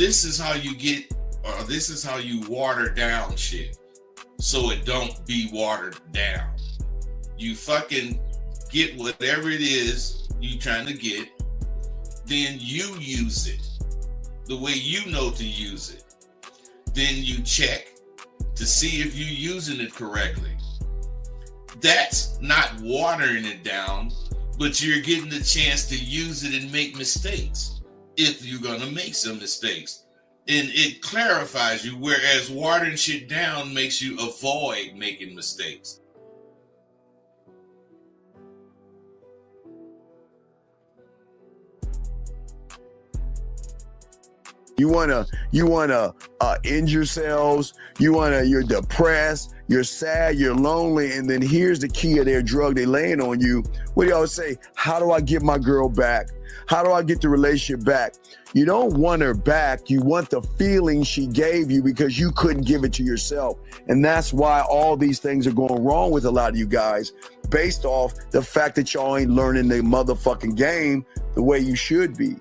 this is how you get, or this is how you water down shit so it don't be watered down. You fucking get whatever it is you trying to get, then you use it the way you know to use it. Then you check to see if you're using it correctly. That's not watering it down, but you're getting the chance to use it and make mistakes if you're going to make some mistakes. And it clarifies you, whereas watering shit down makes you avoid making mistakes. You wanna end yourselves. You're depressed, you're sad, you're lonely, and then here's the key of their drug they laying on you. What do you always say? How do I get my girl back? How do I get the relationship back? You don't want her back. You want the feeling she gave you because you couldn't give it to yourself. And that's why all these things are going wrong with a lot of you guys, based off the fact that y'all ain't learning the motherfucking game the way you should be.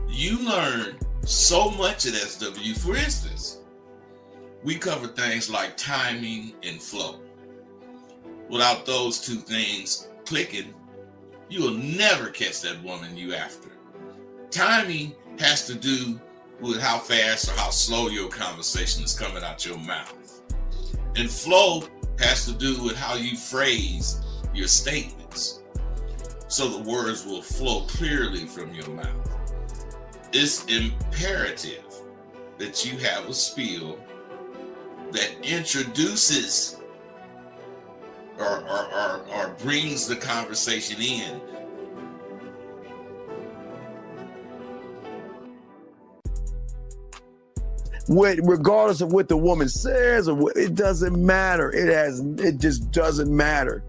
You learn so much at SW. For instance, we cover things like timing and flow. Without those two things clicking, you will never catch that woman you after. Timing has to do with how fast or how slow your conversation is coming out your mouth. And flow has to do with how you phrase your statements, so the words will flow clearly from your mouth. It's imperative that you have a spiel that introduces or brings the conversation in. Regardless of what the woman says, or what, it doesn't matter. It just doesn't matter,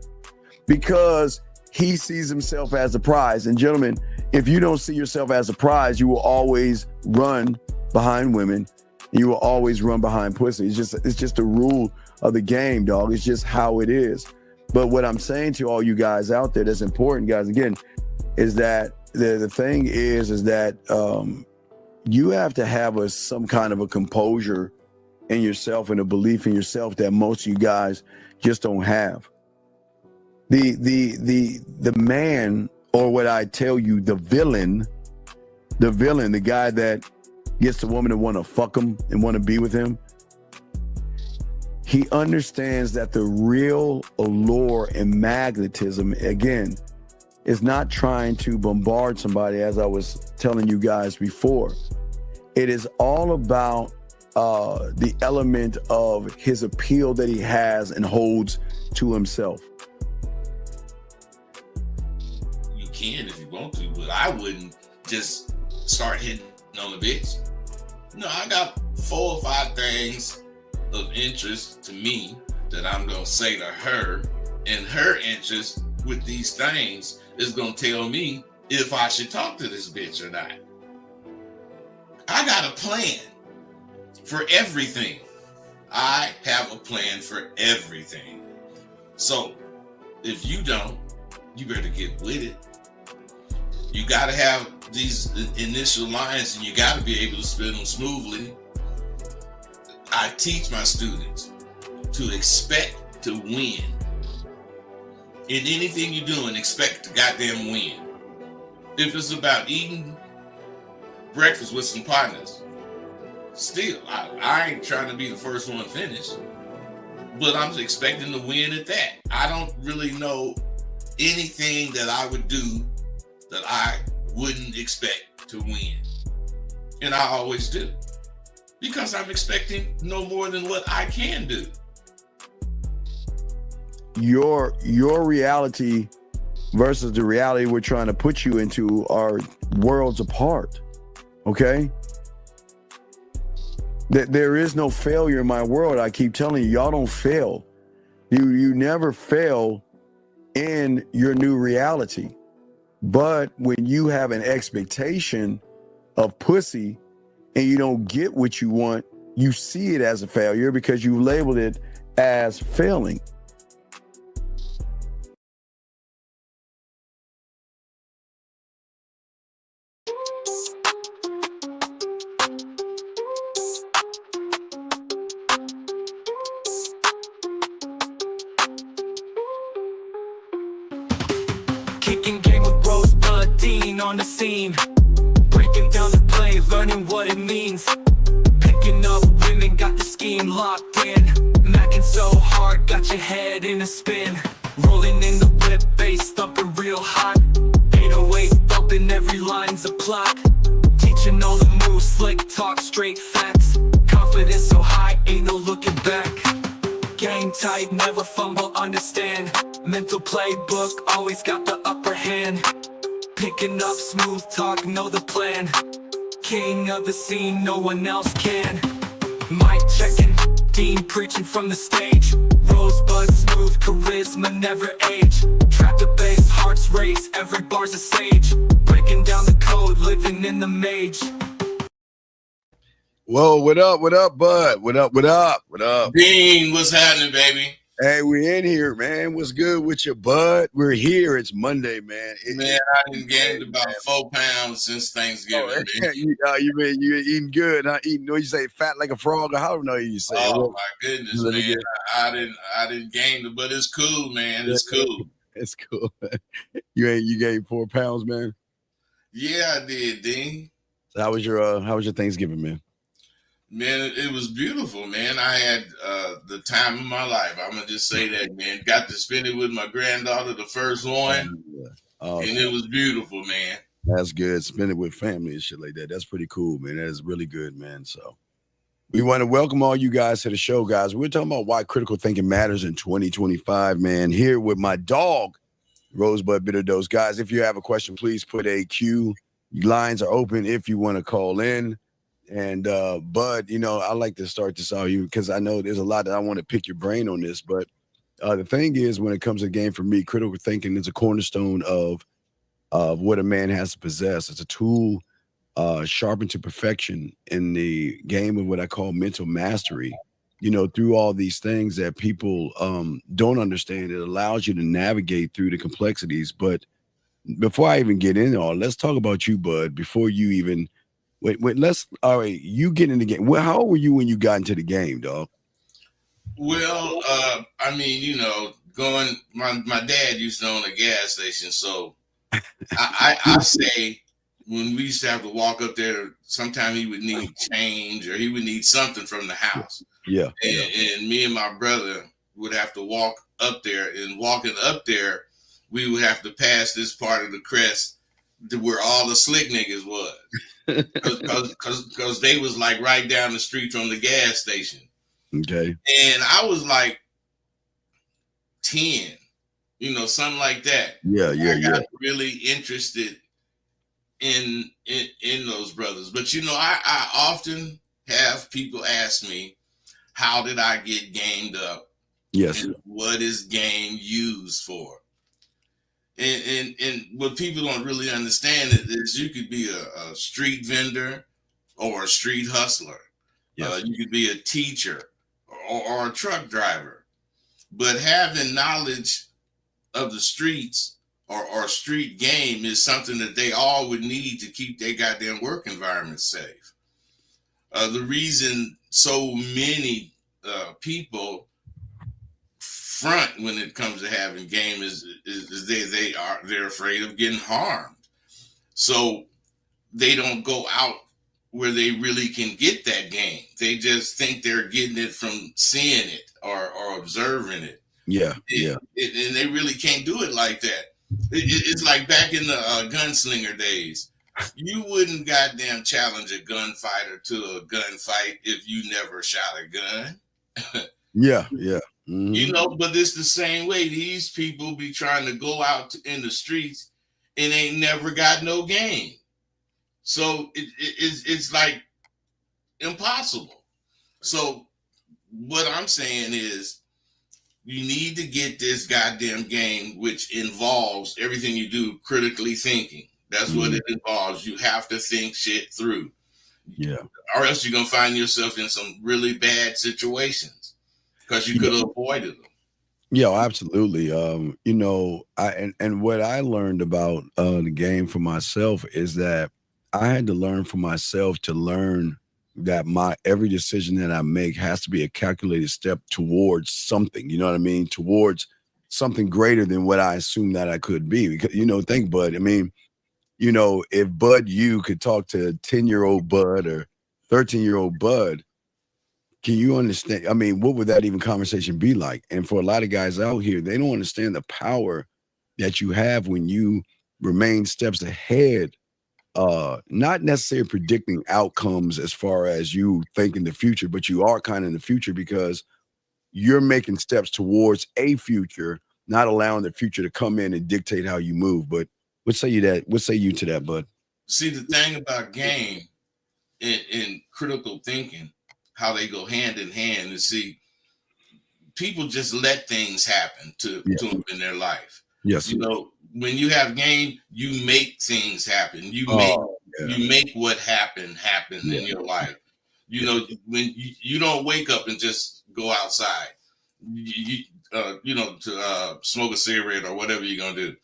because he sees himself as a prize. And gentlemen, if you don't see yourself as a prize, you will always run behind women. You will always run behind pussy. It's just a rule of the game, dog. It's just how it is. But what I'm saying to all you guys out there that's important, guys, again, is that the thing is that you have to have some kind of a composure in yourself and a belief in yourself that most of you guys just don't have. The man, or what I tell you, the villain, the guy that gets the woman to want to fuck him and want to be with him, he understands that the real allure and magnetism, again, is not trying to bombard somebody, as I was telling you guys before. It is all about the element of his appeal that he has and holds to himself. You can if you want to, but I wouldn't just start hitting on the bitch. No, I got 4 or 5 things of interest to me that I'm going to say to her, and her interest with these things is going to tell me if I should talk to this bitch or not. I got a plan for everything. I have a plan for everything. So if you don't, you better get with it. You got to have these initial lines, and you got to be able to spin them smoothly. I teach my students to expect to win. In anything you're doing, expect to goddamn win. If it's about eating breakfast with some partners, still, I ain't trying to be the first one finished, but I'm expecting to win at that. I don't really know anything that I would do that I wouldn't expect to win. And I always do, because I'm expecting no more than what I can do. Your reality versus the reality we're trying to put you into are worlds apart. Okay? That there is no failure in my world. I keep telling you, y'all don't fail. You never fail in your new reality. But when you have an expectation of pussy and you don't get what you want, you see it as a failure because you labeled it as failing. Kicking game with Rosebud Dean on the scene, breaking down the play, learning what it means. Picking up women, got the scheme locked in. Macking so hard, got your head in a spin. Rolling in the whip, bass thumping real hot. 808 thumping, every line's a plot. Teaching all the moves, slick talk, straight facts. Confidence so high, ain't no looking back. Game tight, never fumble, understand. Mental playbook, always got the upper hand. Picking up smooth talk, know the plan. King of the scene, no one else can. Mic checking, Dean preaching from the stage. Rosebud smooth, charisma never age. Trap the bass, hearts race, every bar's a sage. Breaking down the code, living in the mage. Whoa, what up, bud? What up? Dean, what's happening, baby? Hey, we in here, man. What's good with you, bud? We're here. It's Monday, man. Man, I done gained about 4 pounds since Thanksgiving. You eating good, huh? Eating, what you say, fat like a frog, or how do you say? Oh my goodness, man. I didn't gain it, but it's cool, man. It's cool. It's cool. You gained 4 pounds, man. Yeah, I did, Dean. So how was your Thanksgiving, man? Man, it was beautiful, man. I had the time of my life. I'm gonna just say that, man. Got to spend it with my granddaughter, the first one, and it was beautiful, man. That's good. Spend it with family and shit like that. That's pretty cool, man. That is really good, man. So we want to welcome all you guys to the show, guys. We're talking about why critical thinking matters in 2025, man. Here with my dog, Rosebud Bitter Dose. Guys, if you have a question, please put a Q. Lines are open if you want to call in. And Bud, I like to start this out because I know there's a lot that I want to pick your brain on this. But the thing is, when it comes to the game, for me, critical thinking is a cornerstone of what a man has to possess. It's a tool sharpened to perfection in the game of what I call mental mastery. Through all these things that people don't understand, it allows you to navigate through the complexities. But before I even get into all, let's talk about you, Bud. Before you even Wait, all right, you get in the game. Well, how old were you when you got into the game, dog? Well, I mean, my dad used to own a gas station, so I say when we used to have to walk up there, sometime he would need change or he would need something from the house. Yeah. And me and my brother would have to walk up there, and walking up there, we would have to pass this part of the crest to where all the slick niggas was. Because they was like right down the street from the gas station. Okay. And I was like 10, something like that. Yeah. I got really interested in those brothers. But I often have people ask me, how did I get gamed up? Yes. And what is game used for? And what people don't really understand is you could be a street vendor or a street hustler. Yes. You could be a teacher or a truck driver. But having knowledge of the streets or street game is something that they all would need to keep their goddamn work environment safe. The reason so many people front when it comes to having game is they're afraid of getting harmed, so they don't go out where they really can get that game. They just think they're getting it from seeing it or observing it. And they really can't do it like that. It's like back in the gunslinger days. You wouldn't goddamn challenge a gunfighter to a gunfight if you never shot a gun. Yeah. Mm-hmm. But it's the same way. These people be trying to go out in the streets and ain't never got no game. So it's like impossible. So what I'm saying is you need to get this goddamn game, which involves everything you do critically thinking. That's what it involves. You have to think shit through. Yeah. Or else you're going to find yourself in some really bad situations. Because you could have avoided them. Yeah, absolutely. And what I learned about the game for myself is that I had to learn for myself to learn that every decision that I make has to be a calculated step towards something. You know what I mean? Towards something greater than what I assumed that I could be. Because, think Bud. I mean, if Bud you could talk to 10-year-old Bud or 13-year-old Bud, can you understand? I mean, what would that even conversation be like? And for a lot of guys out here, they don't understand the power that you have when you remain steps ahead, not necessarily predicting outcomes as far as you think in the future, but you are kind of in the future because you're making steps towards a future, not allowing the future to come in and dictate how you move. But what say you to that, Bud? See, the thing about game and critical thinking, how they go hand in hand, and see, people just let things happen Yeah. to them in their life. Yes. When you have game, you make things happen. Oh, yeah. You make what happen in your life. When you don't wake up and just go outside, to smoke a cigarette or whatever you're gonna do.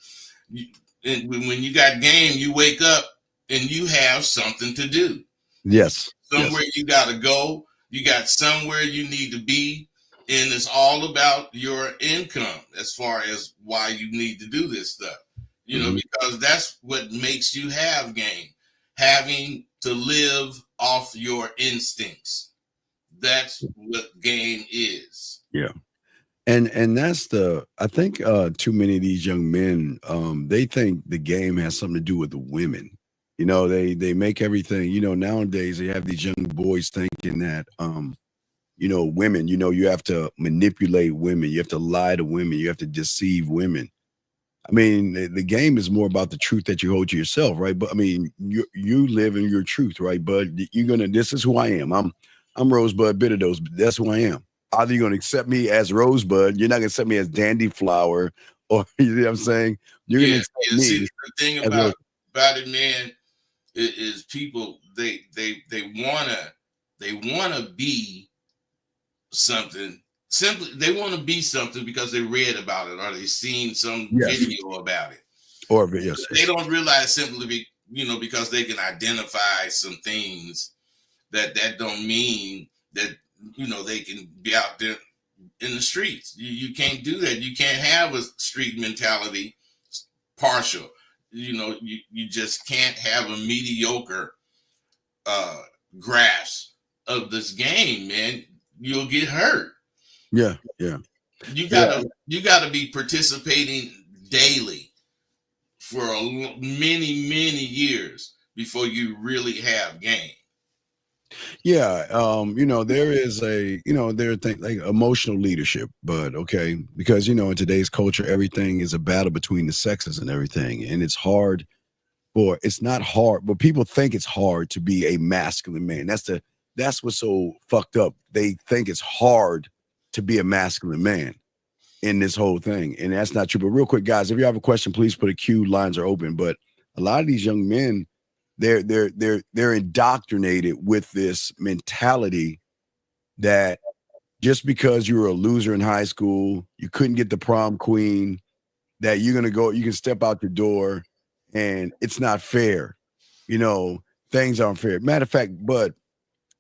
And when you got game, you wake up and you have something to do. Yes. Somewhere you got to go. You got somewhere you need to be. And it's all about your income as far as why you need to do this stuff. Because that's what makes you have game. Having to live off your instincts. That's what game is. Yeah. And that's I think too many of these young men, they think the game has something to do with the women. They make everything, nowadays they have these young boys thinking that women, you have to manipulate women, you have to lie to women, you have to deceive women. I mean, the game is more about the truth that you hold to yourself, right? But I mean, you live in your truth, right? But this is who I am. I'm Rosebud Bitterdose, but that's who I am. Either you're gonna accept me as Rosebud, you're not gonna accept me as Dandy Flower, or you know what I'm saying? You're gonna accept me. See, the thing about it, man, is people they wanna be something. Simply, they want to be something because they read about it or they seen some video about it. Or yes, they don't realize simply because they can identify some things that don't mean that they can be out there in the streets. You can't do that. You can't have a street mentality partial. You just can't have a mediocre grasp of this game, man. You'll get hurt. Yeah. You gotta be participating daily for many years before you really have game. Yeah, there is there are things like emotional leadership, but okay, because in today's culture, everything is a battle between the sexes and everything, and it's not hard, but people think it's hard to be a masculine man. That's what's so fucked up. They think it's hard to be a masculine man in this whole thing, and that's not true. But real quick, guys, if you have a question, please put a queue. Lines are open. But a lot of these young men, they're indoctrinated with this mentality that just because you were a loser in high school, you couldn't get the prom queen, that you can step out the door and it's not fair. Things aren't fair. Matter of fact, Bud,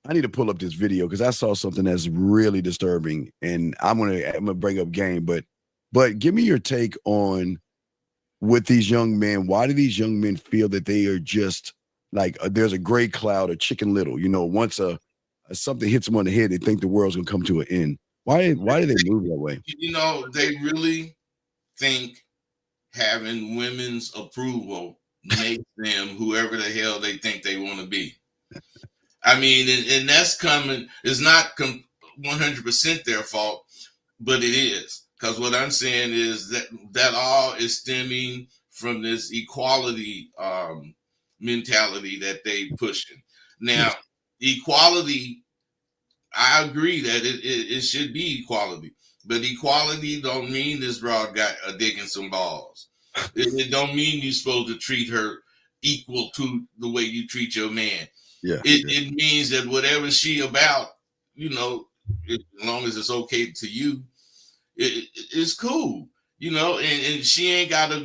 I need to pull up this video because I saw something that's really disturbing, and I'm gonna bring up game, but give me your take on with these young men. Why do these young men feel that they are just like there's a gray cloud or Chicken Little? Once something hits them on the head, they think the world's gonna come to an end. Why do they move that way? They really think having women's approval makes them whoever the hell they think they want to be. I mean, and that's coming. It's not 100% their fault, but it is, because what I'm saying is that all is stemming from this equality mentality that they pushing. Now, equality, I agree that it should be equality, but equality don't mean this broad got a dick and some balls. It don't mean you're supposed to treat her equal to the way you treat your man. It means that whatever she about, as long as it's okay to you, it's cool, and she ain't got to,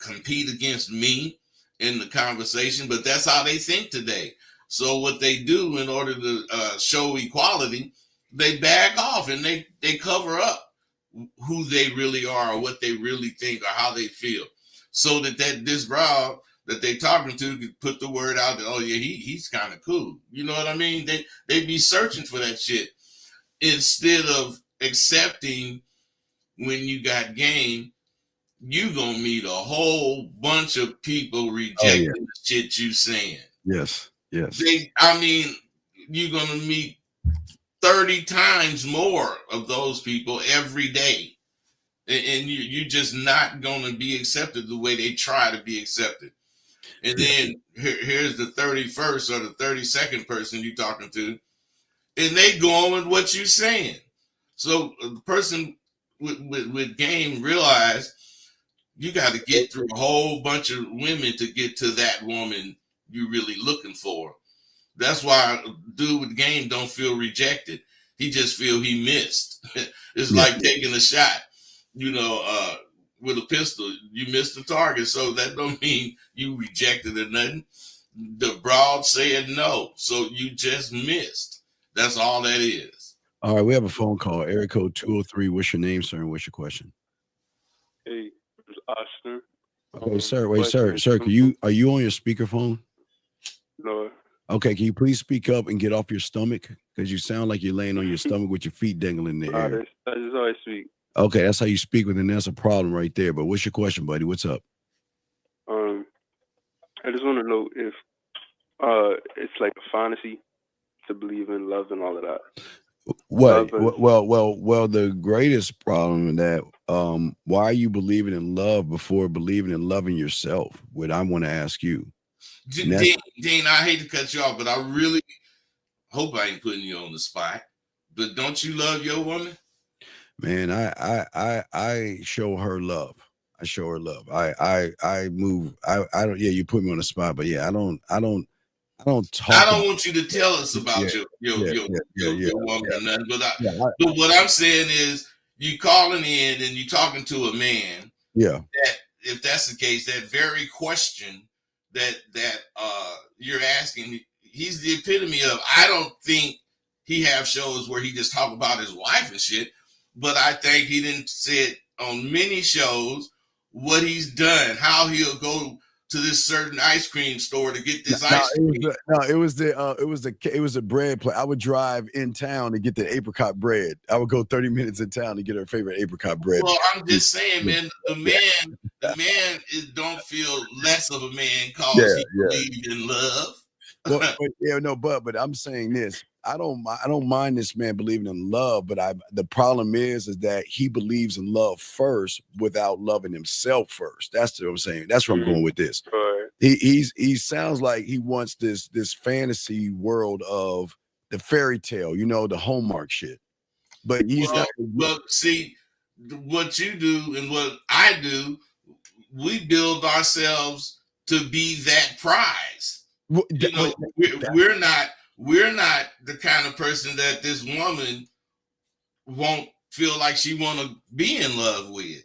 compete against me in the conversation, but that's how they think today. So what they do in order to show equality, they back off and they cover up who they really are or what they really think or how they feel, so that this broad that they talking to could put the word out that, oh yeah, he's kind of cool. You know what I mean? They be searching for that shit instead of accepting when you got game, you gonna meet a whole bunch of people rejecting the shit you saying. Yes. I mean, you're gonna meet 30 times more of those people every day. And you're just not gonna be accepted the way they try to be accepted. And then here's the 31st or the 32nd person you're talking to, and they going with what you're saying. So the person with game realize you got to get through a whole bunch of women to get to that woman you're really looking for. That's why a dude with game don't feel rejected. He just feel he missed. It's like taking a shot, with a pistol. You missed the target, so that don't mean you rejected or nothing. The broad said no, so you just missed. That's all that is. All right, we have a phone call. Area code 203. What's your name, sir, and what's your question? Hey, it's Austin. Okay, sir. Wait, sir. Are you on your speakerphone? No. Okay, can you please speak up and get off your stomach? Because you sound like you're laying on your stomach with your feet dangling in the air. That's how I speak. Okay, that's how you speak, but then that's a problem right there. But what's your question, buddy? What's up? I just want to know if it's like a fantasy to believe in love and all of that. What? Well, the greatest problem in that, why are you believing in love before believing in loving yourself? What I want to ask you. Dean, I hate to cut you off, but I really hope I ain't putting you on the spot. But don't you love your woman? Man, I show her love. I show her love. I move. I don't. Yeah, you put me on the spot, but yeah, I don't talk. I don't want you to tell us about your woman or nothing. But what I'm saying is, you calling in and you talking to a man. Yeah. That if that's the case, that very question that you're asking, he's the epitome of. I don't think he have shows where he just talk about his wife and shit, but I think he didn't say it on many shows what he's done, how he'll go to this certain ice cream store to get this ice cream. It was the bread place. I would drive in town to get the apricot bread. I would go 30 minutes in town to get her favorite apricot bread. Well, I'm just saying, man, the man don't feel less of a man because he believes in love. But I'm saying this. I don't mind this man believing in love, but the problem is that he believes in love first without loving himself first. That's what I'm saying. That's where I'm going with this. Right. He sounds like he wants this fantasy world of the fairy tale, the Hallmark shit. But he's not. Well, see, what you do and what I do, we build ourselves to be that prize. We're not the kind of person that this woman won't feel like she want to be in love with.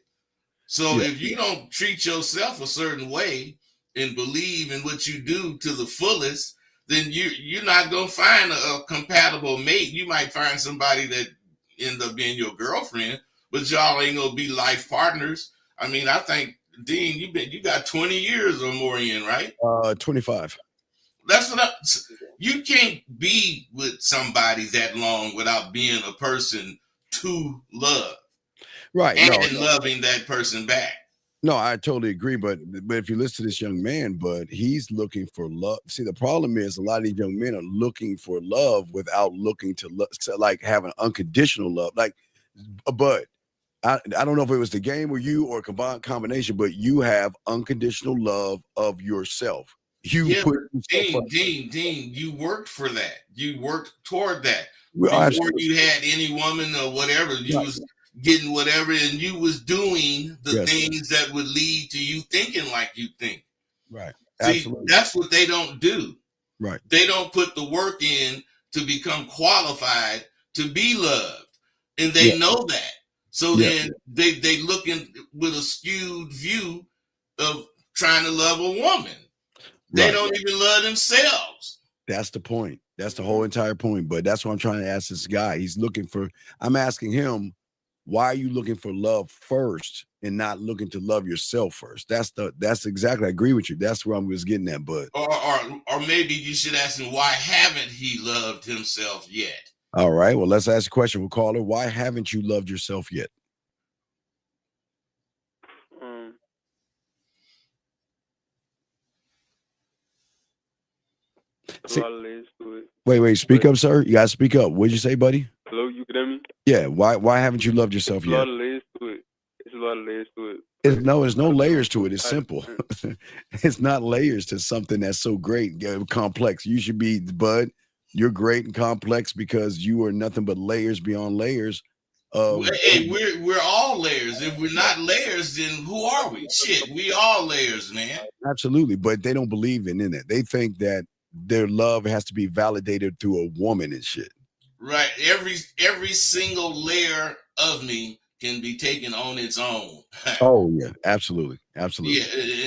So if you don't treat yourself a certain way and believe in what you do to the fullest, then you're not going to find a compatible mate. You might find somebody that end up being your girlfriend, but y'all ain't going to be life partners. I mean, I think, Dean, you got 20 years or more in, right? 25. That's what you can't be with somebody that long without being a person to love, right? And loving that person back. No, I totally agree. But if you listen to this young man, but he's looking for love. See, the problem is a lot of these young men are looking for love without looking to love, like having unconditional love. Like, but I don't know if it was the game or you or a combination, but you have unconditional love of yourself. Dean, you worked for that. You worked toward that. Before you had any woman or whatever, you was getting whatever, and you was doing the things that would lead to you thinking like you think. Right. See, absolutely. That's what they don't do. Right. They don't put the work in to become qualified to be loved. And they know that. So then they looking with a skewed view of trying to love a woman. They don't even love themselves. That's the point. That's the whole entire point. But that's what I'm trying to ask this guy. I'm asking him, why are you looking for love first and not looking to love yourself first? That's exactly, I agree with you. That's where I was getting at, but or maybe you should ask him, why haven't he loved himself yet? all right, well, let's ask a question. We'll call it, why haven't you loved yourself yet? A lot of layers to it. Wait, speak up, sir. You gotta speak up. What'd you say, buddy? Hello, you can hear me? Yeah, why haven't you loved yourself It's a yet? lot of layers to it. It's a lot of layers to it. There's no layers to it. It's simple. It's not layers to something that's so great, complex. You should be, bud. You're great and complex because you are nothing but layers beyond layers. Hey, we're all layers. If we're not layers, then who are we? Shit, we all layers, man. Absolutely, but they don't believe in it. They think that their love has to be validated through a woman and shit. Right. Every single layer of me can be taken on its own. Oh yeah, absolutely. Yeah,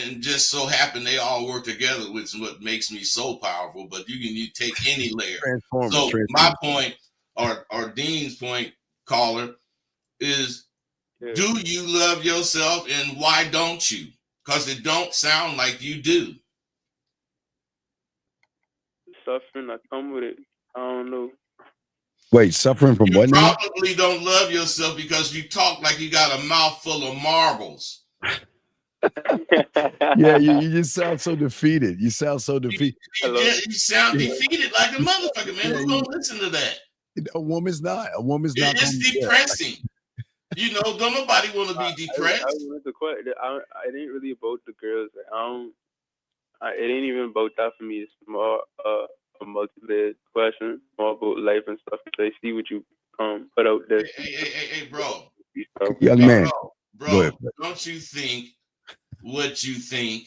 and just so happen they all work together, which is what makes me so powerful. But you take any layer. So my point, or Dean's point, caller, is do you love yourself and why don't you? Because it don't sound like you do. Suffering, I come with it. I don't know. Wait, suffering from what? You probably don't love yourself because you talk like you got a mouthful of marbles. Yeah, you just sound so defeated. You sound so defeated. You sound defeated like a motherfucker, man. Who's gonna listen to that? A woman's not. It's depressing. You know, don't nobody want to be depressed. I didn't really about the girls. It ain't even about that for me. It's more a multi-layered question, more about life and stuff. I see what you put out there. Hey, bro. Young man, bro, don't you think what you think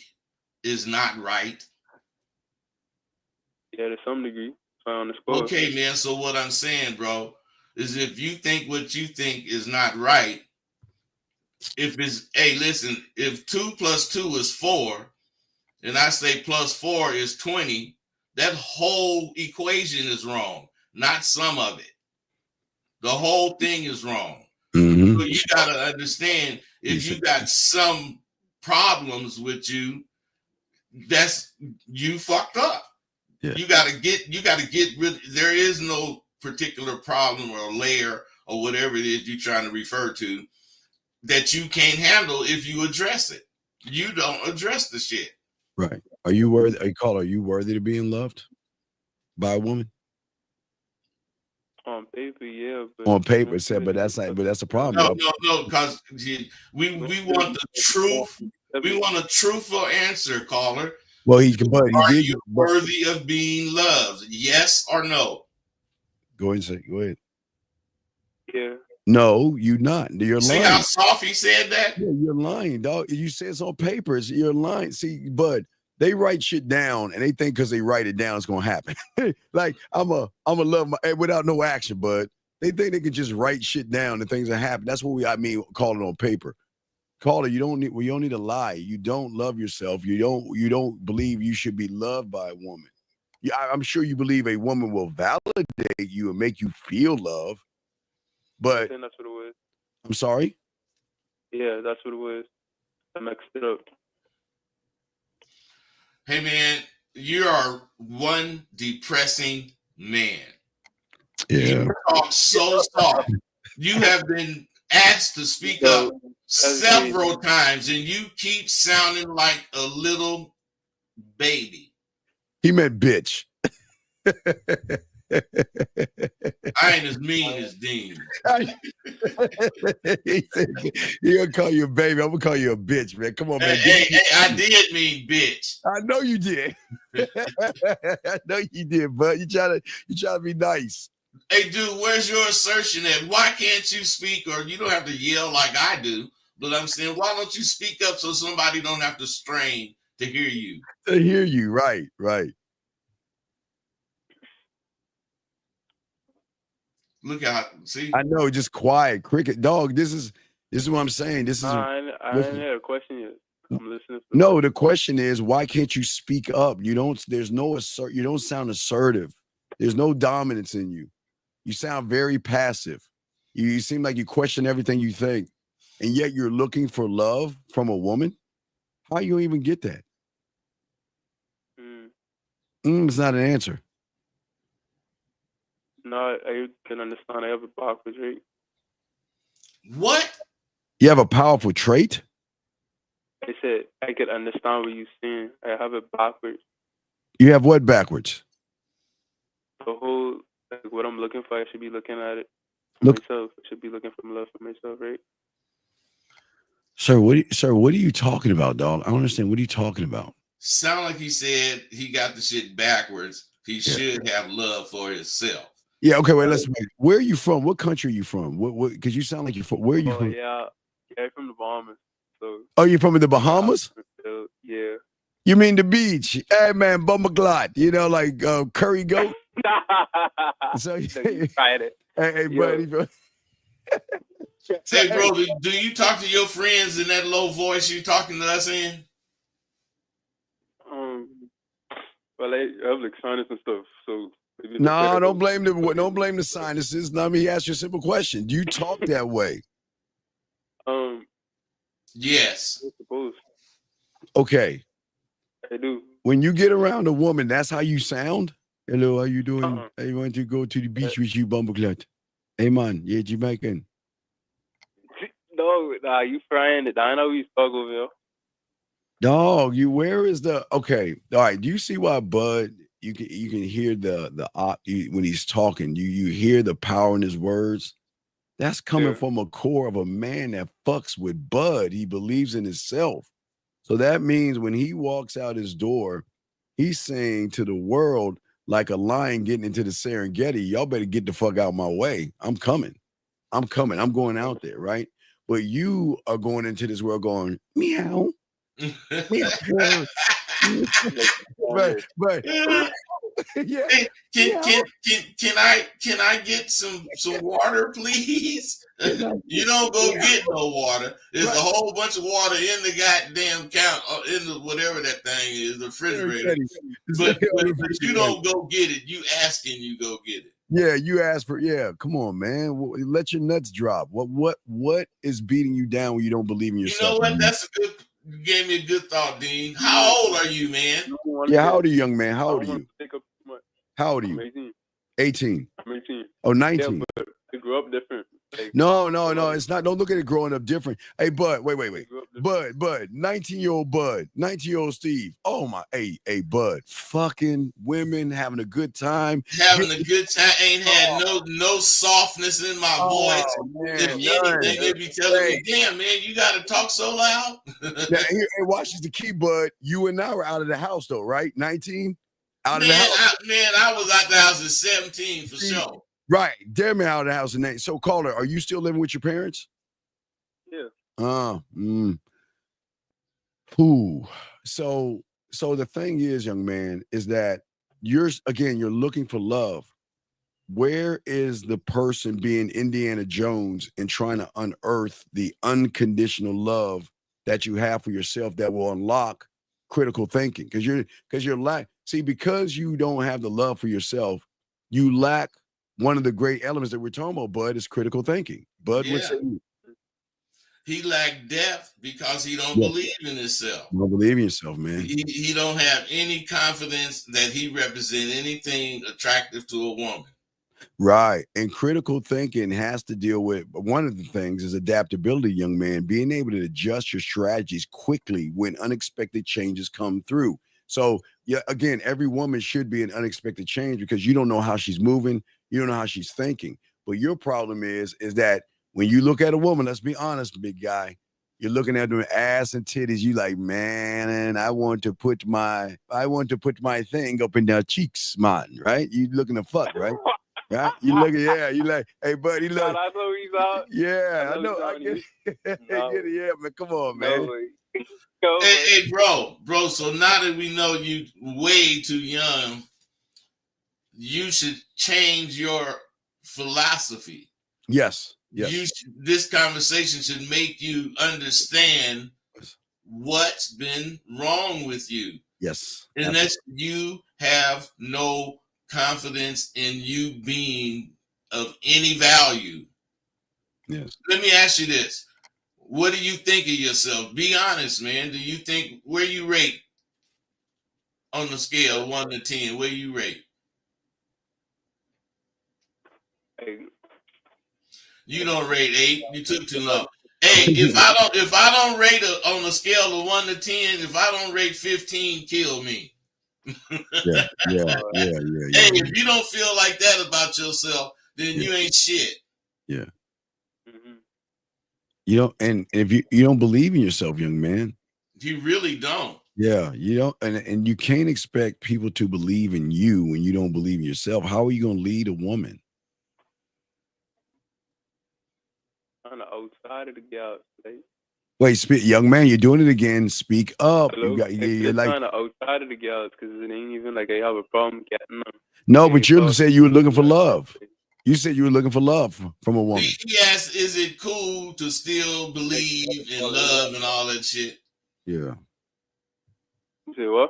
is not right? Yeah, to some degree. Okay, man. So what I'm saying, bro, is if you think what you think is not right, if 2 + 2 is 4, and I say +4 is 20, that whole equation is wrong, not some of it. The whole thing is wrong. Mm-hmm. So you gotta understand, if you got some problems with you, that's you fucked up. Yeah. You gotta get rid. There is no particular problem or layer or whatever it is you're trying to refer to that you can't handle if you address it. You don't address the shit. Right. Are you worthy? Are you worthy to being loved by a woman? On paper, yeah. On paper, but that's a problem. No, because we want the truth. We want a truthful answer, caller. Well, are you worthy of being loved? Yes or no? Go ahead. Yeah. No, you're not. You're lying. See how soft he said that? Yeah, you're lying, dog. You say it's on papers. You're lying. See, bud, they write shit down and they think because they write it down it's gonna happen. Like I'm a love without no action, bud. They think they can just write shit down and things that happen. That's what call it on paper. Caller, you don't need to lie. You don't love yourself. You don't believe you should be loved by a woman. Yeah, I'm sure you believe a woman will validate you and make you feel love. But I think that's what it was. I'm sorry? Yeah, that's what it was. I mixed it up. Hey man, you are one depressing man. Yeah. You talk so soft. You have been asked to speak up several times and you keep sounding like a little baby. He meant bitch. I ain't as mean as Dean. He gonna call you a baby. I'm gonna call you a bitch, man. Come on, man. Hey, I did mean bitch. I know you did. I know you did, bud. You try to be nice. Hey, dude, where's your assertion at? Why can't you speak? Or you don't have to yell like I do, but I'm saying, why don't you speak up so somebody don't have to strain to hear you? To hear you, right. Look out! See, I know, just quiet, cricket, dog. This is what I'm saying. This is. I didn't hear a question yet. I'm listening. No, the question is, why can't you speak up? You don't. There's no assert. You don't sound assertive. There's no dominance in you. You sound very passive. You seem like you question everything you think, and yet you're looking for love from a woman. How you even get that? Mm. It's not an answer. No, I can understand. I have a backwards rate. What? You have a powerful trait. I said I could understand what you're saying. I have it backwards. You have what backwards? The whole like what I'm looking for, I should be looking at it for Look, myself. I should be looking for love for myself, right? sir. Sir, what are you talking about, dog? I don't understand. What are you talking about? Sound like he said he got the shit backwards. He Yeah. should have love for himself. Yeah. Okay. Wait. Let's wait. Where are you from? What country are you from? What? Because you sound like you're from. Where are you Oh from? yeah, I'm from the Bahamas. So Oh, you're from the Bahamas? yeah. You mean the beach? Hey man, Bumbaglot. You know, like curry goat. So No, you tried it. hey, Yo. buddy, bro. Hey, bro, do you talk to your friends in that low voice you talking to us in? Well, I have like sinus and stuff, so maybe it's No, better. don't blame the sinuses. No, I mean, ask you a simple question. Do you talk that way? Yes. I suppose Okay. I do. When you get around a woman, that's how you sound. Hello, how you doing? Uh-uh. I want to go to the beach with you, Bumbleclut. Hey man, yeah, Jamaican. No, nah, you frying it. I know we spoke over here. Dog, where is the okay? All right, do you see why Bud? You can hear when he's talking. You hear the power in his words. That's coming from a core of a man that fucks with Bud. He believes in himself. So that means when he walks out his door, he's saying to the world, like a lion getting into the Serengeti, y'all better get the fuck out of my way. I'm coming. I'm coming. I'm going out there, right? But you are going into this world going, meow, meow. but yeah. Can I get some water, please? You don't go get no water. There's a whole bunch of water in the goddamn in the whatever that thing is, the refrigerator. But you don't go get it. You asking you go get it. Yeah, you ask for come on, man. Let your nuts drop. What is beating you down when you don't believe in yourself? You know what? That's a good. You gave me a good thought, Dean. How old are you, man? Yeah, how old are you, young man? How old are you? How old are you? I'm 18. 18. I'm 18. Oh, 19. Yeah, but I grew up different. Like, no, it's not. Don't look at it growing up different. Hey, Bud, wait. Bud, 19-year-old Bud, 19-year-old Steve. Oh my, hey, Bud, fucking women, having a good time. Having a good time. Ain't had no softness in my voice. Man, if anything, they'd be telling me, damn, man, you got to talk so loud. Now, here, watch this the key, Bud. You and I were out of the house, though, right? 19? Out of the house. I was out the house at 17 for sure. Right. Damn me out of the house. So, caller, are you still living with your parents? Yeah. So the thing is, young man, is that you're looking for love. Where is the person being Indiana Jones and trying to unearth the unconditional love that you have for yourself that will unlock critical thinking? Because you don't have the love for yourself, you lack one of the great elements that we're talking about, Bud, is critical thinking. Bud would say he lacked depth because he don't believe in himself. You don't believe in yourself, man. He don't have any confidence that he represents anything attractive to a woman. Right. And critical thinking has to deal with one of the things is adaptability, young man, being able to adjust your strategies quickly when unexpected changes come through. So, yeah, again, every woman should be an unexpected change because you don't know how she's moving, you don't know how she's thinking. But your problem is that when you look at a woman, let's be honest, big guy, you're looking at her ass and titties, you like, man, and I want to put my thing up in their cheeks, man, right? You looking to fuck, right? Right? You look at, you like, hey, buddy, look. I know he's out. Yeah, I know. I get it. Yeah, man, come on, man. Hey, bro. So now that we know you way too young, you should change your philosophy. Yes. This conversation should make you understand what's been wrong with you. Yes. Unless you have no confidence in you being of any value. Yes. Let me ask you this. What do you think of yourself? Be honest, man. Do you think where you rate on the scale 1 to 10? Where you rate? Like, You don't rate 8. You took too long. Hey, if I don't rate on a scale of 1 to 10, if I don't rate 15, kill me. Yeah, yeah, uh, yeah, yeah, Hey, yeah, if you don't feel like that about yourself, then yeah, you ain't shit. yeah. mm-hmm. You don't, and if you don't believe in yourself, young man, You really don't. yeah, you don't, and you can't expect people to believe in you when you don't believe in yourself. How are you going to lead a woman? On the outside of the gals, like, Wait, young man, you're doing it again. Speak up. You hello, got like you're just like on the outside of the gals, because it ain't even like I have a problem getting them. no, They but ain't you said you were looking for like love. that. You said you were looking for love from a woman. He asked, is it cool to still Like, believe in love and all that shit? Yeah, you say what?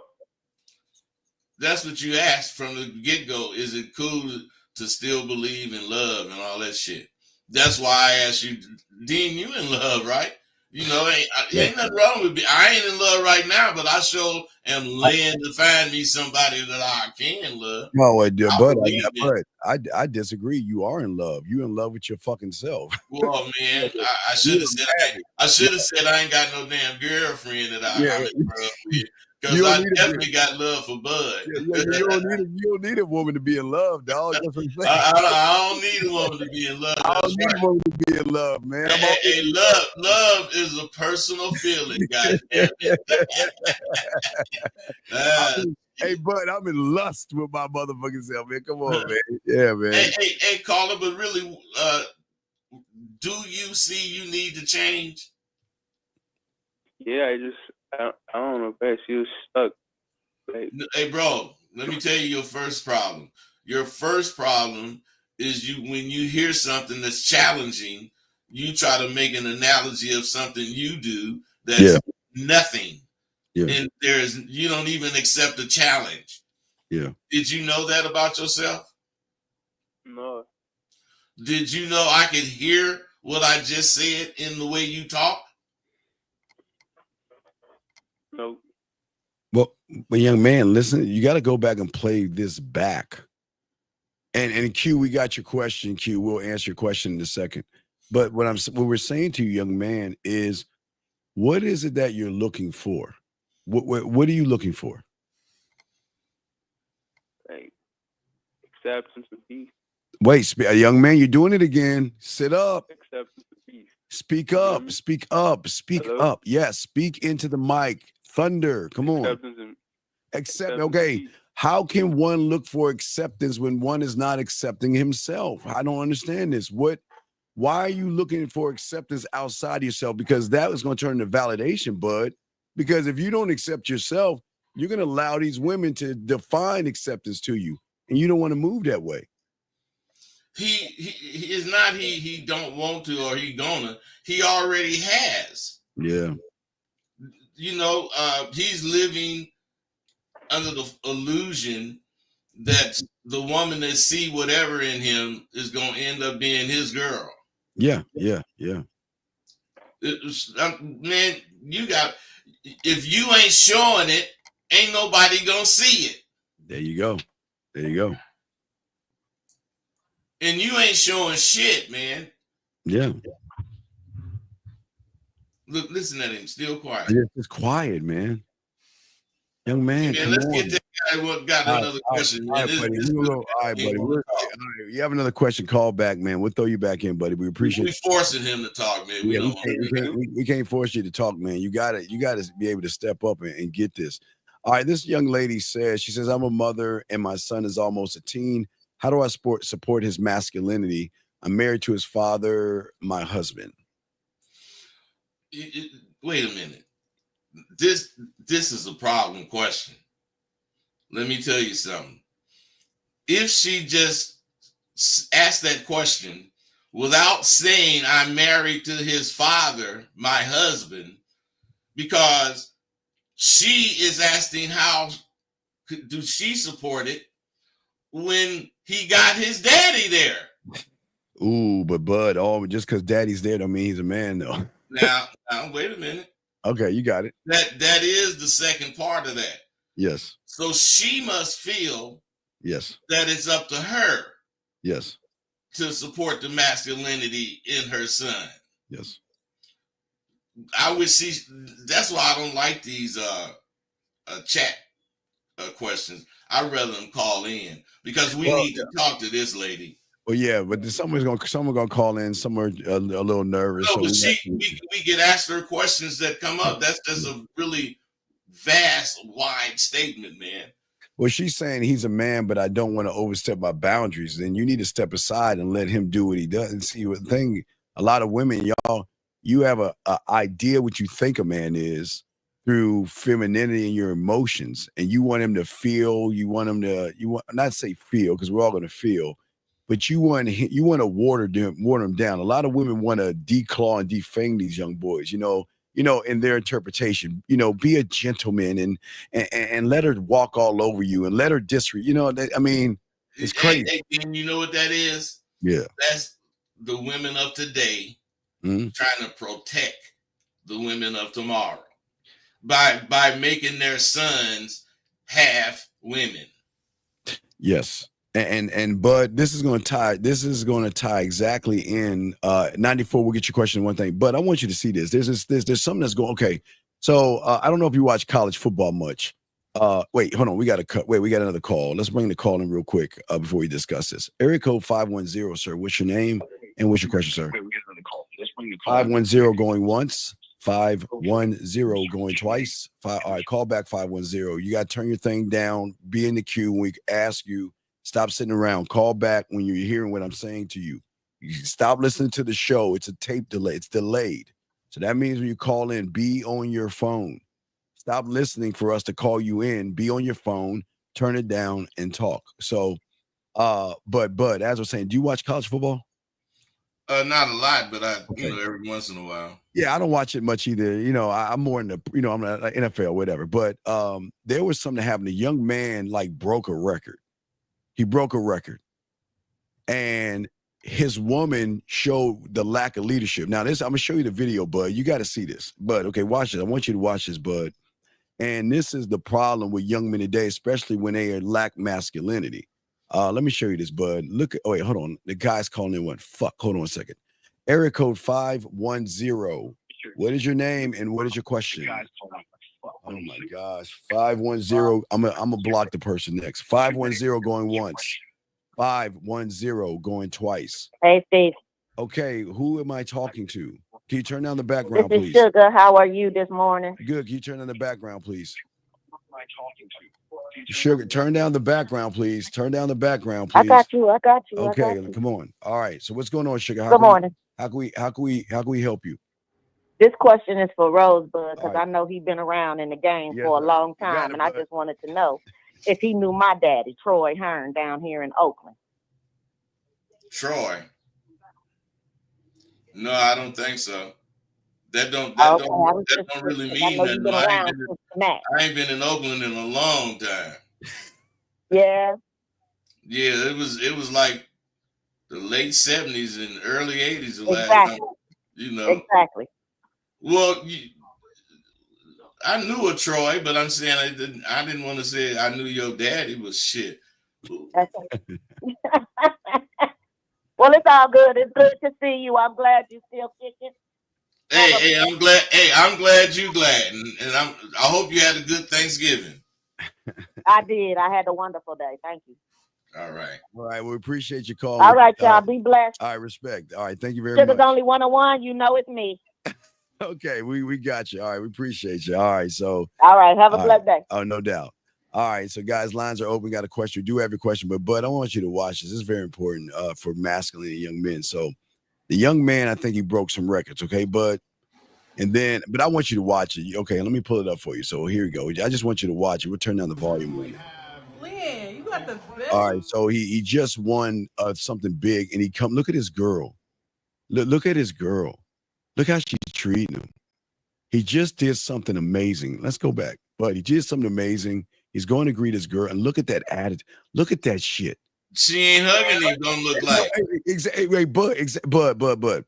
That's what you asked from the get go. Is it cool to still believe in love and all that shit? That's why I asked you, Dean, you in love, right? You know, yeah. ain't nothing wrong with me. I ain't in love right now, but I sure am laying to find me somebody that I can love. No, I believe it. I disagree. You are in love. You in love with your fucking self. Well, man, I should You have are said married. I should have said I ain't got no damn girlfriend that I'm Yeah, in love with you because don't I need a definitely got love for Bud. you don't need a woman to be in love, dog. That's what I'm saying. I don't need a woman to be in love. I don't That's need a right. woman to be in love, man. I'm always Hey, love is a personal feeling. God damn it. Uh, hey, bud, I'm in lust with my motherfucking self, man. Come on, man. Yeah, man. hey, caller, but really, do you see you need to change? Yeah, I don't know, but she was stuck. Like, Hey, bro, let me tell you your first problem. Your first problem is when you hear something that's challenging, you try to make an analogy of something you do Yeah, that's nothing. yeah, And you don't even accept a challenge. yeah. Did you know that about yourself? no, Did you know I could hear what I just said in the way you talk? no, Well, but young man, listen, you got to go back and play this back. And Q, we got your question. Q, we'll answer your question in a second. But what we're saying to you, young man, is what is it that you're looking for? What are you looking for? like acceptance and peace, Wait, young man, you're doing it again. Sit up. acceptance and peace. Speak You hear up. me? Speak up. Speak Hello, up. Yes, speak into the mic. Thunder. Come on. acceptance and Okay. peace. How can one look for acceptance when one is not accepting himself? I don't understand this. Why are you looking for acceptance outside yourself? Because that is going to turn into validation, bud. Because if you don't accept yourself, you're going to allow these women to define acceptance to you, and you don't want to move that way. He is not he don't want to or he gonna. He already has. Yeah. You know, he's living under the illusion that the woman that see whatever in him is gonna end up being his girl. Yeah. Yeah. Yeah. Man, you got if you ain't showing it, ain't nobody gonna see it. There you go. There you go. And you ain't showing shit, man. Yeah. Look, listen at him, still quiet. It's quiet, man. Young Hey, man, man, come let's on. get that guy what got All right, another all right, question, all man. right, buddy. This All right, buddy. All right, you have another question? Call back, man. We'll throw you back in, buddy. We appreciate we it. forcing him to talk, man. We Yeah, don't want to. we can't force you to talk, man. You gotta be able to step up and get this. All right, this young lady she says, I'm a mother and my son is almost a teen. How do I support his masculinity? I'm married to his father, my husband. Wait a minute. This is a problem question. Let me tell you something. If she just asked that question without saying I'm married to his father, my husband, because she is asking how do she support it when he got his daddy there? Ooh, but Bud, oh, just because daddy's there don't mean he's a man, though. Now, wait a minute. Okay, you got it. That is the second part of that. Yes. So she must feel Yes. that it's up to her Yes. to support the masculinity in her son. Yes. I would see. That's why I don't like these chat questions. I'd rather them call in because we Well, need to talk to this lady. well, yeah, but then someone gonna call in. Somewhere a little nervous. No, So but we get asked her questions that come up. That's a really vast, wide statement, man. well, she's saying he's a man, but I don't want to overstep my boundaries. Then you need to step aside and let him do what he does. And see what thing. A lot of women, y'all, you have a idea what you think a man is through femininity and your emotions, and you want him to feel. You want him to. You want not say feel because we're all going to feel, but you want to water them down. A lot of women want to declaw and defang these young boys. In their interpretation. Be a gentleman and let her walk all over you and let her disrespect. I mean, it's crazy. And you know what that is? Yeah. That's the women of today Mhm. trying to protect the women of tomorrow by making their sons half women. Yes. And Bud, this is going to tie exactly in 94. We'll get your question in one thing, but I want you to see this. There's something that's going okay. So I don't know if you watch college football much. Wait, hold on. We got to cut. Wait, we got another call. Let's bring the call in real quick before we discuss this. Area code 510, sir. What's your name and what's your question, sir? 510 going once. 510 going twice. All right, call back 510. You got to turn your thing down. Be in the queue when we ask you. Stop sitting around. Call back when you're hearing what I'm saying to you. You stop listening to the show. It's a tape delay. It's delayed. So that means when you call in, be on your phone. Stop listening for us to call you in. Be on your phone. Turn it down and talk. So, but as I was saying, do you watch college football? Not a lot, but every once in a while. Yeah, I don't watch it much either. I'm more in the, I'm like NFL, whatever. But there was something that happened. A young man like broke a record. He broke a record. And his woman showed the lack of leadership. Now, I'm going to show you the video, Bud. You got to see this. Bud, okay, watch this. I want you to watch this, Bud. And this is the problem with young men today, especially when they lack masculinity. Let me show you this, Bud. Look at, oh, wait, hold on. The guy's calling in what? Fuck, hold on a second. Area code 510. What is your name and what is your question? Oh my gosh. 510. I'm gonna block the person next. 510 going once. 510 going twice. Hey, Steve. Okay, who am I talking to? Can you turn down the This background, is please? Sugar. How are you this morning? Good. Can you turn down the background, please? Sugar, turn down the background, please. Turn down the background, please. I got you. Okay, come on. All right. So what's going on, Sugar? Good morning. How can we help you? This question is for Rosebud because right. I know he's been around in the game Yes, for a sir. long You got time, it, and I bud. just wanted to know if he knew my daddy, Troy Hearn, down here in Oakland. Troy. No, I don't think so. That don't really I mean know nothing. you've been around since the match. I ain't been in Oakland in a long time. Yeah. Yeah, it was like the late 70s and early 80s the last Exactly. time. Exactly. Well, I knew a Troy, but I'm saying I didn't want to say I knew your daddy was shit. Well, it's all good. It's good to see you. I'm glad you're still kicking. I'm glad you glad, and I hope you had a good Thanksgiving. I did. I had a wonderful day. Thank you. All right. All right. We appreciate your call. All right, y'all. Be blessed. All right. Respect. All right. Thank you very Sugar's much. only 101. You know it's me. Okay. We got you. All right. We appreciate you. All right. So. All right. Have a blessed day. Oh, no doubt. All right. So, guys, lines are open. Got a question. We do have your question, but I want you to watch this. This is very important for masculine young men. So, the young man, I think he broke some records. Okay, Bud. But I want you to watch it. Okay, let me pull it up for you. So here you go. I just want you to watch it. We'll turn down the volume on it. Lynn, you got the best. All right, so he just won something big, and look at his girl. Look at his girl. Look how she's treating him. He just did something amazing. Let's go back. But he did something amazing. He's going to greet his girl, and look at that attitude. Look at that shit. She ain't hugging him. Don't look like. Exactly, but.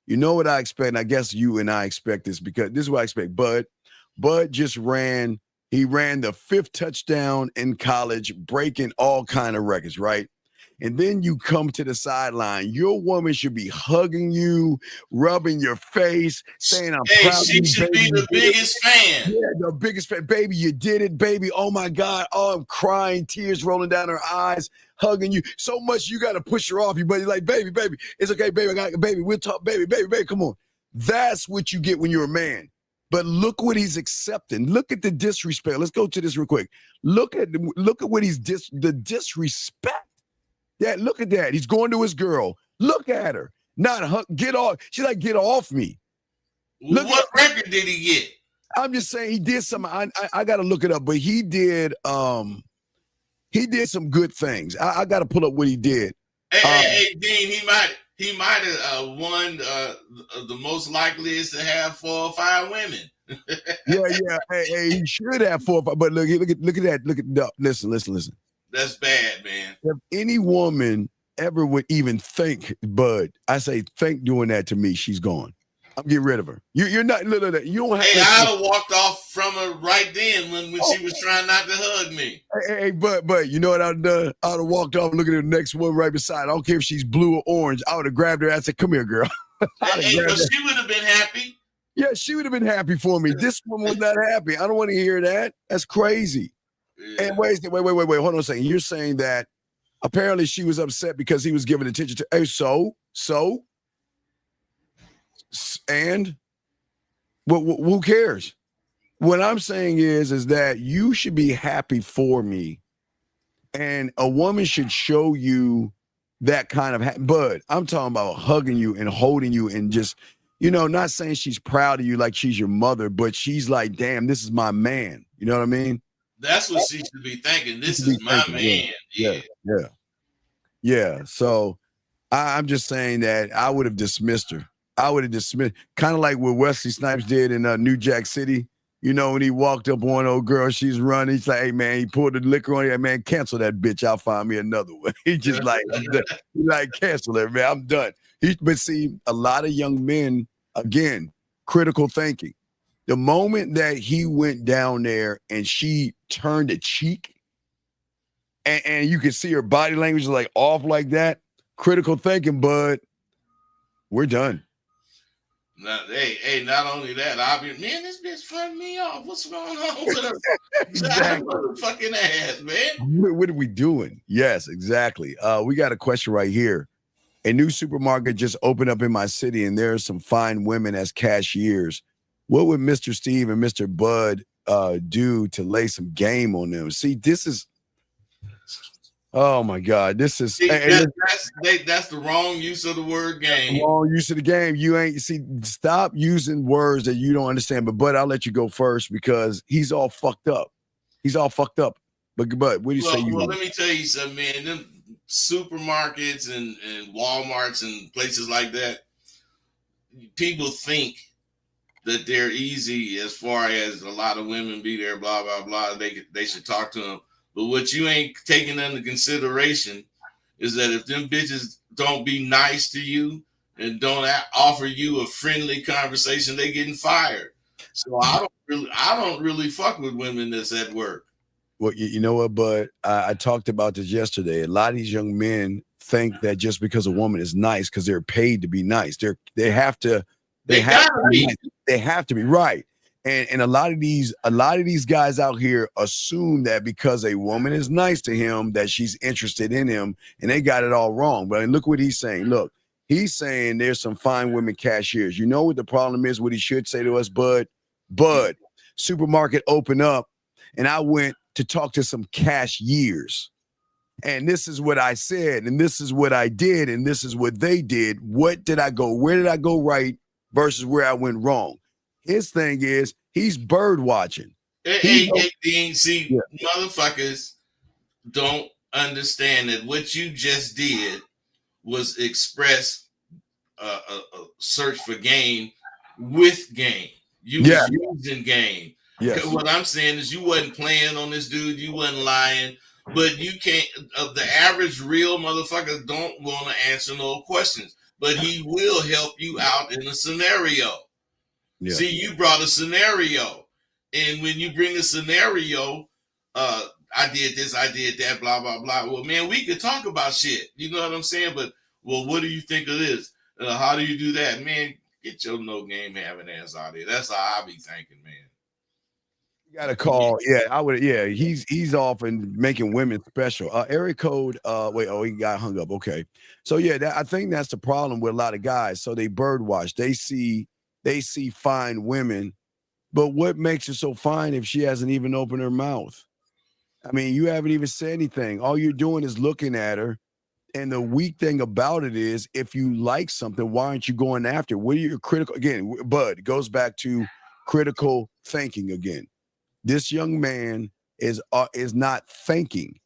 You know what I expect? And I guess you and I expect this because this is what I expect. Bud just ran. He ran the 5th touchdown in college, breaking all kind of records, right? And then you come to the sideline. Your woman should be hugging you, rubbing your face, saying, "I'm Hey, proud of she you, should baby. be the biggest fan. Yeah, the biggest fan. Baby, you did it, baby. Oh my God. Oh, I'm crying, tears rolling down her eyes, hugging you. So much you got to push her off you, but you're like, baby, it's okay, baby. I got baby. We'll talk, baby. Come on. That's what you get when you're a man. But look what he's accepting. Look at the disrespect. Let's go to this real quick. Look at what he's the disrespect. Yeah, look at that. He's going to his girl. Look at her. Not get off. She's like, get off me. What record did he get? I'm just saying he did some. I got to look it up, but he did some good things. I got to pull up what he did. Hey, Dean, he might have won the most likeliest to have 4 or 5 women. Yeah. Hey, he should have 4 or 5. But look at that. Listen. That's bad, man. If any woman ever would even think, Bud, I say think doing that to me, she's gone. I'm getting rid of her. You're not. Look, you don't have. Hey, I'd have walked off from her right then when she was trying not to hug me. Hey, but you know what I'd done? I'd have walked off, looking at the next one right beside. I don't care if she's blue or orange. I would have grabbed her. I said, "Come here, girl." But she would have been happy. Yeah, she would have been happy for me. This one was not happy. I don't want to hear that. That's crazy. Yeah. And wait. Hold on a second. You're saying that apparently she was upset because he was giving attention to. Hey, and who cares? What I'm saying is that you should be happy for me, and a woman should show you that kind of. But I'm talking about hugging you and holding you and just, not saying she's proud of you like she's your mother, but she's like, damn, this is my man. You know what I mean? That's what she should be thinking. This is my man. Yeah. So I'm just saying that I would have dismissed her. Kind of like what Wesley Snipes did in New Jack City. When he walked up on old girl, she's running. He's like, hey, man, he poured the liquor on her. Man, cancel that bitch. I'll find me another one. He just cancel her, man. I'm done. But see, a lot of young men, again, critical thinking. The moment that he went down there and she turned a cheek and you could see her body language like off like that, critical thinking, Bud, we're done. Not only that, I'll be, man, this bitch fronting me off. What's going on with her? Exactly. Fucking ass, man. What are we doing? Yes, exactly. We got a question right here. A new supermarket just opened up in my city, and there are some fine women as cashiers. What would Mr. Steve and Mr. Bud do to lay some game on them? See, this is. Oh my God! This is that's the wrong use of the word game. Wrong use of the game. Stop using words that you don't understand. But I'll let you go first because he's all fucked up. But what do you say? Well, let me tell you something, man. Them supermarkets and Walmarts and places like that, people think that they're easy as far as a lot of women be there. Blah blah blah. They should talk to them. But what you ain't taking into consideration is that if them bitches don't be nice to you and don't offer you a friendly conversation, they getting fired. So I don't really fuck with women that's at work. Well, you know what, Bud? I talked about this yesterday. A lot of these young men think that just because a woman is nice, because they're paid to be nice, they have to be right. And a lot of these guys out here assume that because a woman is nice to him, that she's interested in him, and they got it all wrong. But look what he's saying. Look, he's saying there's some fine women cashiers. You know what the problem is? What he should say to us, Bud, supermarket open up, and I went to talk to some cashiers. And this is what I said, and this is what I did, and this is what they did. What did I go? Where did I go right versus where I went wrong? His thing is he's bird watching. Hey, Dean, see, motherfuckers don't understand that what you just did was express a search for game with game. You was using game. Yes. What I'm saying is you wasn't playing on this dude. You wasn't lying. but you can't. The average real motherfucker don't want to answer no questions, but he will help you out in a scenario. Yeah. See, you brought a scenario, and when you bring a scenario, I did this, I did that, blah blah blah. Well, man, we could talk about shit. You know what I'm saying? But well, what do you think of this? How do you do that, man? Get your no game having ass out of here. That's how I be thinking, man. You got a call. Yeah, I would. Yeah, he's often making women special. Area code. Wait. Oh, he got hung up. Okay. So yeah, I think that's the problem with a lot of guys. So they birdwatch. They see fine women, but what makes her so fine if she hasn't even opened her mouth? I mean, you haven't even said anything. All you're doing is looking at her. And the weak thing about it is, if you like something, why aren't you going after it? What are your critical? Again, Bud, it goes back to critical thinking again. This young man is not thinking.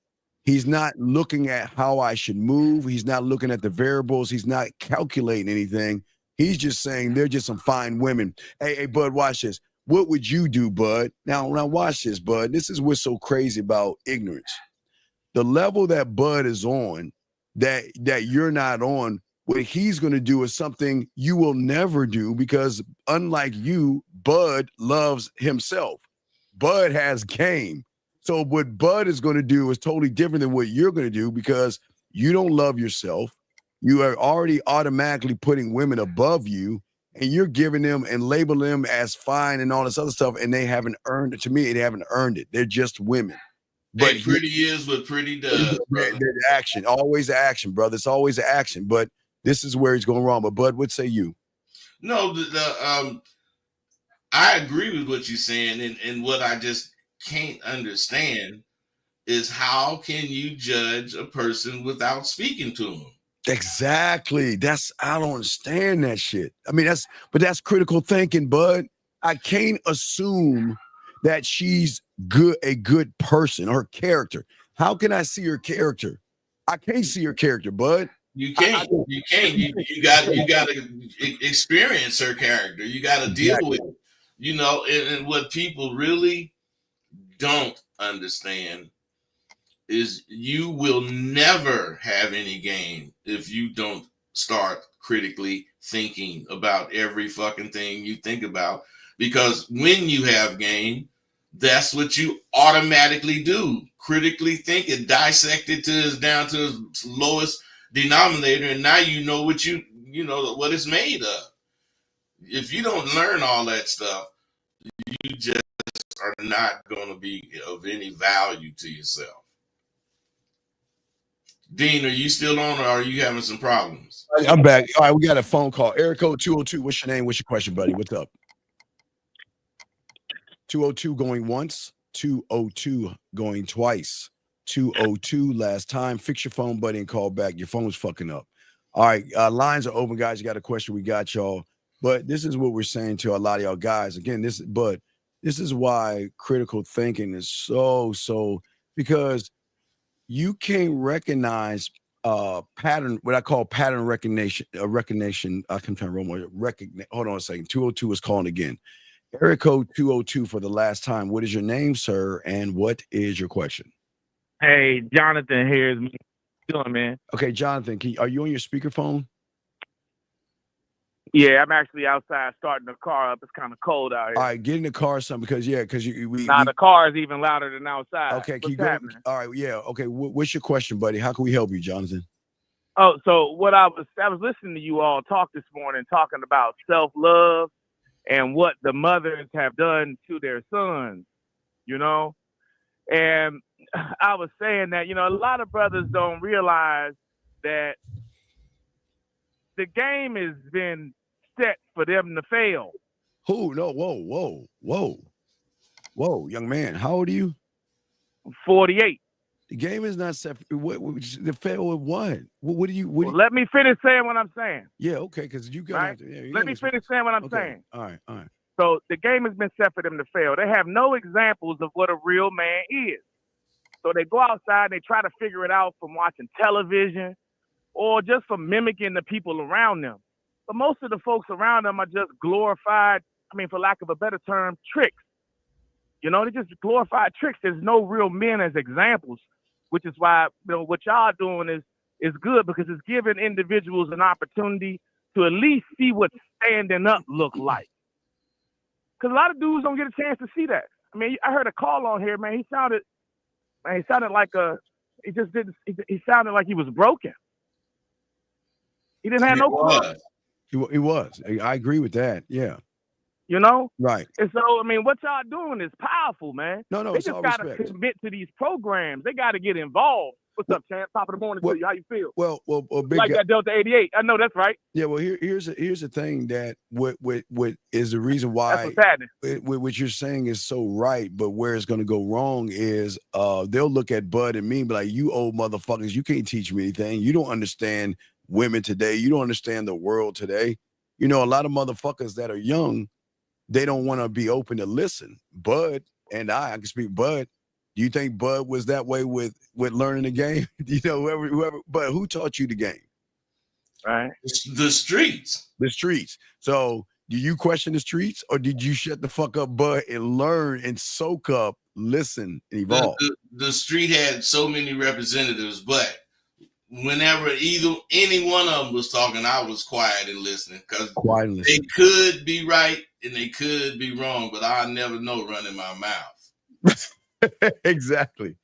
He's not looking at how I should move. He's not looking at the variables. He's not calculating anything. He's just saying they're just some fine women. Hey, Bud, watch this. What would you do, Bud? Now watch this, Bud. This is what's so crazy about ignorance. The level that Bud is on, that you're not on, what he's going to do is something you will never do, because unlike you, Bud loves himself. Bud has game. So what Bud is going to do is totally different than what you're going to do, because you don't love yourself. You are already automatically putting women above you, and you're giving them and labeling them as fine and all this other stuff, and they haven't earned it. To me, they haven't earned it. They're just women. But Hey, pretty is what pretty does, brother. the action, always action, brother. It's always action. But this is where he's going wrong. But Bud, what say you? No, I agree with what you're saying, and what I just can't understand is how can you judge a person without speaking to them? Exactly. I don't understand that shit. I mean, that's critical thinking, Bud. I can't assume that she's a good person, her character. How can I see her character? I can't see her character, Bud. You can't. You can't. You got to experience her character. You got to deal with it. You know, and what people really don't understand is you will never have any game if you don't start critically thinking about every fucking thing you think about. Because when you have game, that's what you automatically do. Critically think it, dissect it down to its lowest denominator, and now you know what you know what it's made of. If you don't learn all that stuff, you just are not going to be of any value to yourself. Dean, are you still on, or are you having some problems? I'm back. All right, we got a phone call. Area code 202. What's your name? What's your question, buddy? What's up? 202 going once, 202 going twice, 202 last time. Fix your phone, buddy, and call back. Your phone's fucking up. All right, lines are open, guys. You got a question? We got y'all. But this is what we're saying to a lot of y'all guys. Again, this is why critical thinking is so, because you can't recognize pattern, what I call pattern recognition. I'm trying to roll more. Hold on a second. 202 is calling again. Area code 202 for the last time. What is your name, sir? And what is your question? Hey, Jonathan here. How you doing, man? Okay, Jonathan, are you on your speakerphone? Yeah, I'm actually outside starting the car up. It's kind of cold out here. All right, get in the car, son, because the car is even louder than outside. Okay, can you go? All right, yeah. Okay, what's your question, buddy? How can we help you, Jonathan? Oh, so what I was listening to you all talk this morning, talking about self-love and what the mothers have done to their sons, you know? And I was saying that, a lot of brothers don't realize that the game has been set for them to fail. Who? No, whoa, young man. How old are you? 48. The game is not set. The fail with what? What do you? Let me finish saying what I'm saying. Yeah, okay, because you got. Right? Let me finish saying what I'm saying. All right. So the game has been set for them to fail. They have no examples of what a real man is. So they go outside and they try to figure it out from watching television or just from mimicking the people around them. But most of the folks around them are just glorified, for lack of a better term, tricks. They just glorified tricks. There's no real men as examples. which is why what y'all doing is good because it's giving individuals an opportunity to at least see what standing up look like. Because a lot of dudes don't get a chance to see that. I mean, I heard a call on here, man. He sounded like he just didn't. He sounded like he was broken. He didn't have no clue. He was. I agree with that. Yeah. You know? Right. And so, I mean, what y'all doing is powerful, man. No, they it's all just got to respect. commit to these programs. They got to get involved. What's up, champ? Top of the morning to you. How you feel? Well, big like that Delta 88. I know that's right. Yeah, well, here's the thing that what is the reason why that's what's happening. What you're saying is so right, but where it's going to go wrong is they'll look at Bud and me and be like, you old motherfuckers, you can't teach me anything. You don't understand women today. You don't understand the world today. You know, a lot of motherfuckers that are young, they don't want to be open to listen. Bud and I can speak Bud. Do you think Bud was that way with learning the game? You know, whoever, but who taught you the game? Right. The streets. The streets. So do you question the streets or did you shut the fuck up, Bud, and learn and soak up, listen, and evolve? The street had so many representatives, but whenever any one of them was talking, I was quiet and listening because they could be right and they could be wrong, but I never know running my mouth. Exactly.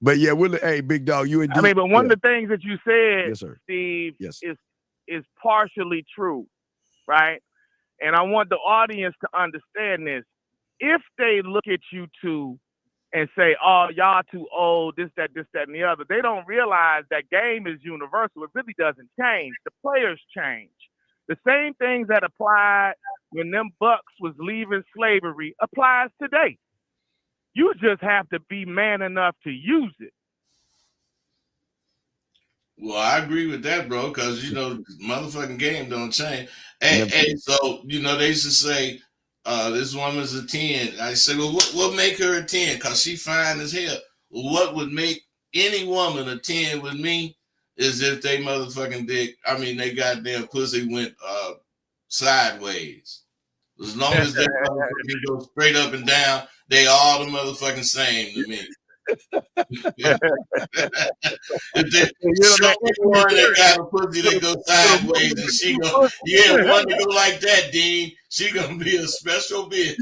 But yeah, hey, big dog, you I mean, but one of the things that you said, yes, sir. Steve, is partially true, right? And I want the audience to understand this. If they look at you two and say, oh, y'all too old, this, that, and the other, they don't realize that game is universal. It really doesn't change. The players change. The same things that applied when them bucks was leaving slavery applies today. You just have to be man enough to use it. Well, I agree with that, bro, because, you know, motherfucking game don't change. Hey, so, you know, they used to say, this woman's a 10. I say, well, what make her a 10? Because she fine as hell. What would make any woman a 10 with me is if they motherfucking they goddamn pussy went sideways. As long as they motherfucking go straight up and down, they all the motherfucking same to me. If they show one that got a pussy that go sideways and she go, one to go like that, Dean, she gonna be a special bitch.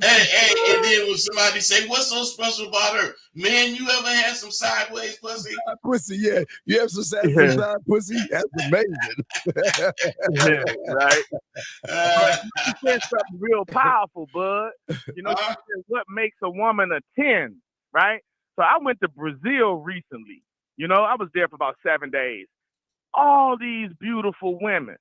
Hey, and then when somebody say, what's so special about her? Man, you ever had some sideways pussy? Pussy, yeah. You have some sideways pussy? That's amazing. Right? You said something real powerful, Bud. You know, what makes a woman a 10, right? So I went to Brazil recently. You know, I was there for about 7 days. All these beautiful women.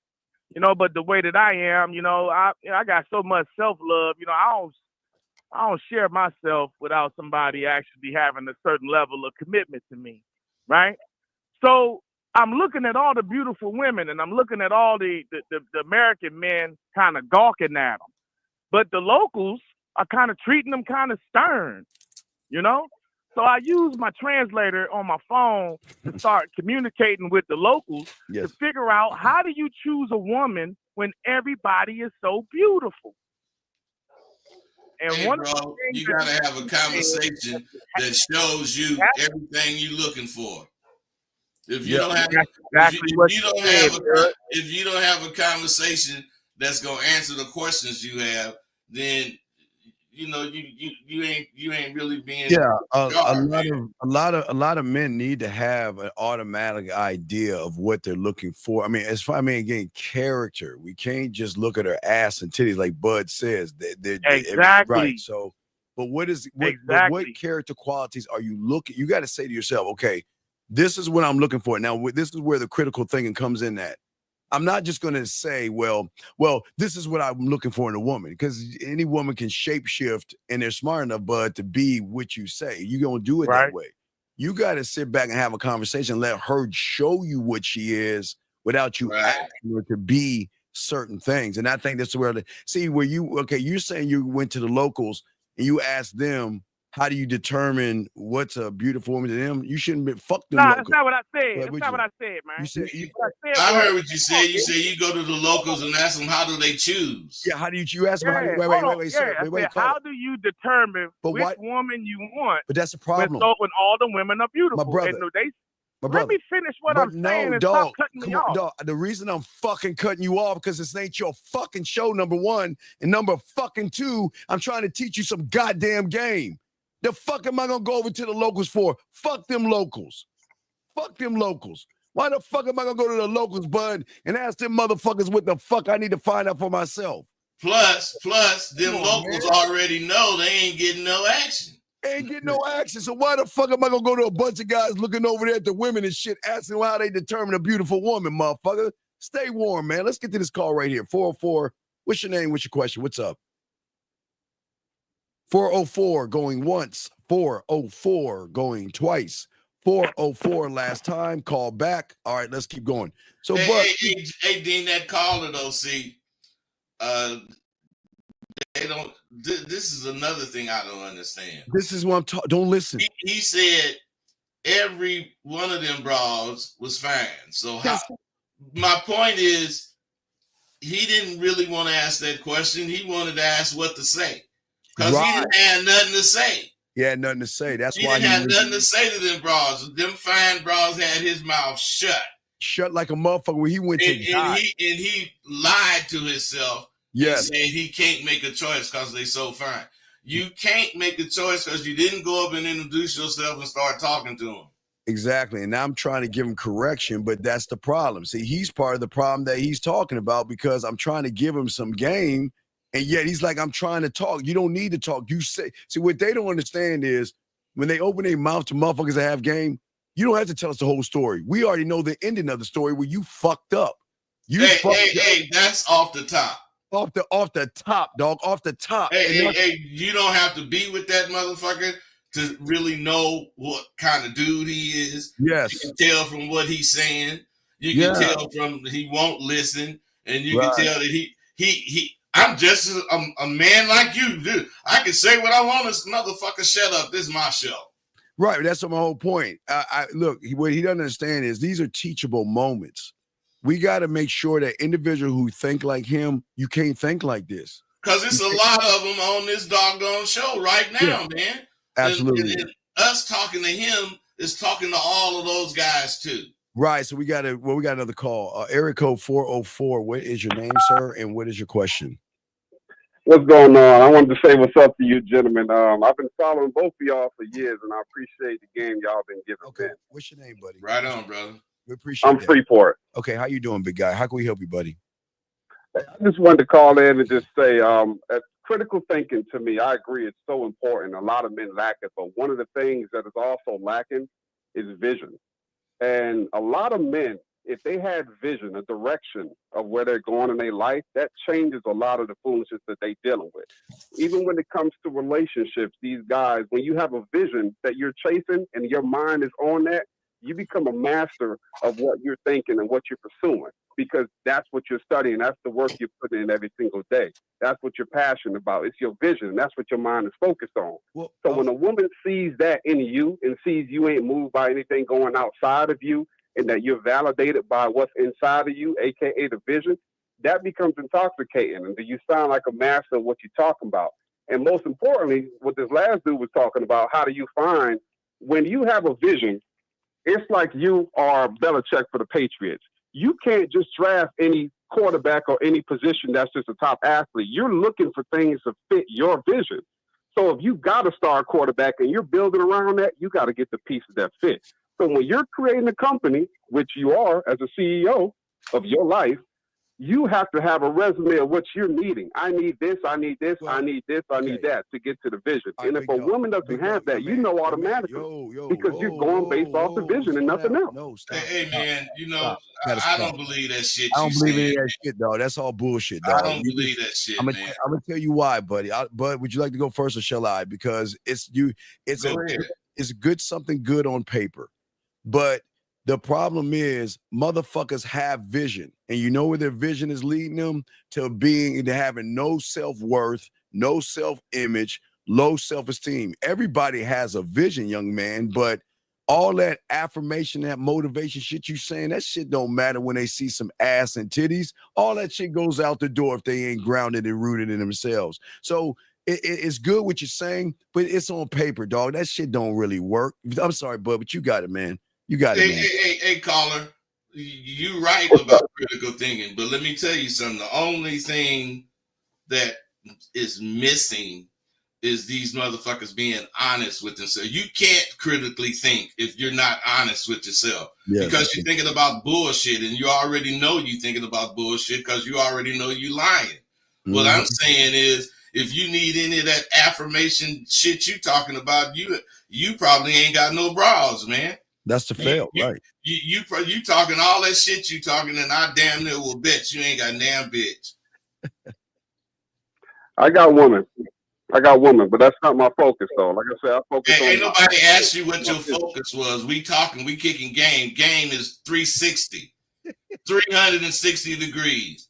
You know, but the way that I am, you know, I got so much self-love, you know, I don't share myself without somebody actually having a certain level of commitment to me, right? So I'm looking at all the beautiful women and I'm looking at all the American men kind of gawking at them. But the locals are kind of treating them kind of stern, you know? So I use my translator on my phone to start communicating with the locals to figure out how do you choose a woman when everybody is so beautiful. And hey, bro, you gotta have a conversation that shows you everything you're looking for. If you don't have, if you don't have a conversation that's gonna answer the questions you have, then you know you ain't really being a lot of men need to have an automatic idea of what they're looking for. I mean, again, character. We can't just look at her ass and titties like Bud says. Exactly. Right. So, but what character qualities are you looking? You got to say to yourself, okay, this is what I'm looking for. Now, this is where the critical thinking comes in at. I'm not just going to say, well, this is what I'm looking for in a woman, because any woman can shapeshift and they're smart enough, Bud, to be what you say. You're going to do it that way. You got to sit back and have a conversation, let her show you what she is without you asking her to be certain things. And I think that's where you're saying you went to the locals and you asked them how do you determine what's a beautiful woman to them? You shouldn't be fuck them Nah, locals. that's not what I said. What That's would not you? what I said, man. You said What I said I was, heard what you said. You said you go to the locals and ask them how do they choose. yeah. How do you ask them? How do you, hold on. wait, Yeah, sir. I Wait, said, call how it. do you determine But which what? woman you want But that's the when problem. when all the women are beautiful? My brother. And My let brother. me finish what But I'm saying no, and stop dog. cutting Come me on, off. dog. The reason I'm fucking cutting you off because this ain't your fucking show, number one. And number fucking two, I'm trying to teach you some goddamn game. The fuck am I gonna go over to the locals for? Fuck them locals. Fuck them locals. Why the fuck am I gonna go to the locals, bud, and ask them motherfuckers what the fuck I need to find out for myself? Plus, them Come on, locals man. already know they ain't getting no action. Ain't getting no action. So why the fuck am I gonna go to a bunch of guys looking over there at the women and shit, asking how they determine a beautiful woman, motherfucker? Stay warm, man. Let's get to this call right here. 404. What's your name? What's your question? What's up? 404 going once. 404 going twice. 404 last time. Call back. All right, let's keep going. So, Hey, Dean, that caller though, see, they don't. This is another thing I don't understand. This is what I'm talking. Don't listen. He said every one of them bras was fine. So my point is, he didn't really want to ask that question. He wanted to ask what to say because he didn't have nothing to say. He had nothing to say. That's he why didn't have nothing to say to them bras. Them fine bras had his mouth shut like a motherfucker. When he went to die. And he lied to himself. Yes, and he can't make a choice because they so fine. You can't make a choice because you didn't go up and introduce yourself and start talking to him. Exactly. And now I'm trying to give him correction, but that's the problem. See, he's part of the problem that he's talking about because I'm trying to give him some game. And yet he's like, I'm trying to talk. You don't need to talk. You say, see, what they don't understand is when they open their mouth to motherfuckers that have game, you don't have to tell us the whole story. We already know the ending of the story where you fucked up. Hey, that's off the top. Off the top, dog. Off the top. Hey, you don't have to be with that motherfucker to really know what kind of dude he is. Yes. You can tell from what he's saying. You can tell from he won't listen. And you can tell that he I'm just a man like you, dude. I can say what I want. This motherfucker, shut up. This is my show. Right. That's my whole point. Look, what he doesn't understand is these are teachable moments. We got to make sure that individual who think like him, you can't think like this. Because it's a lot of them on this doggone show right now, man. Absolutely. And us talking to him is talking to all of those guys too. Right. So we got another call. Area code 404. What is your name, sir? And what is your question? What's going on? I wanted to say what's up to you, gentlemen. I've been following both of y'all for years, and I appreciate the game y'all been giving. Okay. What's your name, buddy? Right on, brother. We appreciate I'm Freeport. Okay. How you doing, big guy? How can we help you, buddy? I just wanted to call in and just say, critical thinking to me, I agree, it's so important. A lot of men lack it, but one of the things that is also lacking is vision. And a lot of men, if they had vision, a direction of where they're going in their life, that changes a lot of the foolishness that they're dealing with. Even when it comes to relationships, these guys, when you have a vision that you're chasing and your mind is on that, you become a master of what you're thinking and what you're pursuing, because that's what you're studying. That's the work you're putting in every single day. That's what you're passionate about. It's your vision. That's what your mind is focused on. So when a woman sees that in you and sees you ain't moved by anything going outside of you, and that you're validated by what's inside of you, aka the vision, that becomes intoxicating. And you sound like a master of what you're talking about. And most importantly, what this last dude was talking about, how do you find when you have a vision? It's like you are Belichick for the Patriots. You can't just draft any quarterback or any position that's just a top athlete. You're looking for things to fit your vision. So if you got a star quarterback and you're building around that, you got to get the pieces that fit. So when you're creating a company, which you are as a CEO of your life, you have to have a resume of what you're needing. I need this, I need this, I need this, I need that to get to the vision. And if a woman doesn't have that, you know automatically because you're going based off the vision and nothing else. Hey, man, you know, I don't believe that shit. I don't believe any of that shit, dog. That's all bullshit, dog. I don't believe that shit, man. I'm gonna tell you why, buddy. Bud, would you like to go first or shall I? Because it's something good on paper, but the problem is motherfuckers have vision, and you know where their vision is leading them to having no self-worth, no self-image, low self-esteem. Everybody has a vision, young man, but all that affirmation, that motivation shit you saying, that shit don't matter when they see some ass and titties. All that shit goes out the door if they ain't grounded and rooted in themselves. So it's good what you're saying, but it's on paper, dog. That shit don't really work. I'm sorry, bud, but you got it, man. You got it, man. Hey, caller, you right about critical thinking, but let me tell you something. The only thing that is missing is these motherfuckers being honest with themselves. You can't critically think if you're not honest with yourself, because you're thinking about bullshit, and you already know you're thinking about bullshit because you already know you lying. What I'm saying is, if you need any of that affirmation shit you talking about, you probably ain't got no bras, man. That's the fail, right? You talking all that shit you talking, and I damn near will bet you ain't got a damn bitch. I got women, but that's not my focus, though. Like I said, I focus on. Ain't nobody asked you what your focus was. We kicking game. Game is 360, 360 degrees.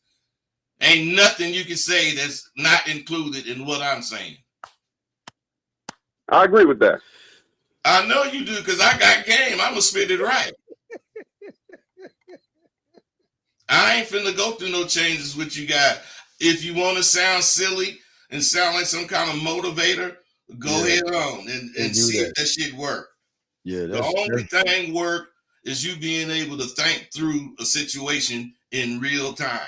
Ain't nothing you can say that's not included in what I'm saying. I agree with that. I know you do, because I got game. I'm gonna spit it right. I ain't finna go through no changes with you guys. If you want to sound silly and sound like some kind of motivator, go ahead on and see if that shit work. Yeah, the only thing work is you being able to think through a situation in real time.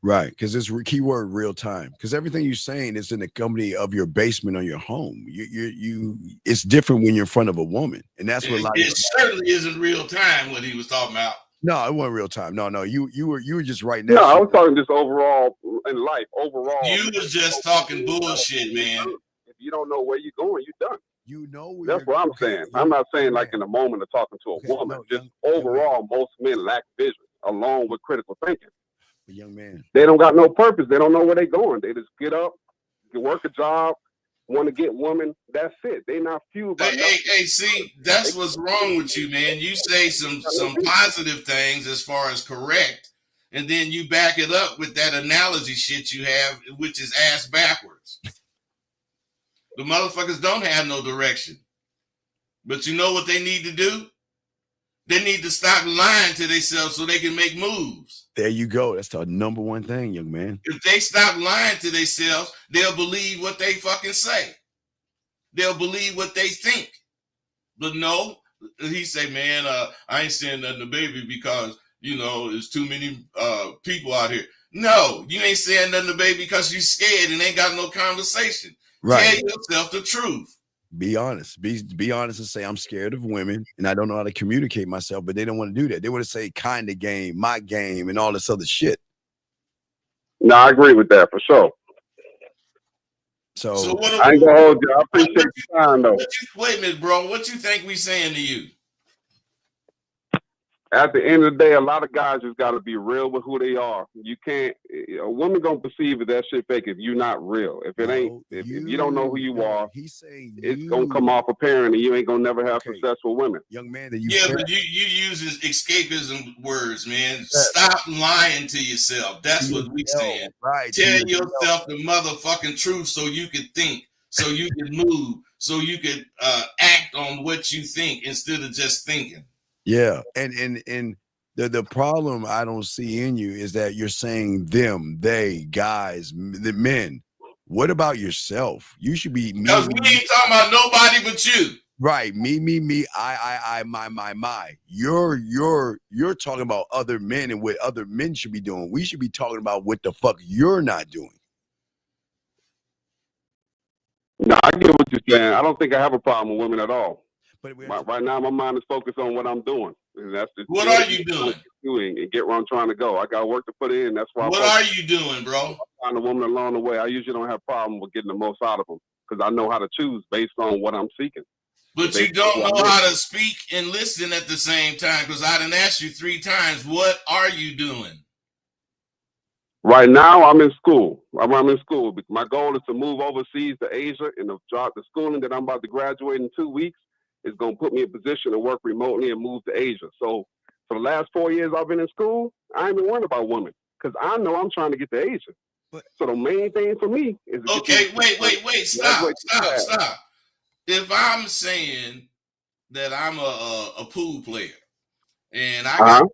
Right, because it's keyword real time. Because everything you're saying is in the company of your basement or your home. It's different when you're in front of a woman, and that's what it certainly isn't real time what he was talking about. No, it wasn't real time. No, you were just right now. No, I was talking just overall in life. Overall, you was just talking bullshit, man. If you don't know where you're going, you're done. You know, that's what I'm saying. I'm not saying like in a moment of talking to a woman. Just overall, most men lack vision, along with critical thinking. A young man, they don't got no purpose. They don't know where they're going. They just get up, work a job, want to get women. That's it. They not fueled by hey, see, that's what's wrong with you, man. You say some positive things as far as correct, and then you back it up with that analogy shit you have, which is ass backwards. The motherfuckers don't have no direction. But you know what they need to do? They need to stop lying to themselves so they can make moves. There you go. That's the number one thing, young man. If they stop lying to themselves, they'll believe what they fucking say. They'll believe what they think. But no, he say, man, I ain't saying nothing to baby because, there's too many people out here. No, you ain't saying nothing to baby because you scared and ain't got no conversation. Right. Tell yourself the truth. Be honest. Be honest and say, I'm scared of women and I don't know how to communicate myself, but they don't want to do that. They want to say kind of game, my game, and all this other shit. No, I agree with that for sure. So I ain't gonna hold you. I appreciate your time, though. Wait a minute, bro. What you think we saying to you? At the end of the day, a lot of guys just got to be real with who they are. You can't. A woman gonna perceive that shit fake if you're not real. If it ain't, if you don't know who you are, it's gonna come off apparent, and you ain't gonna never have successful women. Young man, but you use escapism words, man. Stop lying to yourself. That's what we saying. Right. Tell yourself the motherfucking truth so you can think, so you can move, so you can act on what you think instead of just thinking. Yeah, and the problem I don't see in you is that you're saying them, they, guys, the men. What about yourself? You should be me. Because we ain't talking about nobody but you. Right, me, I, my. You're talking about other men and what other men should be doing. We should be talking about what the fuck you're not doing. No, I get what you're saying. I don't think I have a problem with women at all. But right now, my mind is focused on what I'm doing. And that's just what are you doing? And get where I'm trying to go. I got work to put in. That's why. What are you doing, bro? I find a woman along the way. I usually don't have a problem with getting the most out of them because I know how to choose based on what I'm seeking. But you don't know how to speak and listen at the same time because I didn't ask you 3 times. What are you doing? Right now, I'm in school. I'm in school. My goal is to move overseas to Asia, and the schooling that I'm about to graduate in 2 weeks is going to put me in a position to work remotely and move to Asia. So for the last 4 years I've been in school, I ain't been worrying about women because I know I'm trying to get to Asia. So the main thing for me is okay. Wait. Stop. If I'm saying that I'm a pool player, and I got,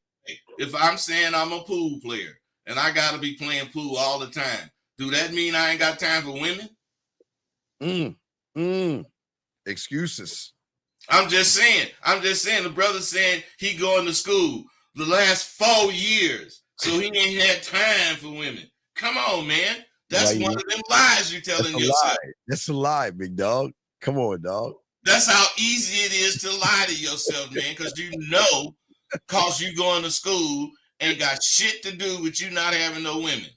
if I'm saying I'm a pool player and I got to be playing pool all the time, do that mean I ain't got time for women? Excuses. I'm just saying. The brother's saying he going to school the last 4 years, so he ain't had time for women. Come on, man. That's one of them lies you're telling yourself. That's a lie, big dog. Come on, dog. That's how easy it is to lie to yourself, man, because you going to school ain't got shit to do with you not having no women.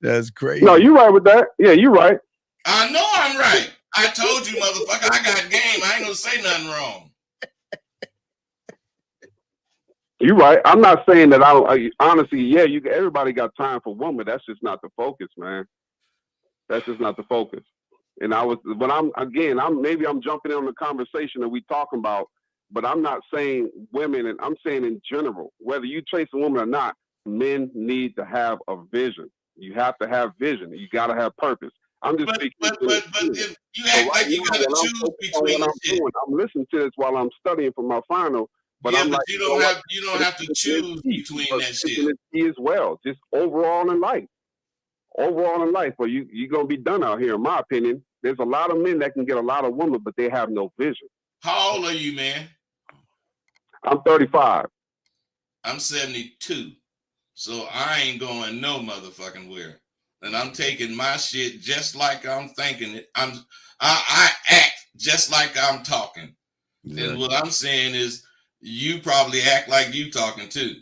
That's crazy. No, you're right with that. Yeah, you're right. I know I'm right. I told you, motherfucker, I got game. I ain't gonna say nothing wrong. You're right. I'm not saying that honestly, yeah, everybody got time for women. That's just not the focus, man. That's just not the focus. And I'm jumping in on the conversation that we talking about, but I'm not saying women, and I'm saying in general, whether you chase a woman or not, men need to have a vision. You have to have vision. You got to have purpose. I'm just but if you act like you gotta choose between the shit. I'm listening to this while I'm studying for my final. But yeah, I'm but like, you don't have to choose between that shit. As well, just overall in life. Or you're gonna be done out here, in my opinion. There's a lot of men that can get a lot of women, but they have no vision. How old are you, man? I'm 35. I'm 72. So I ain't going no motherfucking where. And I'm taking my shit just like I'm thinking it. I act just like I'm talking. Exactly. And what I'm saying is you probably act like you talking too.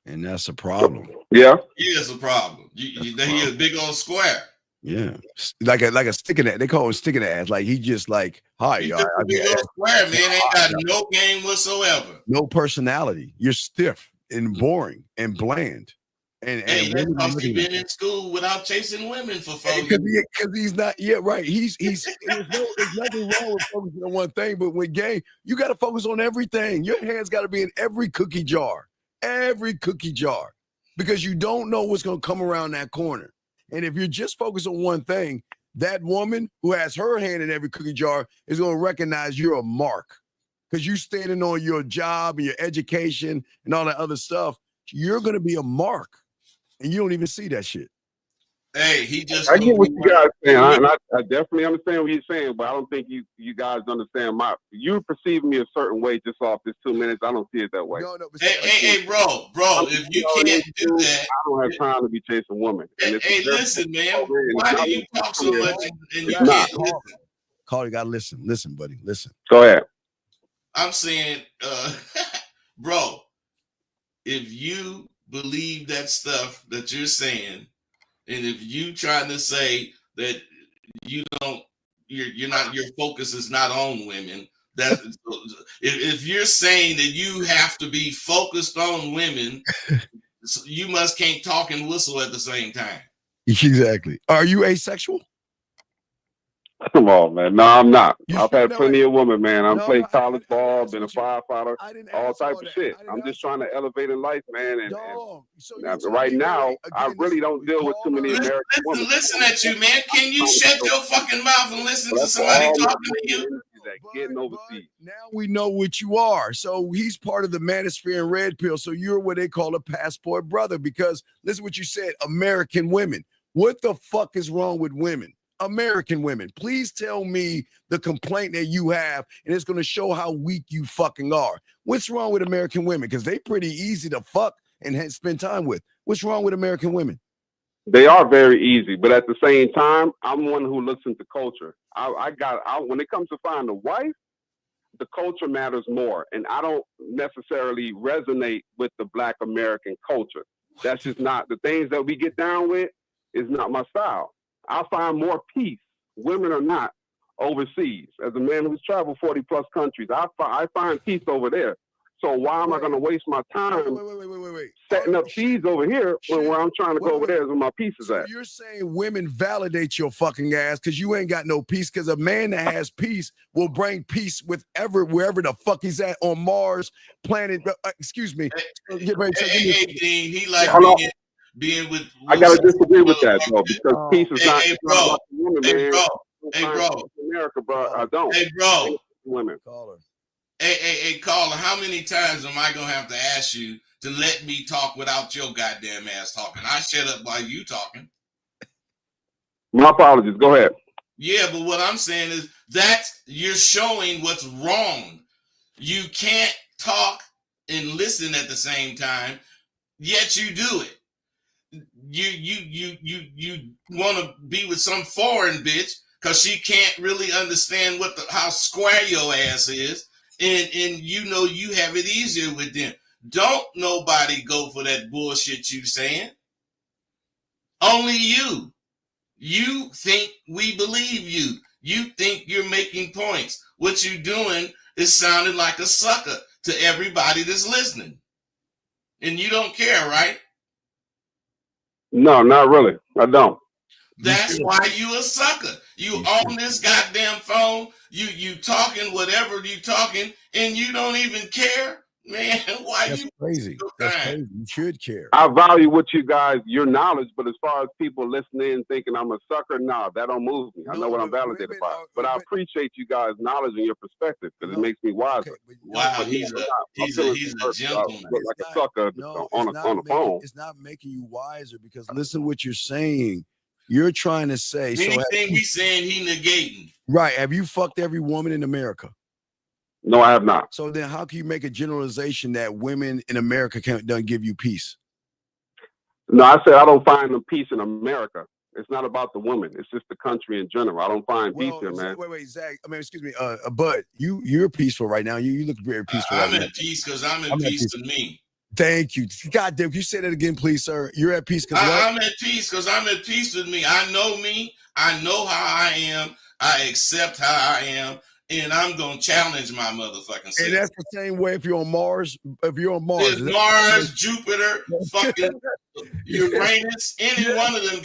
And that's a problem. Yeah. Yeah, it's a problem. You're a big old square. Yeah. Like a stick in that. They call him stick in the ass. Like he just like, hi. He's just a big old square, man. Ain't got no game whatsoever. No personality. You're stiff and boring and bland. And that's because he's been in school without chasing women for 4 years. Because he's not, right. There's nothing wrong with focusing on one thing, but with game, you got to focus on everything. Your hands got to be in every cookie jar, because you don't know what's going to come around that corner. And if you're just focused on one thing, that woman who has her hand in every cookie jar is going to recognize you're a mark, because you're standing on your job and your education and all that other stuff. You're going to be a mark. And you don't even see that shit. Hey, I get what you guys saying. I definitely understand what you're saying, but I don't think you guys understand you perceive me a certain way just off this 2 minutes. I don't see it that way. No, hey, bro, if you can't do that, I don't have time to be chasing women. Hey, listen, man. Why do you talk so much and you can't listen? Carl, you gotta listen. Listen, buddy. Listen. Go ahead. I'm saying, bro, if you believe that stuff that you're saying, and if you trying to say that you don't, you're not, your focus is not on women, that if you're saying that you have to be focused on women, you can't talk and whistle at the same time. Exactly. Are you asexual? Come on, man. No, I'm not. I've had plenty of women, man. I'm played college ball, been a firefighter, all type of shit. I'm just trying to elevate in life, man. And right now, I really don't deal with too many American women. Listen at you, man. Can you shut your fucking mouth and listen to somebody talking to you? Getting overseas. Now we know what you are. So he's part of the manosphere and red pill. So you're what they call a passport brother, because listen what you said, American women. What the fuck is wrong with women? American women. Please tell me the complaint that you have, and it's going to show how weak you fucking are. What's wrong with American women? Because they pretty easy to fuck and spend time with. What's wrong with American women? They are very easy, but at the same time, I'm one who looks into culture. When it comes to finding a wife, the culture matters more, and I don't necessarily resonate with the Black American culture. That's just not the things that we get down with. Is not my style. I find more peace, women or not, overseas. As a man who's traveled 40 plus countries, I find peace over there. So why am I going to waste my time setting up seeds over here when where I'm trying to go over there is where my peace is at? You're saying women validate your fucking ass because you ain't got no peace, because a man that has peace will bring peace wherever the fuck he's at on Mars, planet. Excuse me. Hey, Dean, he like being with I gotta disagree with that though, because peace is not, Hey, it's not about the women, man. Hey, bro. In America, bro, I don't. Hey, bro. Women. Hey, caller, how many times am I gonna have to ask you to let me talk without your goddamn ass talking? I shut up while you talking. My apologies. Go ahead. Yeah, but what I'm saying is you're showing what's wrong. You can't talk and listen at the same time, yet you do it. You want to be with some foreign bitch because she can't really understand how square your ass is, and you know you have it easier with them. Don't nobody go for that bullshit you saying. Only you. You think we believe you. You think you're making points. What you're doing is sounding like a sucker to everybody that's listening. And you don't care, right? No, not really. I don't. That's why you a sucker. You on this goddamn phone, you talking whatever you talking, and you don't even care. Man, why That's you crazy? That's crazy. You should care. I value what you guys, your knowledge, but as far as people listening thinking I'm a sucker, nah, that don't move me. I know what I'm validated by. But I appreciate you guys' knowledge and your perspective because it makes me wiser. Wow, he's a gentleman. Like a sucker on the phone. It's not making you wiser because listen what you're saying. You're trying to say anything he's saying, he negating. Right. Have you fucked every woman in America? No, I have not. So then how can you make a generalization that women in America don't give you peace? No, I said I don't find the peace in America. It's not about the women. It's just the country in general. I don't find peace here, man. Wait, Zach. I mean, excuse me, Bud. You're peaceful right now. You look very peaceful. I'm at peace because I'm at peace with me. Thank you. God damn, you say that again, please, sir. You're at peace because I'm at peace because I'm at peace with me. I know me. I know how I am. I accept how I am. And I'm gonna challenge my motherfucking self. And that's the same way if you're on Mars. There's Mars, Jupiter, fucking Uranus, any one of them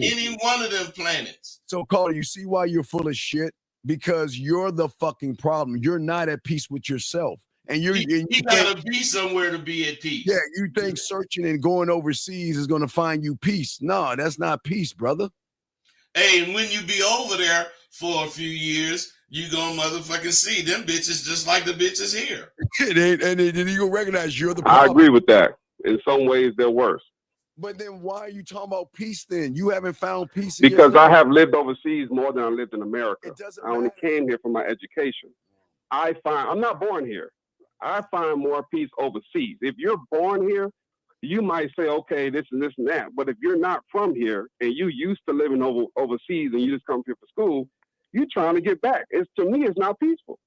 any one of them planets. So, Carter, you see why you're full of shit? Because you're the fucking problem. You're not at peace with yourself. And you gotta be somewhere to be at peace. Yeah, you think searching and going overseas is gonna find you peace. No, that's not peace, brother. Hey, and when you be over there for a few years, you gonna motherfucking see them bitches just like the bitches here. and then you gonna recognize you're the problem. I agree with that. In some ways, they're worse. But then why are you talking about peace then? You haven't found peace because I have lived overseas more than I lived in America. I only came here for my education. I'm not born here. I find more peace overseas. If you're born here, you might say, okay, this and this and that. But if you're not from here and you used to living overseas and you just come here for school, you're trying to get back. To me, it's not peaceful.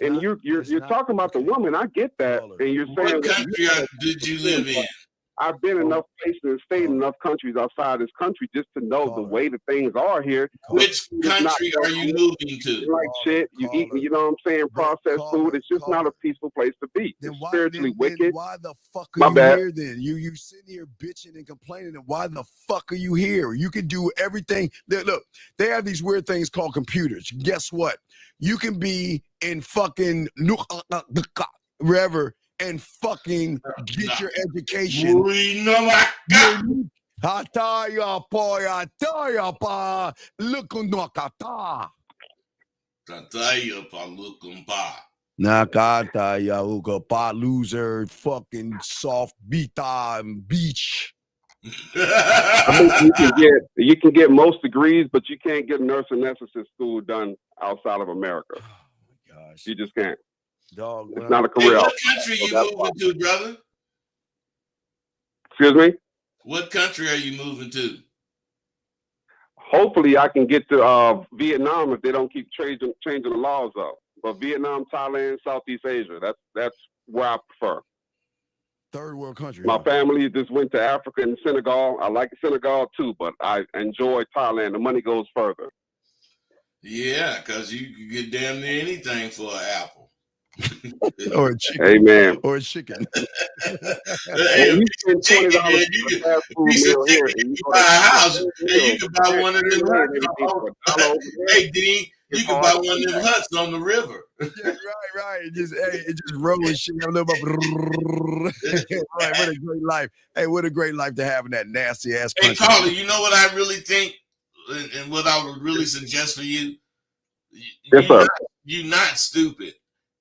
You're talking about the woman. I get that. And you're saying, what country did you live in? I've been in enough places and stayed in enough countries outside this country just to know the way that things are here. Which country are you moving to? Like shit, you eat, you know what I'm saying, processed food. It's just not a peaceful place to be. It's spiritually wicked. Why the fuck are you here then? You sitting here bitching and complaining, and why the fuck are you here? You can do everything. Look, they have these weird things called computers. Guess what? You can be in fucking wherever and fucking get your education. Hataya poya pa lukunokata. Tataya pa lukumpa. Nakata ya ukapa loser fucking soft beta and beach. I mean, you can get most degrees, but you can't get nurse anesthetist school done outside of America. Oh my gosh. You just can't. Dog, it's not a career. Hey, what country are you moving to, brother? Excuse me? What country are you moving to? Hopefully I can get to Vietnam if they don't keep changing the laws up. But Vietnam, Thailand, Southeast Asia, that's where I prefer. Third world country. My family just went to Africa and Senegal. I like Senegal too, but I enjoy Thailand. The money goes further. Yeah, because you can get damn near anything for an apple. Or a chicken. Amen. Or a chicken. Hey, you spend $20 you buy a house and you can buy one of them. Hey, Dean, You can buy one of them huts on the river. Yeah, right. It just rolling shit. A little bit. Right, what a great life. Hey, what a great life to have in that nasty ass Hey, country. Carly, you know what I really think, and what I would really suggest for you? Yes, sir. You're not stupid,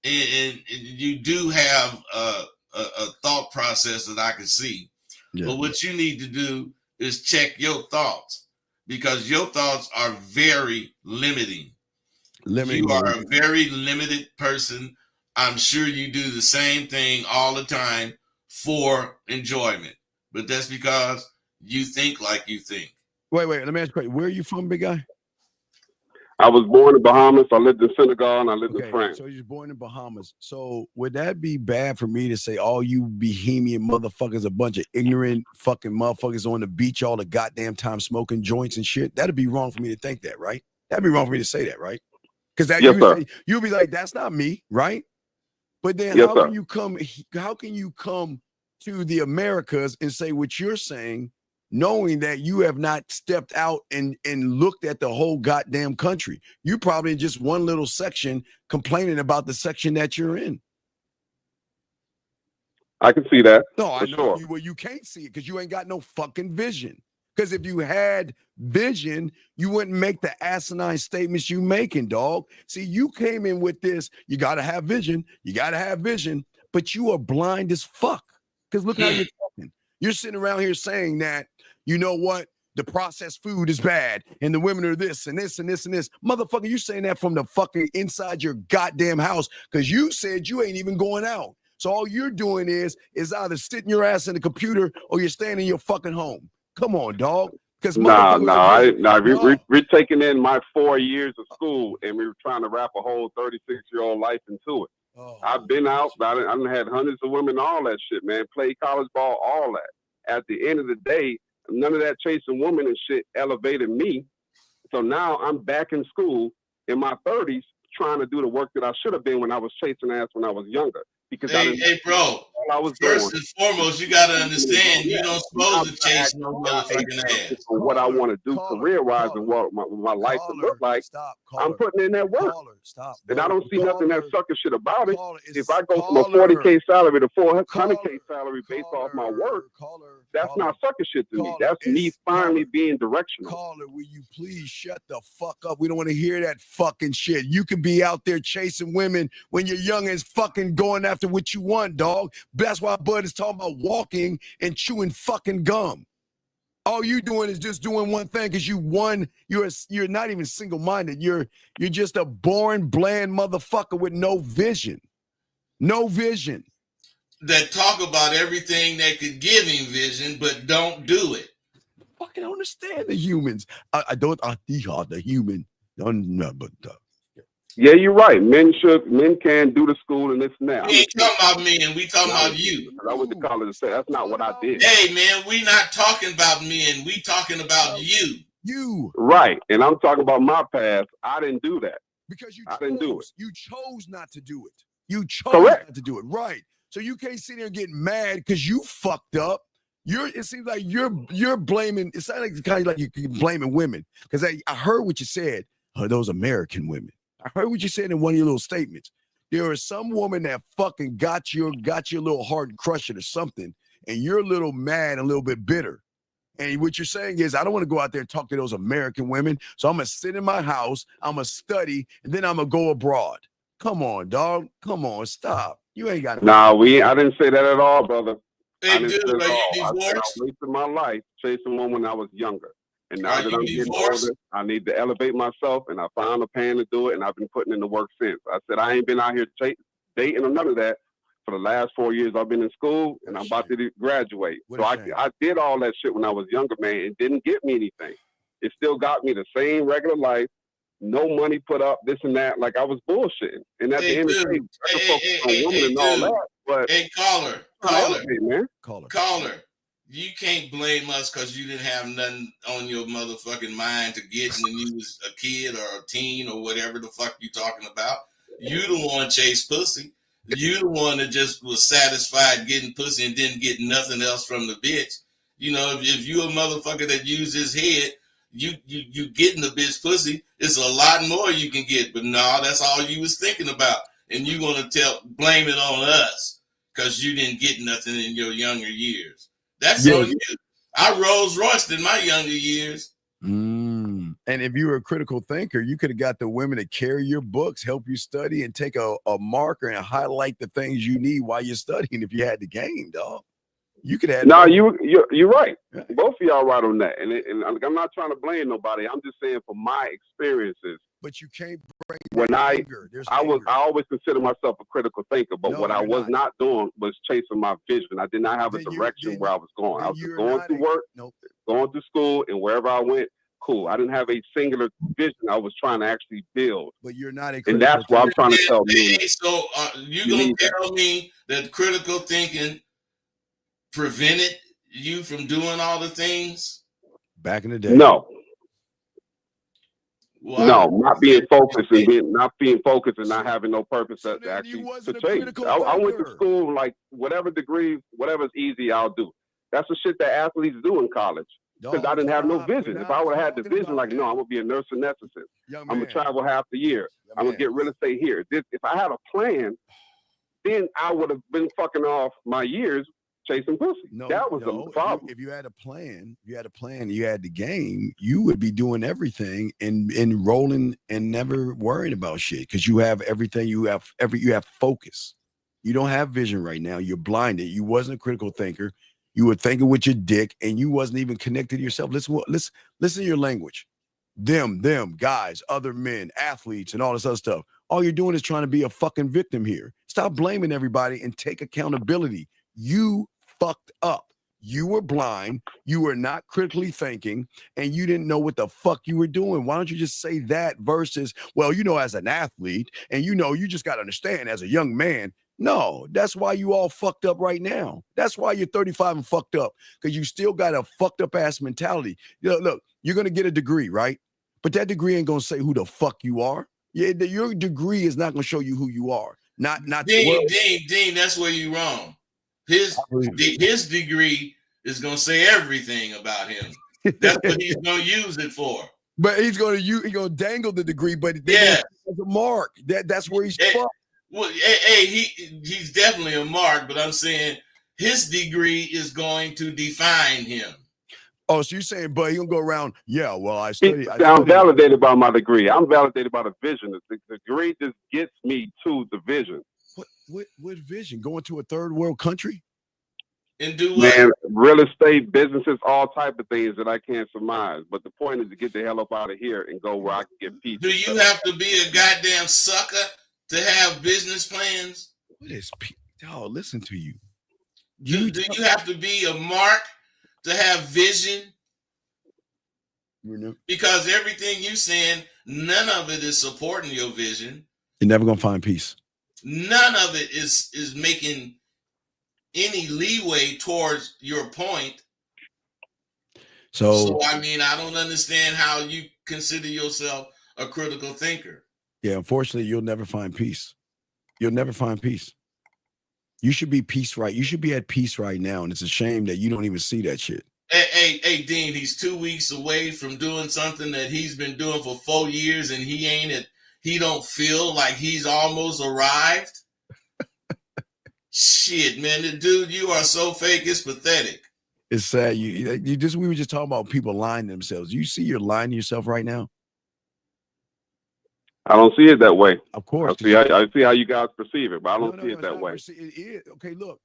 and you do have a thought process that I can see. Yeah. But what you need to do is check your thoughts, because your thoughts are very limiting. You are a very limited person. I'm sure you do the same thing all the time for enjoyment, but that's because you think like you think. Wait. Let me ask you a question. Where are you from, big guy? I was born in Bahamas. I lived in Senegal and I lived in France. So you're born in Bahamas. So would that be bad for me to say all you Bohemian motherfuckers, a bunch of ignorant fucking motherfuckers on the beach all the goddamn time smoking joints and shit? That'd be wrong for me to think that, right? That'd be wrong for me to say that, right? Because that you'd be like, that's not me, right? But then how can you come to the Americas and say what you're saying, knowing that you have not stepped out and looked at the whole goddamn country? You probably in just one little section complaining about the section that you're in. I can see that. No, I know. You can't see it because you ain't got no fucking vision. Because if you had vision, you wouldn't make the asinine statements you making, dog. See, you came in with this, you got to have vision, but you are blind as fuck. Because look how you're talking. You're sitting around here saying that, you know what, the processed food is bad, and the women are this and this and this and this. Motherfucker, you saying that from the fucking inside your goddamn house because you said you ain't even going out. So all you're doing is either sitting your ass in the computer or you're staying in your fucking home. Come on, dog. Because we're taking in my 4 years of school and we were trying to wrap a whole 36-year-old life into it. I've been out. I done had hundreds of women, all that shit, man. Played college ball, all that. At the end of the day, none of that chasing women and shit elevated me. So now I'm back in school in my 30s trying to do the work that I should have been when I was chasing ass when I was younger. Because hey, bro. First and foremost, you got to understand you don't supposed to chase no motherfucking ass. What I want to do career-wise and what my life to look like, I'm putting in that work. And I don't see nothing that sucker shit about it. If I go from a 40K salary to 400K salary based off my work, that's not sucker shit to me. That's me finally being directional. Caller, will you please shut the fuck up? We don't want to hear that fucking shit. You could be out there chasing women when you're young as fucking going after what you want, dog. That's why Bud is talking about walking and chewing fucking gum. All you doing is just doing one thing because you're not even single-minded. You're just a boring, bland motherfucker with no vision. No vision. That talk about everything that could give him vision, but don't do it. I fucking understand the humans. I don't the human. Yeah, you're right. Men can do the school and this and that. We ain't talking about men. We talking about you. I went to college and said that's not what I did. Hey, man, we not talking about men. We talking about you. You. Right. And I'm talking about my past. I didn't do that. Because I didn't do it. You chose not to do it. You chose Correct. not to do it. Right. So you can't sit there and get mad because you fucked up. It seems like you're blaming. It sounds like kind of like you're blaming women. Because I heard what you said. Those American women. I heard what you said in one of your little statements. There is some woman that fucking got your little heart and crushed it or something, and you're a little mad and a little bit bitter. And what you're saying is, I don't want to go out there and talk to those American women, so I'm gonna sit in my house, I'm gonna study, and then I'm gonna go abroad. Come on, dog. Come on, stop. You ain't got. Nah, I didn't say that at all, brother. Hey, dude, are you divorced? I wasted my life chasing one when I was younger. And now that I'm getting older, I need to elevate myself, and I found a plan to do it, and I've been putting in the work since. I said I ain't been out here dating or none of that for the last 4 years. I've been in school, and I'm about to graduate. So I did all that shit when I was younger, man. It didn't get me anything. It still got me the same regular life, no money put up, this and that. Like I was bullshitting. And at the end of the day, I can focus on women and all that. But hey, caller. You can't blame us because you didn't have nothing on your motherfucking mind to get when you was a kid or a teen or whatever the fuck you talking about. You the one chase pussy. You the one that just was satisfied getting pussy and didn't get nothing else from the bitch. You know, if you a motherfucker that used his head, you getting the bitch pussy. It's a lot more you can get, but no, that's all you was thinking about, and you gonna blame it on us because you didn't get nothing in your younger years. That's on you. I Rolls Royced in my younger years. And if you were a critical thinker, you could have got the women to carry your books, help you study, and take a marker and highlight the things you need while you're studying. If you had the game, dog, you could have. No, you're right. Both of y'all right on that. And I'm not trying to blame nobody. I'm just saying from my experiences. But you can't bring when anger. I always consider myself a critical thinker, but what I was not doing was chasing my vision. I did not have a direction where I was going. I was just going to work, going to school, and wherever I went, cool. I didn't have a singular vision I was trying to actually build. But you're not a and that's what I'm trying to tell me. So you gonna tell me that critical thinking prevented you from doing all the things back in the day? No. Well, no, not being focused and not having no purpose to actually change. I went to school like whatever degree, whatever's easy, I'll do. That's the shit that athletes do in college because I didn't have no vision. If I would have had the vision, like, no, I'm gonna be a nurse anesthetist. I'm gonna travel half the year. I'm gonna get real estate here. If I had a plan, then I would have been fucking off my years chasing pussy. That was the problem. If you had a plan, you had the game, you would be doing everything and rolling and never worrying about shit because you have everything. You have focus. You don't have vision right now. You're blinded. You wasn't a critical thinker. You were thinking with your dick and you wasn't even connected to yourself. Listen to your language. Them, guys, other men, athletes, and all this other stuff. All you're doing is trying to be a fucking victim here. Stop blaming everybody and take accountability. You fucked up. You were blind. You were not critically thinking, and you didn't know what the fuck you were doing. Why don't you just say that versus, well, as an athlete, and you just got to understand as a young man. No, that's why you all fucked up right now. That's why you're 35 and fucked up because you still got a fucked up ass mentality. Look, you're gonna get a degree, right? But that degree ain't gonna say who the fuck you are. Your degree is not gonna show you who you are. Not Dean, that's where you wrong. His degree is gonna say everything about him. That's what he's gonna use it for. But he's gonna dangle the degree, but as a mark. That's where he's from. Well, he's definitely a mark, but I'm saying his degree is going to define him. Oh, so you're saying, but he gonna go around? Yeah, well, I studied. I'm validated by my degree. I'm validated by the vision. The degree just gets me to the vision. What vision? Going to a third world country? And do what? Man, real estate, businesses, all type of things that I can't surmise. But the point is to get the hell up out of here and go where I can get peace. Do you have to be a goddamn sucker to have business plans? What is listen to you. Do you have to be a mark to have vision? Because everything you're saying, none of it is supporting your vision. You're never gonna find peace. None of it is making any leeway towards your point. So I mean, I don't understand how you consider yourself a critical thinker. Yeah, unfortunately, you'll never find peace. You'll never find peace. You should be You should be at peace right now, and it's a shame that you don't even see that shit. Hey, Dean, he's 2 weeks away from doing something that he's been doing for 4 years, and he don't feel like he's almost arrived. Shit, man, dude, you are so fake. It's pathetic. It's sad. We were just talking about people lying to themselves. You see, you're lying to yourself right now. I don't see it that way. Of course. I see how you guys perceive it, but I don't see it that way. It is. Okay, look,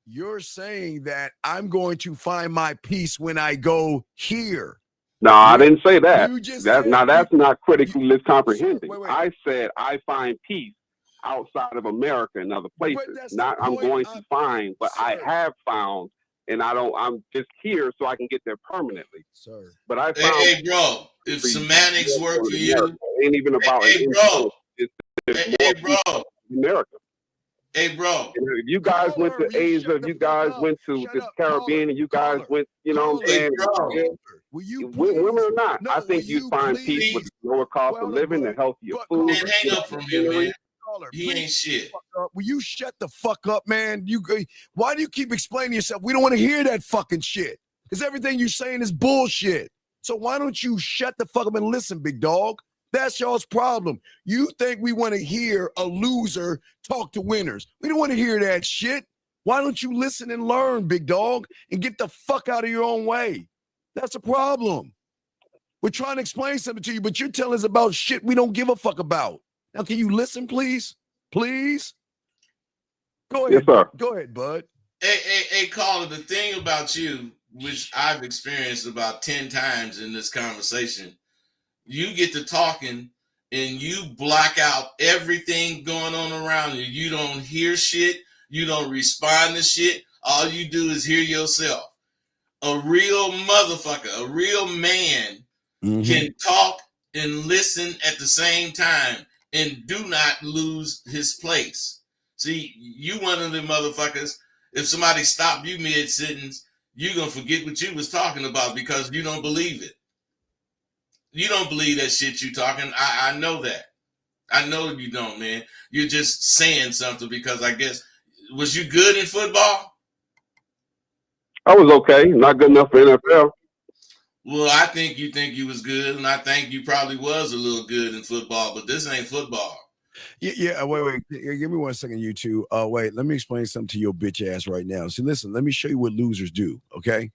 you're saying that I'm going to find my peace when I go here. No, I didn't say that. That's not critically comprehending. Wait. I said I find peace outside of America and other places. Not I'm going to find, but I have found, and I'm just here so I can get there permanently. Sir. But I found. Hey, bro, if semantics work for you, it ain't even about America. Hey, bro. If you guys went to Asia, you guys went to the Caribbean, and you guys went, what I'm saying? Women or not, I think you'd find peace with lower cost of living and healthier food. Man, hang up from him, man. He ain't shit. Will you shut the fuck up, man? Why do you keep explaining yourself? We don't want to hear that fucking shit. Because everything you're saying is bullshit. So why don't you shut the fuck up and listen, big dog? That's y'all's problem. You think we want to hear a loser talk to winners. We don't want to hear that shit. Why don't you listen and learn, big dog, and get the fuck out of your own way? That's a problem. We're trying to explain something to you, but you're telling us about shit we don't give a fuck about. Now, can you listen, please? Please? Go ahead. Yes, sir. Go ahead, bud. Hey, caller, the thing about you, which I've experienced about 10 times in this conversation, you get to talking and you block out everything going on around you. You don't hear shit. You don't respond to shit. All you do is hear yourself. A real motherfucker, a real man can talk and listen at the same time and do not lose his place. See, you one of them motherfuckers, if somebody stopped you mid-sentence, you're going to forget what you was talking about because you don't believe it. You don't believe that shit you talking. I know that. I know you don't, man. You're just saying something because I guess, was you good in football? I was okay. Not good enough for NFL. Well, I think you was good, and I think you probably was a little good in football, but this ain't football. Yeah. Wait. Give me 1 second, you two. Wait. Let me explain something to your bitch ass right now. See, listen. Let me show you what losers do. Okay.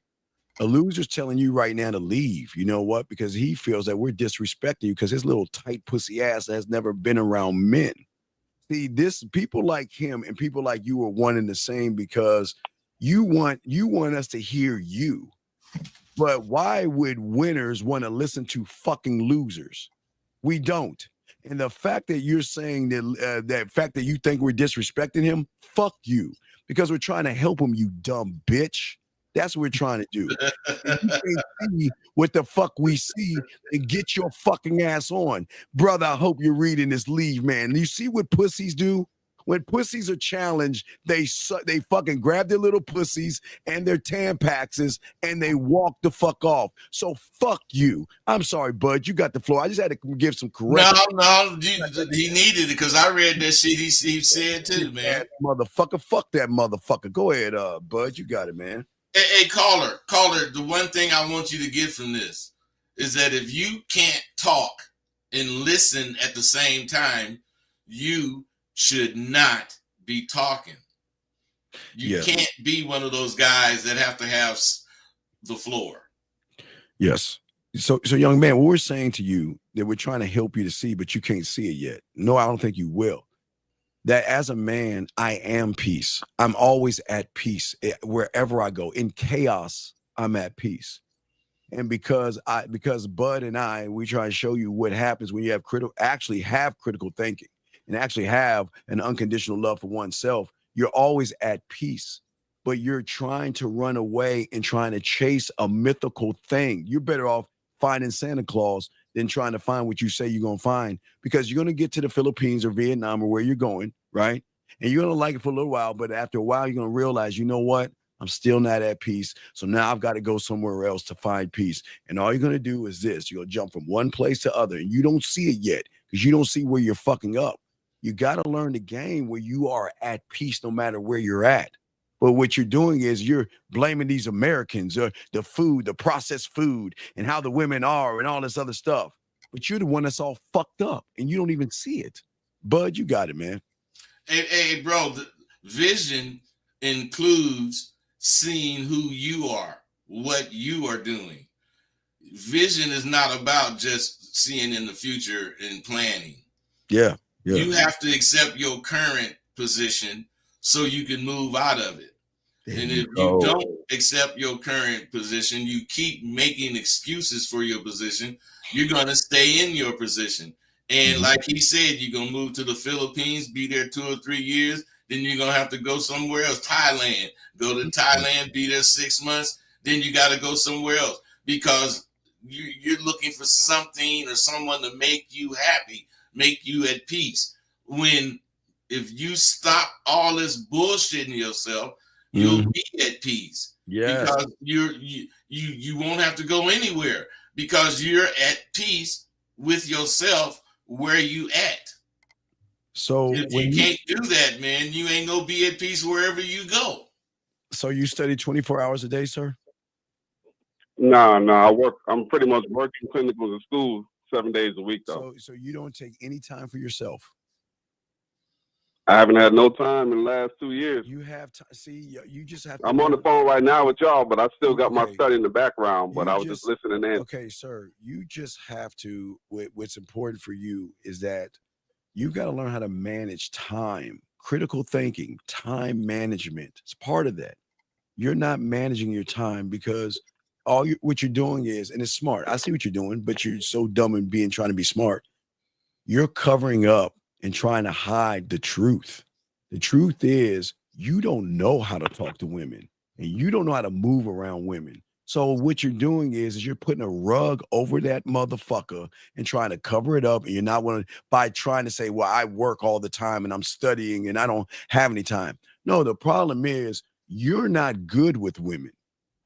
A loser's telling you right now to leave. You know what? Because he feels that we're disrespecting you because his little tight pussy ass has never been around men. See, this people like him and people like you are one and the same because you want us to hear you. But why would winners want to listen to fucking losers? We don't. And the fact that you're saying that fact that you think we're disrespecting him, fuck you. Because we're trying to help him, you dumb bitch. That's what we're trying to do. And you can't see what the fuck we see and get your fucking ass on. Brother, I hope you're reading this leave, man. You see what pussies do? When pussies are challenged, they fucking grab their little pussies and their tampaxes and they walk the fuck off. So fuck you. I'm sorry, bud. You got the floor. I just had to give some correction. No, he needed it because I read that shit he said too, man. Motherfucker, fuck that motherfucker. Go ahead, bud. You got it, man. Hey, caller, the one thing I want you to get from this is that if you can't talk and listen at the same time, you should not be talking. You can't be one of those guys that have to have the floor. Yes. So young man, what we're saying to you that we're trying to help you to see, but you can't see it yet. No, I don't think you will. That as a man, I am peace. I'm always at peace wherever I go. In chaos, I'm at peace. And because Bud and I, we try to show you what happens when you have critical thinking and actually have an unconditional love for oneself. You're always at peace, but you're trying to run away and trying to chase a mythical thing. You're better off finding Santa Claus than trying to find what you say you're going to find, because you're going to get to the Philippines or Vietnam or where you're going, right? And you're going to like it for a little while, but after a while, you're going to realize, you know what? I'm still not at peace. So now I've got to go somewhere else to find peace. And all you're going to do is this. You're going to jump from one place to other, and you don't see it yet because you don't see where you're fucking up. You got to learn the game where you are at peace no matter where you're at. But what you're doing is you're blaming these Americans or the food, the processed food, and how the women are and all this other stuff. But you're the one that's all fucked up, and you don't even see it. Bud, you got it, man. Hey, bro, the vision includes seeing who you are, what you are doing. Vision is not about just seeing in the future and planning. Yeah. You have to accept your current position so you can move out of it. And if you don't accept your current position, you keep making excuses for your position, you're going to stay in your position. And like he said, you're going to move to the Philippines, be there 2 or 3 years. Then you're going to have to go somewhere else. Thailand, go to Thailand, be there 6 months. Then you got to go somewhere else because you're looking for something or someone to make you happy, make you at peace. When if you stop all this bullshitting yourself, you'll be at peace. Yeah. Because you won't have to go anywhere because you're at peace with yourself where you at. So if you can't do that, man, you ain't gonna be at peace wherever you go. So you study 24 hours a day, sir? No. I'm pretty much working clinicals in school 7 days a week though. So you don't take any time for yourself. I haven't had no time in the last 2 years. You have to see. You just have to. I'm on the phone right now with y'all, but I still got my Okay. study in the background. But You I was just listening in. Okay, sir. You just have to. What's important for you is that you got to learn how to manage time, critical thinking, time management. It's part of that. You're not managing your time because what you're doing is, and it's smart. I see what you're doing, but you're so dumb and trying to be smart. You're covering up and trying to hide the truth. The truth is you don't know how to talk to women and you don't know how to move around women. So what you're doing is you're putting a rug over that motherfucker and trying to cover it up. And you're not want to by trying to say, well, I work all the time and I'm studying and I don't have any time. No, the problem is you're not good with women.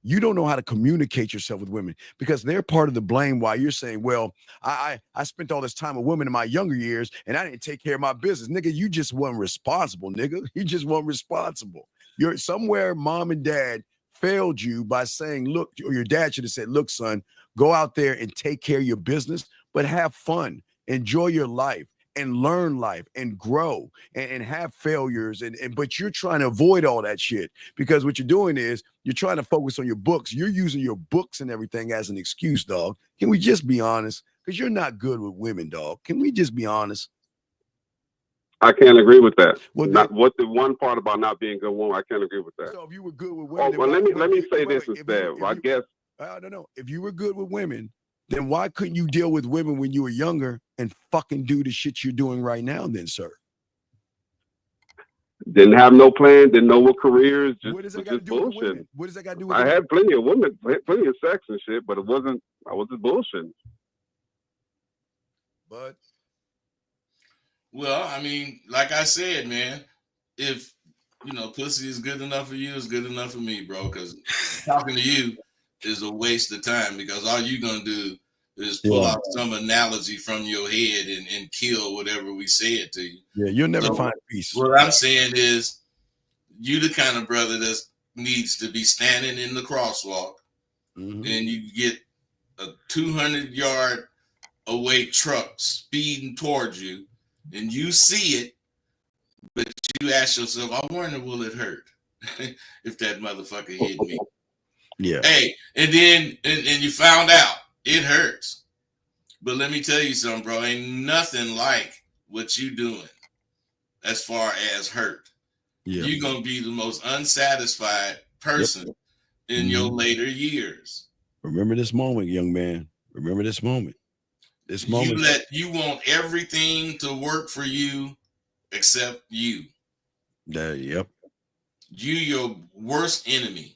You don't know how to communicate yourself with women because they're part of the blame why you're saying, well, I spent all this time with women in my younger years and I didn't take care of my business. Nigga, you just weren't responsible, nigga. You just weren't responsible. You're somewhere mom and dad failed you by saying, look, or your dad should have said, look, son, go out there and take care of your business, but have fun, enjoy your life and learn life and grow and have failures. But you're trying to avoid all that shit because what you're doing is you're trying to focus on your books. You're using your books and everything as an excuse, dog. Can we just be honest? Because you're not good with women, dog. Can we just be honest? I can't agree with that. Well, what the one part about not being a good woman, I can't agree with that. So if you were good with women, well, let me say this instead. I guess I don't know. If you were good with women, then why couldn't you deal with women when you were younger and fucking do the shit you're doing right now, then, sir? Didn't have no plan, didn't know what careers, what does that got to do bullshit. with women? What does that got to do with I had plenty of women, plenty of sex and shit, but I was just bullshitting. But well, I mean, like I said, man, if pussy is good enough for you, it's good enough for me, bro. Because talking to you is a waste of time because all you're gonna do is pull out some analogy from your head and kill whatever we said to you. Yeah, you'll never find peace. What I'm saying is, you the kind of brother that needs to be standing in the crosswalk, and you get a 200-yard away truck speeding towards you, and you see it, but you ask yourself, I wonder, will it hurt if that motherfucker hit me? Yeah. Hey, and then and you found out it hurts. But let me tell you something, bro. Ain't nothing like what you doing as far as hurt. Yeah. You're gonna be the most unsatisfied person in your later years. Remember this moment, young man. Remember this moment. This moment. You want everything to work for you except you. Yep. You your worst enemy.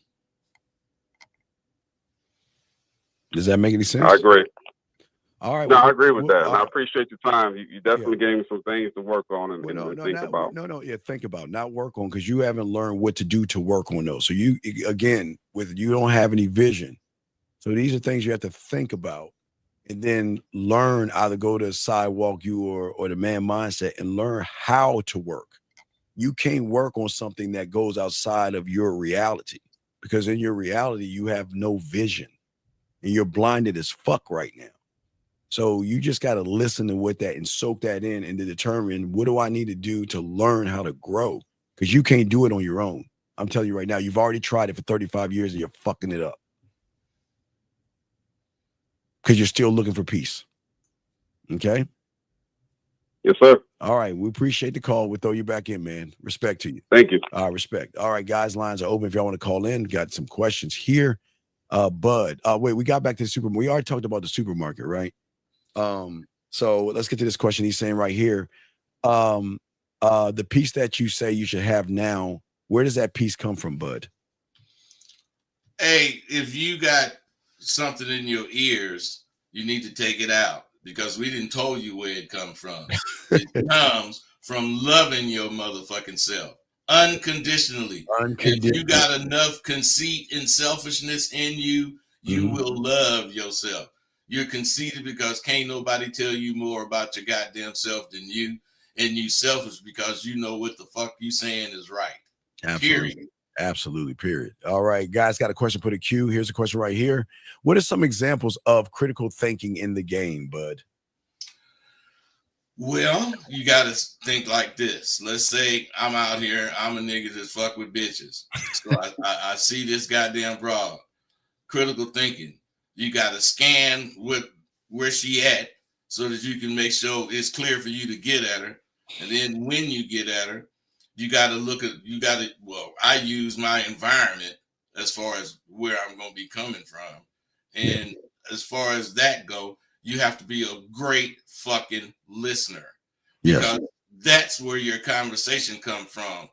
Does that make any sense? I agree. All right. No, I agree with that. And I appreciate your time. You definitely gave me some things to work on and think about. Yeah, think about, not work on, because you haven't learned what to do to work on those. So you don't have any vision. So these are things you have to think about and then learn, either go to sidewalk you or the man mindset and learn how to work. You can't work on something that goes outside of your reality because in your reality, you have no vision and you're blinded as fuck right now. So you just got to listen to what that and soak that in and to determine what do I need to do to learn how to grow, because you can't do it on your own. I'm telling you right now, you've already tried it for 35 years and you're fucking it up because you're still looking for peace. Okay? Yes, sir. All right. We appreciate the call. We'll throw you back in, man. Respect to you. Thank you. Respect. All right, guys, lines are open if y'all want to call in. Got some questions here. Bud. Wait, we got back to the supermarket. We already talked about the supermarket, right? So let's get to this question. He's saying right here, the peace that you say you should have now, where does that peace come from, Bud? Hey, if you got something in your ears, you need to take it out because we didn't told you where it come from. It comes from loving your motherfucking self unconditionally. If you got enough conceit and selfishness in you, you will love yourself. You're conceited because can't nobody tell you more about your goddamn self than you. And you selfish because you know what the fuck you saying is right. Absolutely. Period. Absolutely. Period. All right, guys, got a question. Put a Q. Here's a question right here. What are some examples of critical thinking in the game, bud? Well, you got to think like this. Let's say I'm out here. I'm a nigga that fuck with bitches. So I see this goddamn broad. Critical thinking. You got to scan where she at so that you can make sure it's clear for you to get at her. And then when you get at her, you got to, well, I use my environment as far as where I'm going to be coming from. And as far as that go, you have to be a great fucking listener, because that's where your conversation comes from.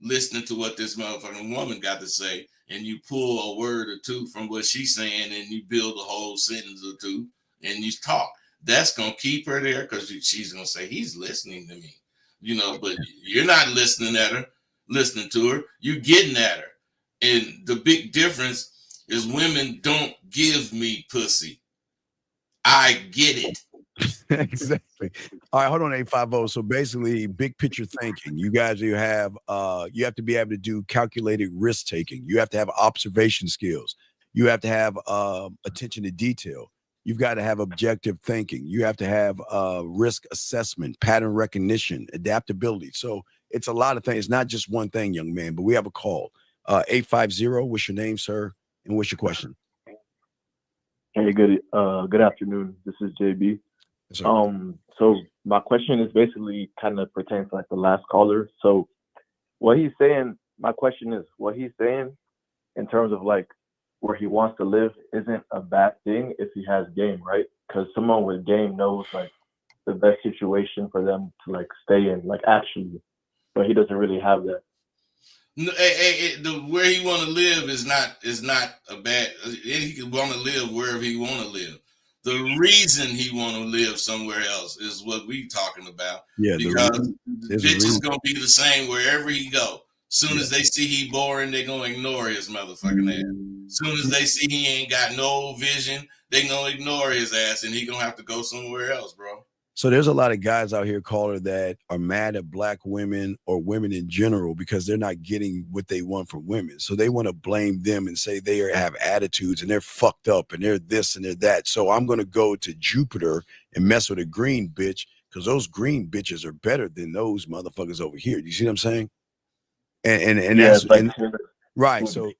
Listening to what this motherfucking woman got to say, and you pull a word or two from what she's saying, and you build a whole sentence or two, and you talk. That's gonna keep her there, because she's gonna say, he's listening to me, but you're not listening to her, you're getting at her. And the big difference is women don't give me pussy, I get it. Exactly. All right, hold on, 850. So basically, big picture thinking. You guys, you have to be able to do calculated risk taking. You have to have observation skills. You have to have attention to detail. You've got to have objective thinking. You have to have risk assessment, pattern recognition, adaptability. So it's a lot of things. It's not just one thing, young man. But we have a call. 850. What's your name, sir? And what's your question? Hey, good afternoon. This is JB. Yes, sir. So my question is basically kind of pertains to like the last caller. So what he's saying, my question is, what he's saying in terms of like where he wants to live isn't a bad thing if he has game, right? Because someone with game knows like the best situation for them to like stay in, like actually, but he doesn't really have that. No, where he want to live is not a bad. He can want to live wherever he want to live. The reason he want to live somewhere else is what we talking about. Yeah, because bitches gonna be the same wherever he go. Soon as they see he boring, they gonna ignore his motherfucking ass. Soon as they see he ain't got no vision, they gonna ignore his ass, and he gonna have to go somewhere else, bro. So there's a lot of guys out here, caller, that are mad at black women or women in general because they're not getting what they want from women. So they want to blame them and say they have attitudes and they're fucked up and they're this and they're that. So I'm going to go to Jupiter and mess with a green bitch because those green bitches are better than those motherfuckers over here. You see what I'm saying? And Yeah, that's like right. So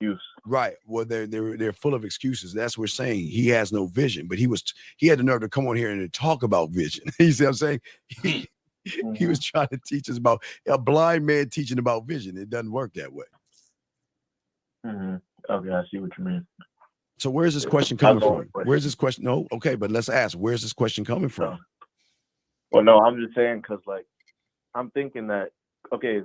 right. Well, they're full of excuses. That's what we're saying. He has no vision, but he had the nerve to come on here and talk about vision. You see what I'm saying? He was trying to teach us about a blind man teaching about vision. It doesn't work that way. Okay, I see what you mean. So where's this question coming from? Where's this question? No, okay, but let's ask. Where's this question coming from? Well, no, I'm just saying because like I'm thinking that okay.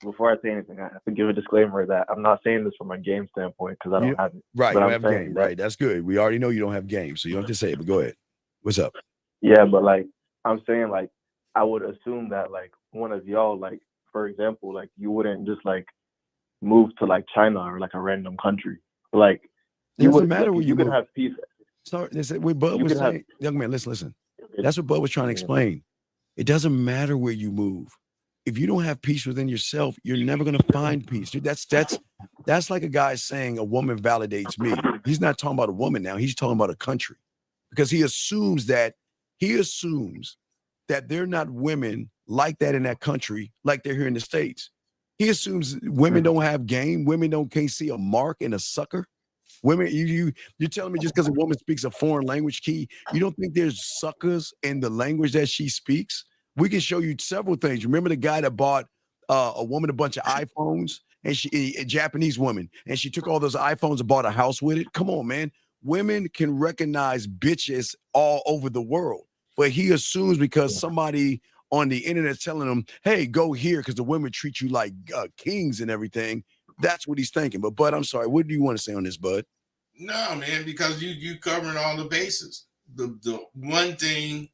Before I say anything, I have to give a disclaimer that I'm not saying this from a game standpoint because I don't have it. Right, but you I'm have game. Right, that's good. We already know you don't have game, so you don't have to say it. But go ahead. What's up? Yeah, but like I'm saying, like I would assume that like one of y'all, like for example, like you wouldn't just like move to like China or like a random country. Like it doesn't matter where you could have peace. Sorry, what Bud was saying, young man. Listen. That's what Bud was trying to explain. It doesn't matter where you move. If you don't have peace within yourself, you're never going to find peace. Dude, that's like a guy saying a woman validates me. He's not talking about a woman now. He's talking about a country, because he assumes that they're not women like that in that country, like they're here in the States. He assumes women don't have game. Women can't see a mark in a sucker. Women, you're telling me just because a woman speaks a foreign language, Key, you don't think there's suckers in the language that she speaks? We can show you several things. Remember the guy that bought a woman a bunch of iPhones, and a Japanese woman, and she took all those iPhones and bought a house with it? Come on, man. Women can recognize bitches all over the world, but he assumes because somebody on the internet telling him, hey, go here because the women treat you like kings and everything. That's what he's thinking. But Bud, I'm sorry. What do you want to say on this, Bud? No, man, because you covering all the bases. The one thing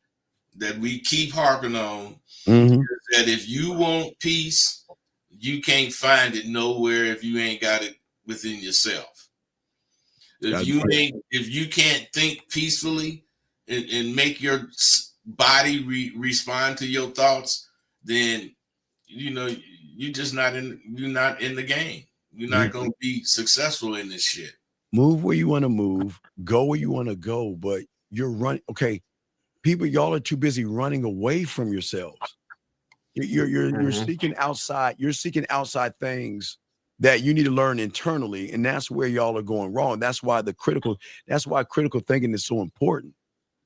that we keep harping on is that if you want peace, you can't find it nowhere if you ain't got it within yourself. If you can't think peacefully and make your body respond to your thoughts, then you're not in the game. You're not gonna be successful in this shit. Move where you want to move, go where you want to go, but you're running. Okay, people, y'all are too busy running away from yourselves. You're seeking outside. You're seeking outside things that you need to learn internally, and that's where y'all are going wrong. That's why critical thinking is so important,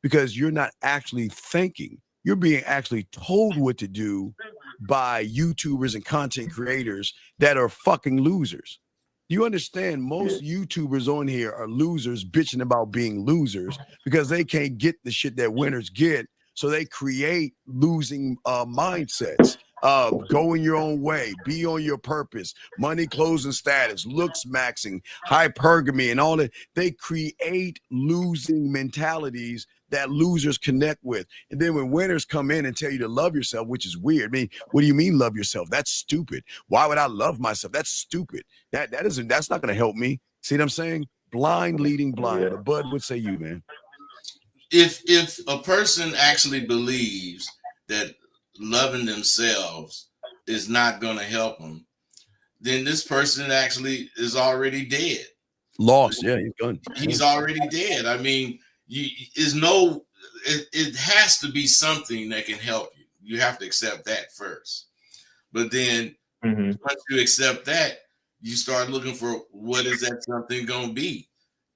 because you're not actually thinking. You're being actually told what to do by YouTubers and content creators that are fucking losers. You understand? Most YouTubers on here are losers bitching about being losers because they can't get the shit that winners get. So they create losing mindsets. Going your own way, be on your purpose, money, clothes, and status, looks maxing, hypergamy, and all that. They create losing mentalities that losers connect with. And then when winners come in and tell you to love yourself, which is weird. I mean, what do you mean love yourself? That's stupid. Why would I love myself? That's stupid. That's not going to help me. See what I'm saying? Blind leading blind. But Bud, what say you, man? If a person actually believes that loving themselves is not going to help them, then this person actually is already dead. Lost. Yeah, he's gone. He's already dead. I mean, it has to be something that can help you. You have to accept that first. But then once you accept that, you start looking for what is that something going to be.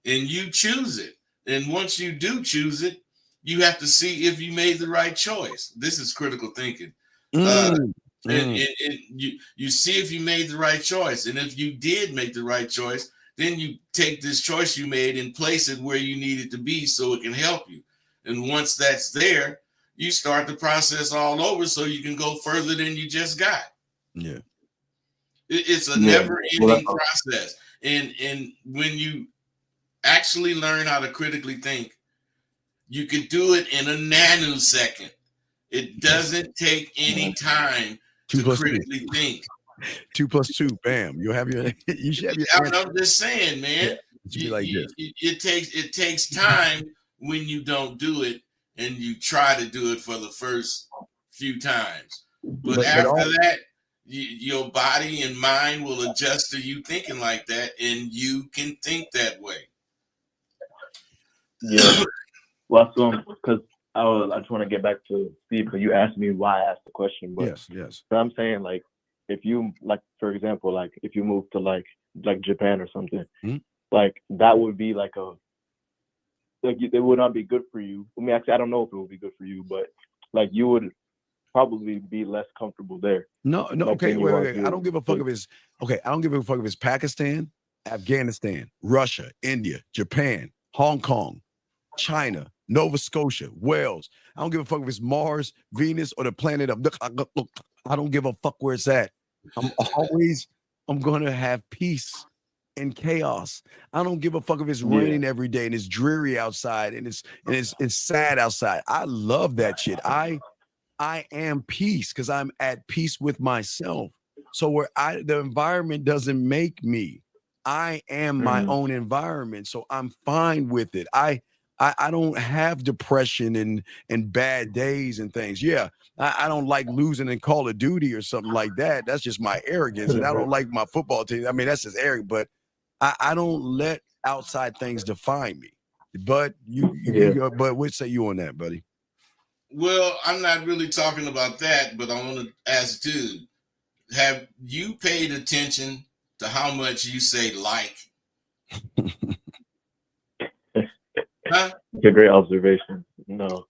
And you choose it. And once you do choose it, you have to see if you made the right choice. This is critical thinking. And you see if you made the right choice. And if you did make the right choice, then you take this choice you made and place it where you need it to be so it can help you. And once that's there, you start the process all over so you can go further than you just got. Yeah. It's a never-ending process. And when you actually learn how to critically think, you can do it in a nanosecond. It doesn't take any time to critically think. 2 + 2, bam. You should have your I'm just saying, man. It takes time when you don't do it and you try to do it for the first few times. But after that, your body and mind will adjust to you thinking like that, and you can think that way. Yeah. Well, because I just want to get back to Steve, because you asked me why I asked the question. But yes. But I'm saying, like, if you, like, for example, like if you move to like Japan or something, like that would be like it would not be good for you. I mean, actually, I don't know if it would be good for you, but like you would probably be less comfortable there. No, okay, wait. I don't give a fuck if it's okay. I don't give a fuck if it's Pakistan, Afghanistan, Russia, India, Japan, Hong Kong, China, Nova Scotia, Wales. I don't give a fuck if it's Mars, Venus, or the planet of. I don't give a fuck where it's at. I'm going to have peace and chaos. I don't give a fuck if it's raining every day and it's dreary outside and it's sad outside. I love that shit. I am peace because I'm at peace with myself. So the environment doesn't make me. I am my own environment. So I'm fine with it. I don't have depression and bad days and things. Yeah, I don't like losing in Call of Duty or something like that. That's just my arrogance. And I don't like my football team. I mean, that's just arrogant, but I don't let outside things define me. But but what say you on that, buddy? Well, I'm not really talking about that, but I want to ask dude, have you paid attention to how much you say like? Huh? It's a great observation. No.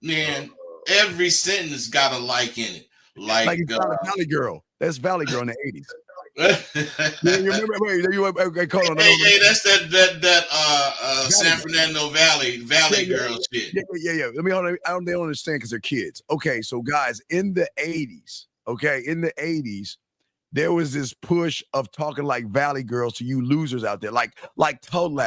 Man, every sentence got a like in it. Like Valley Girl. That's Valley Girl in the 80s. You remember? Hey, that's that San Fernando Valley Girl shit. Yeah. Let me they don't understand because they're kids. Okay, so guys, in the 80s, there was this push of talking like Valley girls to you losers out there, like Tole,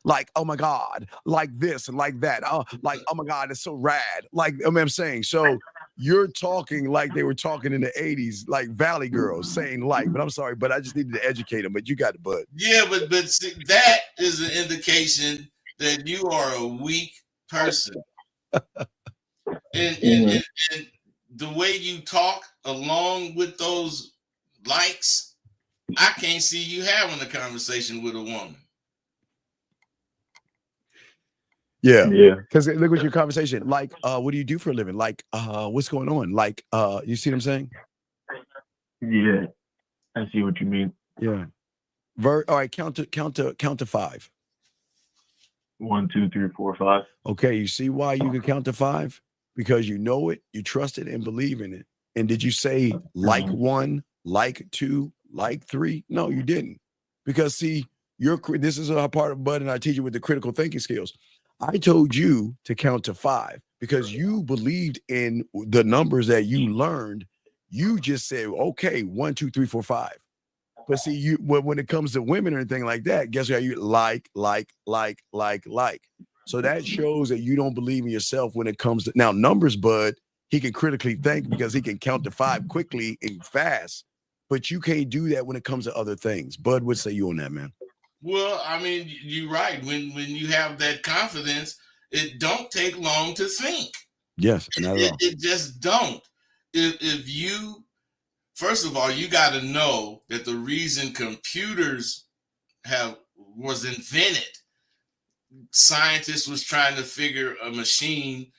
like oh my god, like this and like that. Like oh my god, it's so rad. Like I'm saying, so you're talking like they were talking in the 80s, like Valley girls saying like, but I'm sorry, but I just needed to educate them. But you got it, bud. Yeah, but see, that is an indication that you are a weak person. and the way you talk along with those likes I can't see you having a conversation with a woman. Yeah. Yeah. Because look at your conversation. Like, what do you do for a living? Like, what's going on? Like, you see what I'm saying? Yeah. I see what you mean. Yeah. All right, count to 5. 1, 2, 3, 4, 5. Okay, you see why you can count to 5? Because you know it, you trust it, and believe in it. And did you say like Mhm. 1, like 2, like 3? No, you didn't. Because see, this is a part of Bud and I teach you with the critical thinking skills. I told you to count to 5 because you believed in the numbers that you learned. You just said, okay, 1, 2, 3, 4, 5. But see, you when it comes to women or anything like that, guess what? You like. So that shows that you don't believe in yourself when it comes to now numbers, Bud. He can critically think because he can count to 5 quickly and fast, but you can't do that when it comes to other things. Bud, what say you on that, man? Well, I mean, you're right. When you have that confidence, it don't take long to think. Yes, not at all. It just don't. If you, first of all, you got to know that the reason computers was invented, scientists was trying to figure a machine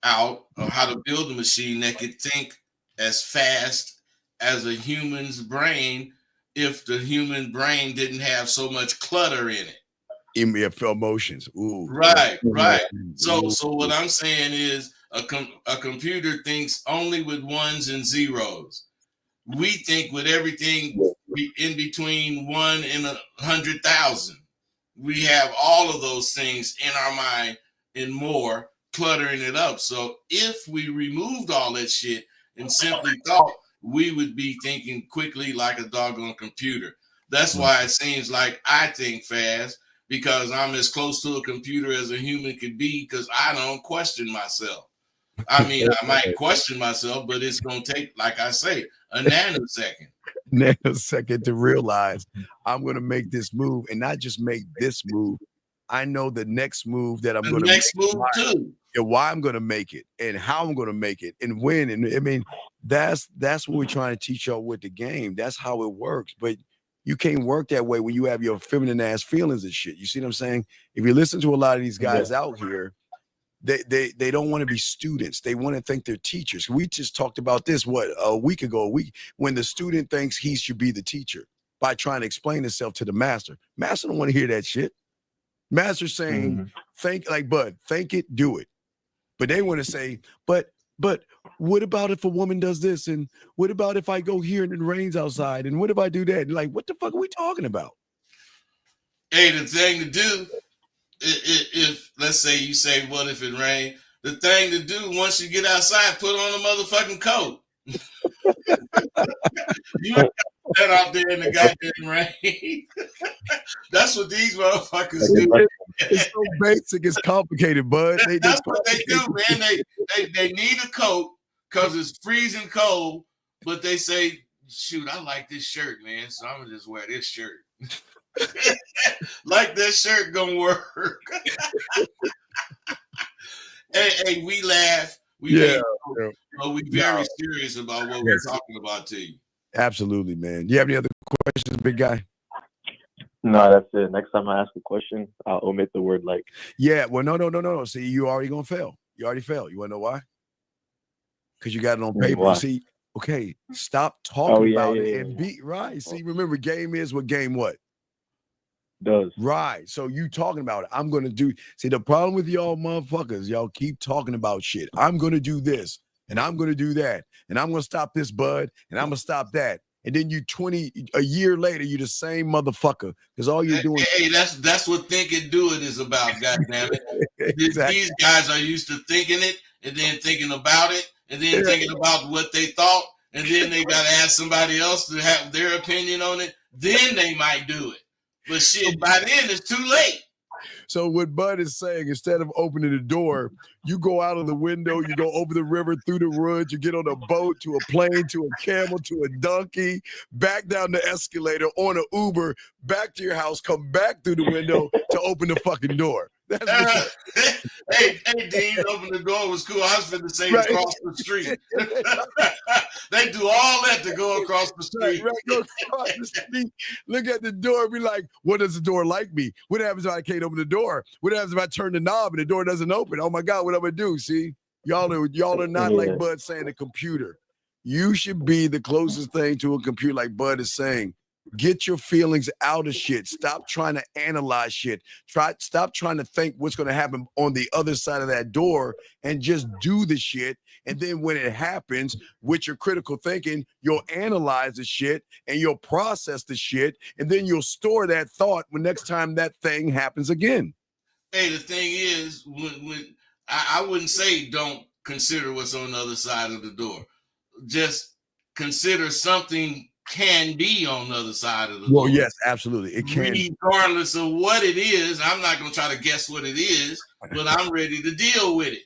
out or how to build a machine that could think as fast as a human's brain if the human brain didn't have so much clutter in it. Emotions. Ooh. Right. Ooh. So what I'm saying is a computer thinks only with ones and zeros. We think with everything in between 1 and 100,000. We have all of those things in our mind and more, cluttering it up. So if we removed all that shit and simply thought, we would be thinking quickly like a doggone computer. That's why it seems like I think fast, because I'm as close to a computer as a human could be, because I don't question myself. I mean, I might question myself, but it's going to take, like I say, a nanosecond. Nanosecond to realize I'm going to make this move and not just make this move. I know the next move that I'm The going to next make. move too. And why I'm going to make it and how I'm going to make it and when. And I mean, that's what we're trying to teach y'all with the game. That's how it works. But you can't work that way when you have your feminine ass feelings and shit. You see what I'm saying? If you listen to a lot of these guys out here, they don't want to be students. They want to think they're teachers. We just talked about this a week ago. When the student thinks he should be the teacher by trying to explain himself to the master. Master don't want to hear that shit. Master saying, think like Bud, think it, do it. But they want to say, but what about if a woman does this? And what about if I go here and it rains outside? And what if I do that? And like, what the fuck are we talking about? Hey, the thing to do, if let's say you say, what if it rained? The thing to do once you get outside, put on a motherfucking coat. You ain't got that out there in the goddamn rain. That's what these motherfuckers do. It's so basic, it's complicated, Bud. That's what they do, man. They need a coat because it's freezing cold, but they say, shoot, I like this shirt, man, so I'm gonna just wear this shirt. Like this shirt gonna work. hey, we laugh. But we very serious about what we're talking about to you. Absolutely, man. Do you have any other questions, big guy? No, that's it. Next time I ask a question, I'll omit the word like. Yeah, well, no. See, you already gonna fail. You already failed. You wanna know why? Because you got it on paper. Why? See, okay, stop talking about it and be right. See, remember, game is what game what? Does. Right. So you talking about it. I'm gonna do. See, the problem with y'all motherfuckers, y'all keep talking about shit. I'm gonna do this and I'm gonna do that, and I'm gonna stop this, Bud, and I'm gonna stop that. And then a year later, you're the same motherfucker because all you're doing. Hey, that's what think and do it is about. Goddamn it! Exactly. These guys are used to thinking it and then thinking about it and then thinking about what they thought, and then they got to ask somebody else to have their opinion on it. Then they might do it. But shit, by then it's too late. So what Bud is saying, instead of opening the door, you go out of the window, you go over the river, through the woods, you get on a boat, to a plane, to a camel, to a donkey, back down the escalator, on an Uber, back to your house, come back through the window to open the fucking door. Hey, Dean, open the door was cool. I was finna say Right. across the street. They do all that to go across the street. Right, go across the street, look at the door, be like, what does the door like me? What happens if I can't open the door? What happens if I turn the knob and the door doesn't open? Oh my God, what am I gonna do? See, y'all are not like Bud saying a computer. You should be the closest thing to a computer, like Bud is saying. Get your feelings out of shit. Stop trying to analyze shit. Stop trying to think what's going to happen on the other side of that door and just do the shit. And then when it happens, with your critical thinking, you'll analyze the shit and you'll process the shit. And then you'll store that thought when next time that thing happens again. Hey, the thing is, when I wouldn't say don't consider what's on the other side of the door. Just consider something can be on the other side of the door. Well, yes, absolutely. It can. Regardless of what it is, I'm not going to try to guess what it is, but I'm ready to deal with it.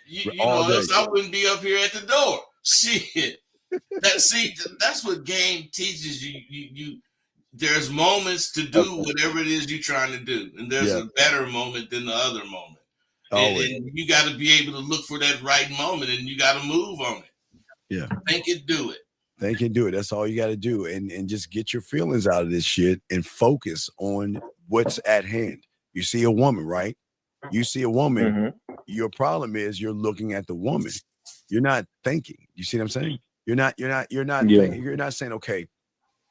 You know, else I wouldn't be up here at the door. Shit. That's what game teaches you. There's moments to do whatever it is you're trying to do, and there's a better moment than the other moment. And you got to be able to look for that right moment, and you got to move on it. Yeah. Think it, do it. They can do it. That's all you got to do. And just get your feelings out of this shit and focus on what's at hand. You see a woman, right? You see a woman. Your problem is you're looking at the woman. You're not thinking. You see what I'm saying? You're not thinking. You're not saying, okay,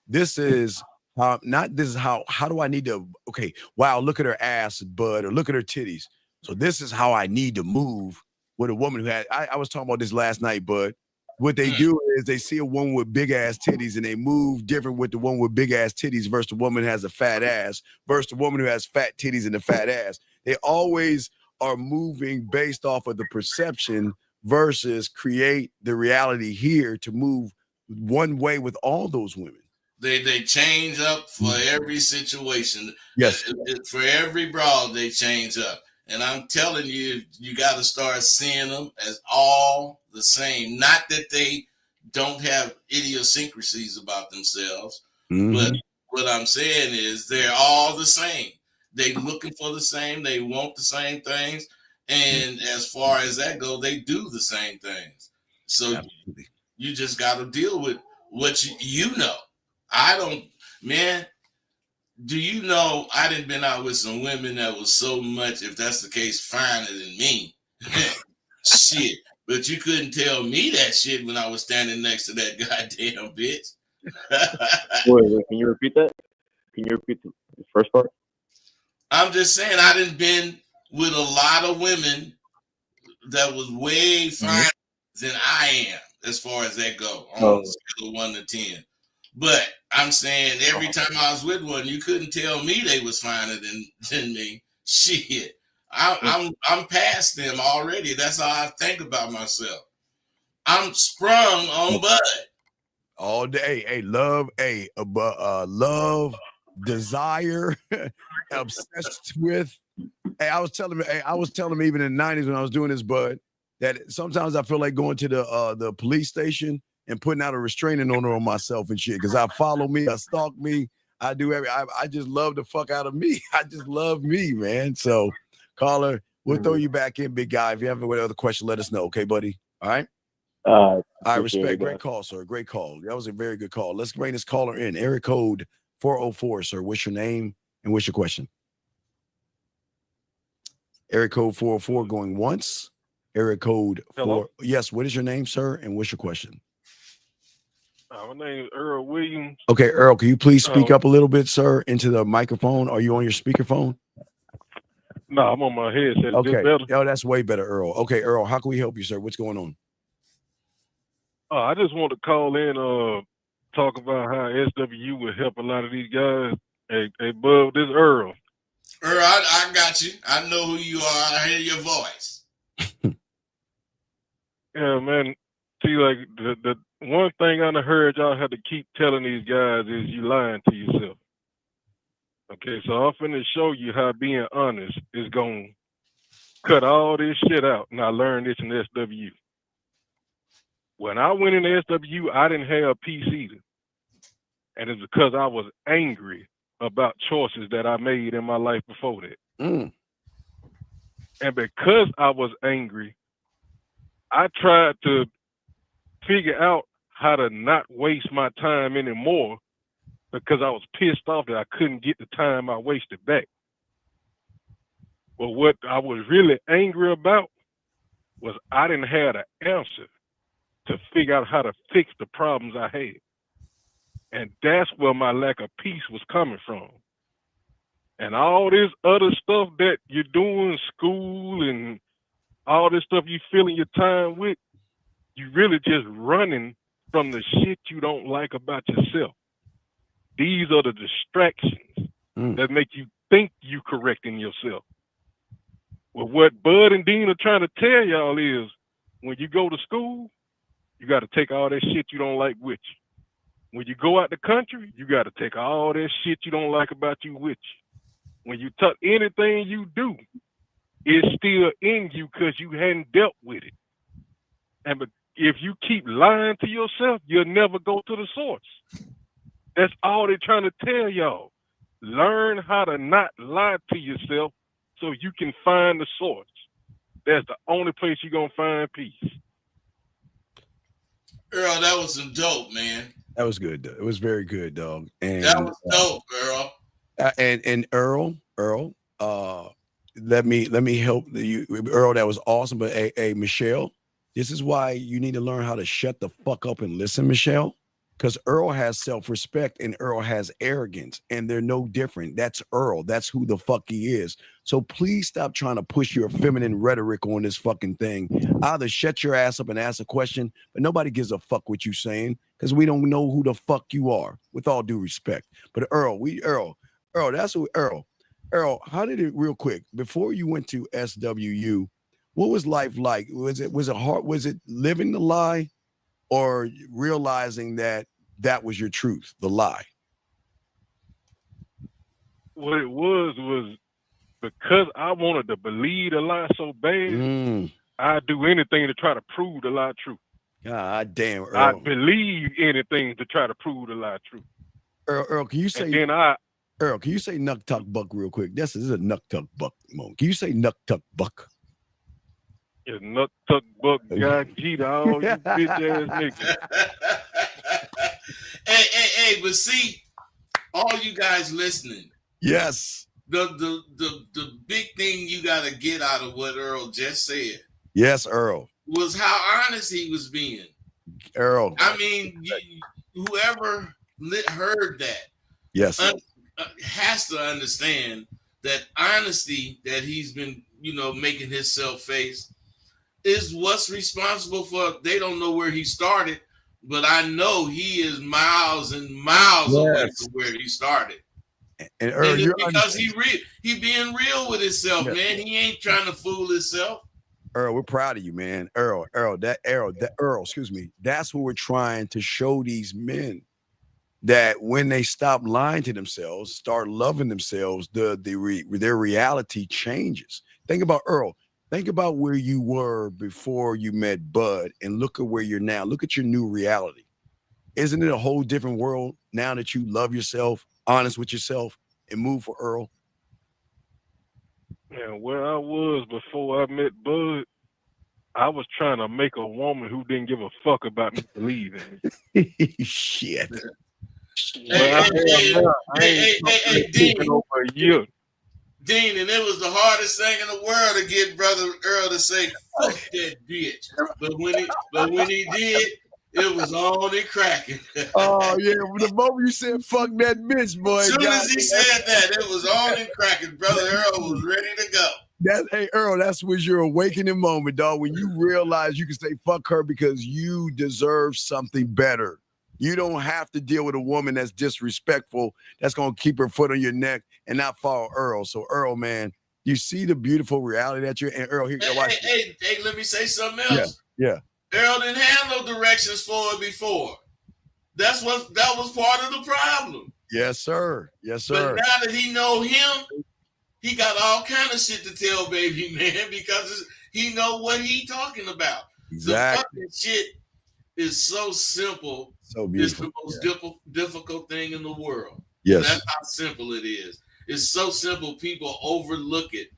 this is how do I need to, okay, wow, look at her ass, Bud, or look at her titties. So this is how I need to move with a woman who had, I was talking about this last night, Bud. What they do is they see a woman with big ass titties and they move different with the one with big ass titties versus the woman who has a fat ass versus the woman who has fat titties and a fat ass. They always are moving based off of the perception versus create the reality here to move one way with all those women. They change up for every situation. Yes. For every broad, they change up. And I'm telling you, you got to start seeing them as all the same. Not that they don't have idiosyncrasies about themselves, but what I'm saying is they're all the same. They looking for the same. They want the same things. And as far as that goes, they do the same things. So you just got to deal with what you know. I don't, man. Do you know I done been out with some women that was so much, if that's the case, finer than me. Shit. But you couldn't tell me that shit when I was standing next to that goddamn bitch. Wait, can you repeat that? Can you repeat the first part? I'm just saying I done been with a lot of women that was way finer than I am, as far as that go, on a scale of 1 to 10. But I'm saying every time I was with one, you couldn't tell me they was finer than me. Shit, I'm past them already. That's how I think about myself. I'm sprung on Bud all day. Hey, love, love, desire, obsessed with. Hey, I was telling him even in the 90s when I was doing this, Bud, that sometimes I feel like going to the police station and putting out a restraining order on myself and shit, because I follow me, I stalk me, I do I just love the fuck out of me. I just love me, man. So, caller, we'll throw you back in, big guy. If you have any other question, let us know, okay, buddy? All right. I respect. Great call, sir. Great call. That was a very good call. Let's bring this caller in. Area code 404, sir. What's your name and what's your question? Area code 404 going once. Area code 4. Yes. What is your name, sir? And what's your question? My name is Earl Williams. Okay, Earl, can you please speak up a little bit, sir, into the microphone? Are you on your speakerphone? No, I'm on my headset. Okay. Oh, that's way better, Earl. Okay, Earl, how can we help you, sir? What's going on? I just want to call in, talk about how SWU would help a lot of these guys. Hey, Bub, this is Earl. Earl, I got you. I know who you are. I hear your voice. Yeah, man. See, like the one thing I heard y'all have to keep telling these guys is you lying to yourself. Okay, so I'm finna show you how being honest is gonna cut all this shit out. And I learned this in SW. When I went into SW, I didn't have peace either. And it's because I was angry about choices that I made in my life before that. And because I was angry, I tried to figure out how to not waste my time anymore because I was pissed off that I couldn't get the time I wasted back. But what I was really angry about was I didn't have the answer to figure out how to fix the problems I had. And that's where my lack of peace was coming from. And all this other stuff that you're doing, school and all this stuff you filling your time with, you really just running from the shit you don't like about yourself. These are the distractions that make you think you correcting yourself. Well, what Bud and Dean are trying to tell y'all is when you go to school, you got to take all that shit you don't like with you. When you go out the country, you got to take all that shit you don't like about you with you. When you touch anything you do, it's still in you because you hadn't dealt with it. And if you keep lying to yourself, you'll never go to the source. That's all they're trying to tell y'all. Learn how to not lie to yourself so you can find the source. That's the only place you're going to find peace. Earl, that was some dope, man. That was good. It was very good, dog. And that was dope, Earl. And Earl, let me help you, Earl. That was awesome. But hey, Michelle, this is why you need to learn how to shut the fuck up and listen, Michelle. Because Earl has self-respect and Earl has arrogance, and they're no different. That's Earl. That's who the fuck he is. So please stop trying to push your feminine rhetoric on this fucking thing. Either shut your ass up and ask a question, but nobody gives a fuck what you saying because we don't know who the fuck you are, with all due respect. But Earl, that's who Earl. Earl, how did it, real quick, before you went to SWU, what was life like? Was it hard? Was it living the lie? Or realizing that was your truth, the lie? What it was because I wanted to believe the lie so bad, I'd do anything to try to prove the lie true. God damn, Earl. I'd believe anything to try to prove the lie true. Earl, can you say Earl, can you say Nuck Tuck Buck real quick? This is a Nuck Tuck Buck moment. Can you say Nuck Tuck Buck? Yeah, Nuck Tuck Buck, God, Gita, all you bitch ass niggas. Hey, but see, all you guys listening. Yes. The big thing you gotta get out of what Earl just said. Yes, Earl. Was how honest he was being. Earl. I mean, whoever heard that, yes, has to understand that honesty that he's been, making himself face is what's responsible for. They don't know where he started, but I know he is miles and miles away from where he started. And Earl, and because he being real with himself, man. He ain't trying to fool himself. Earl, we're proud of you, man. Earl, excuse me. That's what we're trying to show these men, that when they stop lying to themselves, start loving themselves, their reality changes. Think about Earl. Think about where you were before you met Bud and look at where you're now. Look at your new reality. Isn't it a whole different world now that you love yourself, honest with yourself, and move for Earl? And where I was before I met Bud, I was trying to make a woman who didn't give a fuck about me believing. Shit. Hey, Dean. Over a year. Dean, and it was the hardest thing in the world to get Brother Earl to say, fuck that bitch. But when he did, it was on and cracking. Oh, yeah. The moment you said, fuck that bitch, boy. As soon as he said that, it was on and cracking. Brother Earl was ready to go. Hey, Earl, that was your awakening moment, dog, when you realize you can say, fuck her because you deserve something better. You don't have to deal with a woman that's disrespectful, that's going to keep her foot on your neck and not follow Earl. So, Earl, man, you see the beautiful reality that you're in. Earl, here, hey, let me say something else. Yeah. Earl didn't have no directions for it before. That was part of the problem. Yes, sir. Yes, sir. But now that he know him, he got all kind of shit to tell baby man because he know what he talking about. Exactly. The fucking shit is so simple. So beautiful. It's the most difficult thing in the world. Yes. That's how simple it is. It's so simple. People overlook it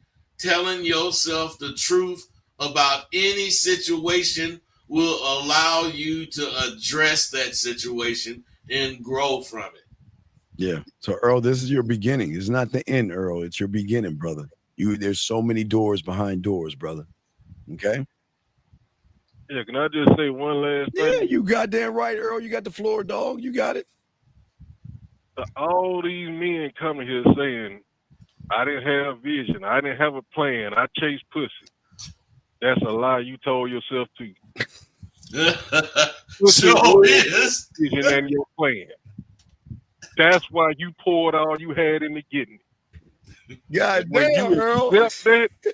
telling yourself the truth about any situation will allow you to address that situation and grow from it. Yeah. So Earl, this is your beginning. It's not the end, Earl. It's your beginning, brother. There's so many doors behind doors, brother. Okay. Yeah, can I just say one last thing? Yeah, you goddamn right, Earl. You got the floor, dog. You got it. All these men coming here saying, I didn't have vision. I didn't have a plan. I chased pussy. That's a lie you told yourself to. Sure is. Vision and your plan. That's why you poured all you had into getting it. God when damn, you Earl. accept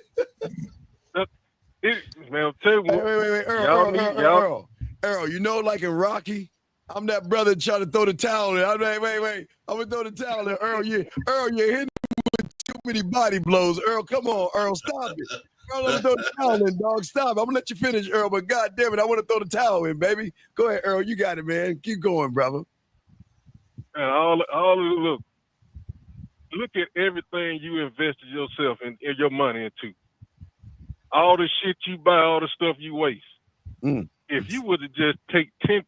that, man, I'm telling you, Wait, Earl, you know, like in Rocky, I'm that brother trying to throw the towel in. I'm like, wait, I'm gonna throw the towel in. Earl, you're hitting me with too many body blows. Earl, come on, Earl, stop it. Earl, let me throw the towel in, dog. Stop. I'm gonna let you finish, Earl, but god damn it, I want to throw the towel in, baby. Go ahead, Earl. You got it, man. Keep going, brother. And all look at everything you invested yourself in your money into. All the shit you buy, all the stuff you waste. If you would have just take 10%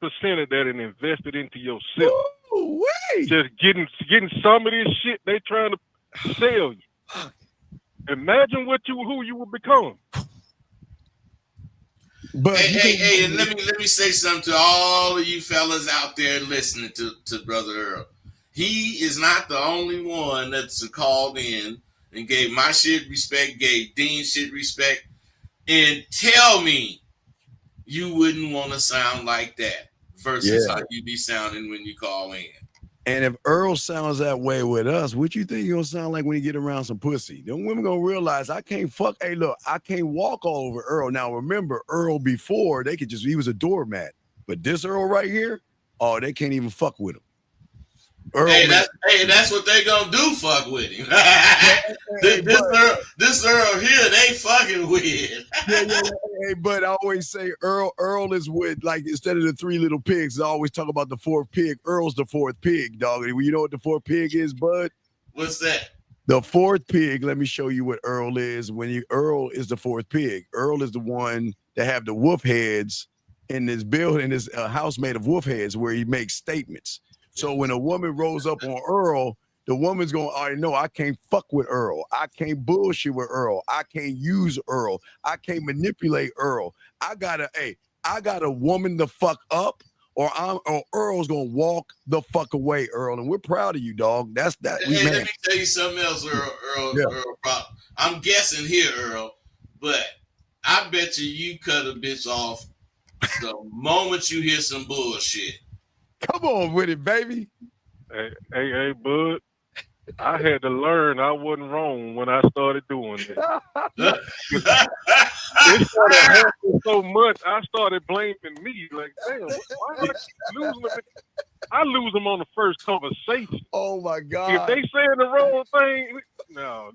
of that and invest it into yourself, just getting some of this shit they trying to sell you. Imagine who you would become. But hey, and let me say something to all of you fellas out there listening to Brother Earl. He is not the only one that's called in and gave my shit respect, gave Dean shit respect, and tell me you wouldn't want to sound like that versus how you be sounding when you call in. And if Earl sounds that way with us, what you think he's gonna sound like when he get around some pussy? Them women gonna realize I can't fuck. Hey, look, I can't walk all over Earl. Now remember, Earl before he was a doormat, but this Earl right here, oh, they can't even fuck with him. Earl, that's what they gonna do. Fuck with him. this Earl here, they fucking with. Hey, but I always say Earl is with, like, instead of the three little pigs, I always talk about the fourth pig. Earl's the fourth pig, dog. You know what the fourth pig is, bud? What's that? The fourth pig. Let me show you what Earl is. Earl is the fourth pig. Earl is the one that have the wolf heads in this building, this house made of wolf heads, where he makes statements. So when a woman rolls up on Earl, the woman's going to already know I can't fuck with Earl. I can't bullshit with Earl. I can't use Earl. I can't manipulate Earl. I got a woman to fuck up, or Earl's going to walk the fuck away, Earl. And we're proud of you, dog. That's that. Hey, let me tell you something else, Earl. I'm guessing here, Earl, but I bet you cut a bitch off the moment you hear some bullshit. Come on with it, baby. Hey, bud. I had to learn I wasn't wrong when I started doing it. It started happening so much, I started blaming me. Like, damn, why do I keep losing them? I lose them on the first conversation. Oh, my God. If they saying the wrong thing, no.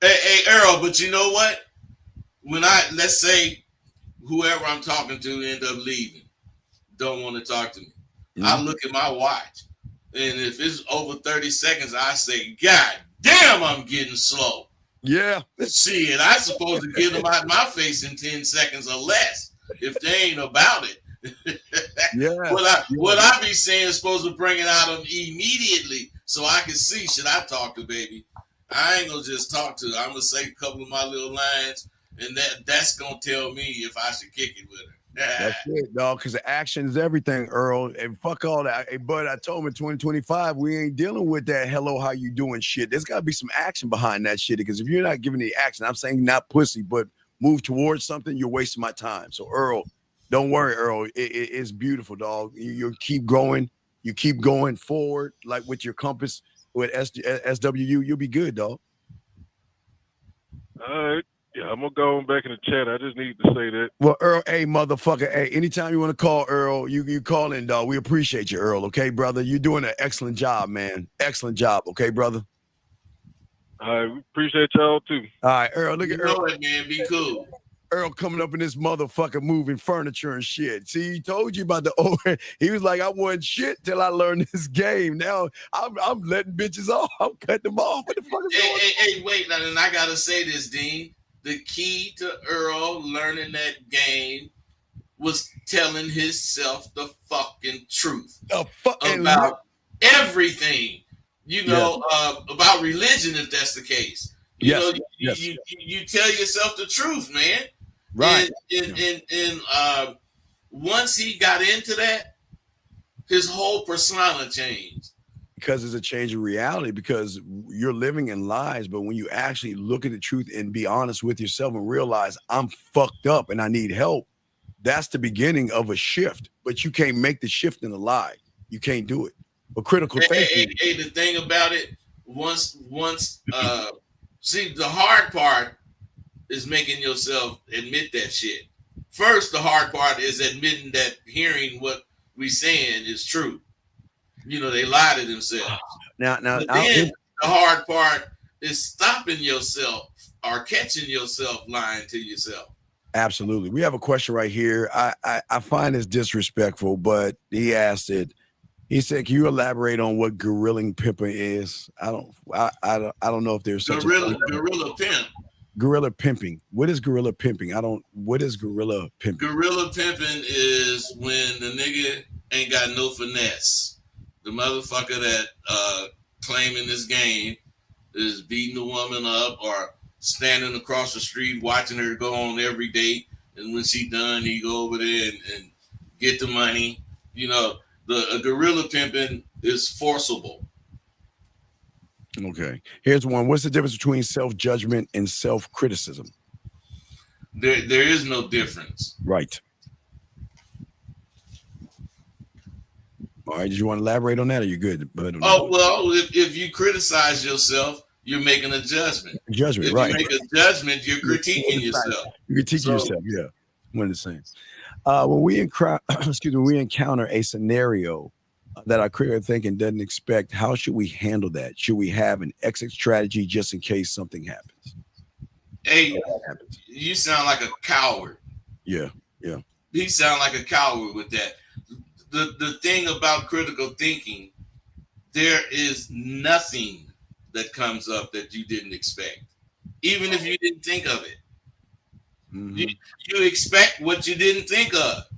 Hey, Earl, but you know what? Let's say whoever I'm talking to end up leaving, don't want to talk to me. I look at my watch, and if it's over 30 seconds, I say, God damn, I'm getting slow. Yeah. Shit, I'm supposed to get them out my face in 10 seconds or less if they ain't about it. What I be saying is supposed to bring it out of them immediately so I can see, should I talk to baby? I ain't going to just talk to her. I'm going to say a couple of my little lines, and that's going to tell me if I should kick it with her. That's it, dog, because the action is everything, Earl. And fuck all that. Hey, bud, I told him in 2025, we ain't dealing with that hello, how you doing shit. There's got to be some action behind that shit, because if you're not giving the action, I'm saying not pussy, but move towards something, you're wasting my time. So, Earl, don't worry, Earl. It's beautiful, dog. You keep growing. You keep going forward, like with your compass, with SWU, you'll be good, dog. All right. Yeah, I'm going to go back in the chat. I just need to say that. Well, Earl, hey, motherfucker, hey, anytime you want to call Earl, you call in, dog. We appreciate you, Earl, okay, brother? You're doing an excellent job, man. Excellent job, okay, brother? All right, we appreciate y'all, too. All right, Earl, look at Earl. Know it, man. Be cool. Earl coming up in this motherfucker moving furniture and shit. See, he told you about the old. He was like, I wasn't shit till I learned this game. Now I'm letting bitches off. I'm cutting them off. What the fuck is going on? Hey, wait, and I gotta say this, Dean. The key to Earl learning that game was telling himself the fucking truth about everything. About religion, if that's the case. You tell yourself the truth, man. Right. And once he got into that, his whole persona changed. Because it's a change of reality, because you're living in lies. But when you actually look at the truth and be honest with yourself and realize I'm fucked up and I need help, that's the beginning of a shift. But you can't make the shift in a lie. You can't do it. But critical thinking. Hey, the thing about it, see, the hard part is making yourself admit that shit. First, the hard part is admitting that hearing what we saying is true. They lie to themselves. Now, but then the hard part is stopping yourself or catching yourself lying to yourself. Absolutely. We have a question right here. I find this disrespectful, but he asked it. He said, "Can you elaborate on what gorilla pimping is?" I don't know if there's such gorilla pimp. Gorilla pimping. What is gorilla pimping? What is gorilla pimping? Gorilla pimping is when the nigga ain't got no finesse. The motherfucker that claiming this game is beating the woman up or standing across the street watching her go on every date, and when she done, he go over there and get the money. The gorilla pimping is forcible. Okay. Here's one. What's the difference between self-judgment and self-criticism? There is no difference. Right. All right. Did you want to elaborate on that, or you good? Well, if you criticize yourself, you're making a judgment. If you right. make a judgment, you're critiquing yourself. You're critiquing yourself. Yeah. One of the same. When we encounter a scenario that our critical thinking doesn't expect, how should we handle that? Should we have an exit strategy just in case something happens? Hey, you sound like a coward. Yeah. He sound like a coward with that. The thing about critical thinking, there is nothing that comes up that you didn't expect, even if you didn't think of it. Mm-hmm. You expect what you didn't think of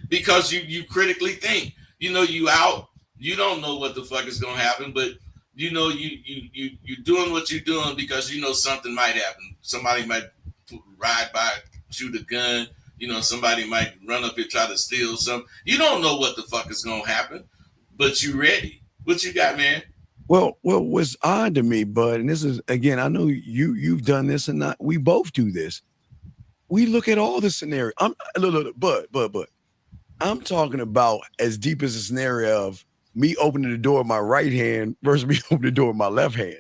because you critically think. You don't know what the fuck is gonna happen, but you're doing what you're doing because something might happen. Somebody might ride by, shoot a gun. Somebody might run up here, try to steal something. You don't know what the fuck is gonna happen, but you ready. What you got, man? Well, what's odd to me, Bud, and this is, again, I know you've done this, and we both do this. We look at all the scenarios. Bud. I'm talking about as deep as a scenario of me opening the door with my right hand versus me opening the door with my left hand.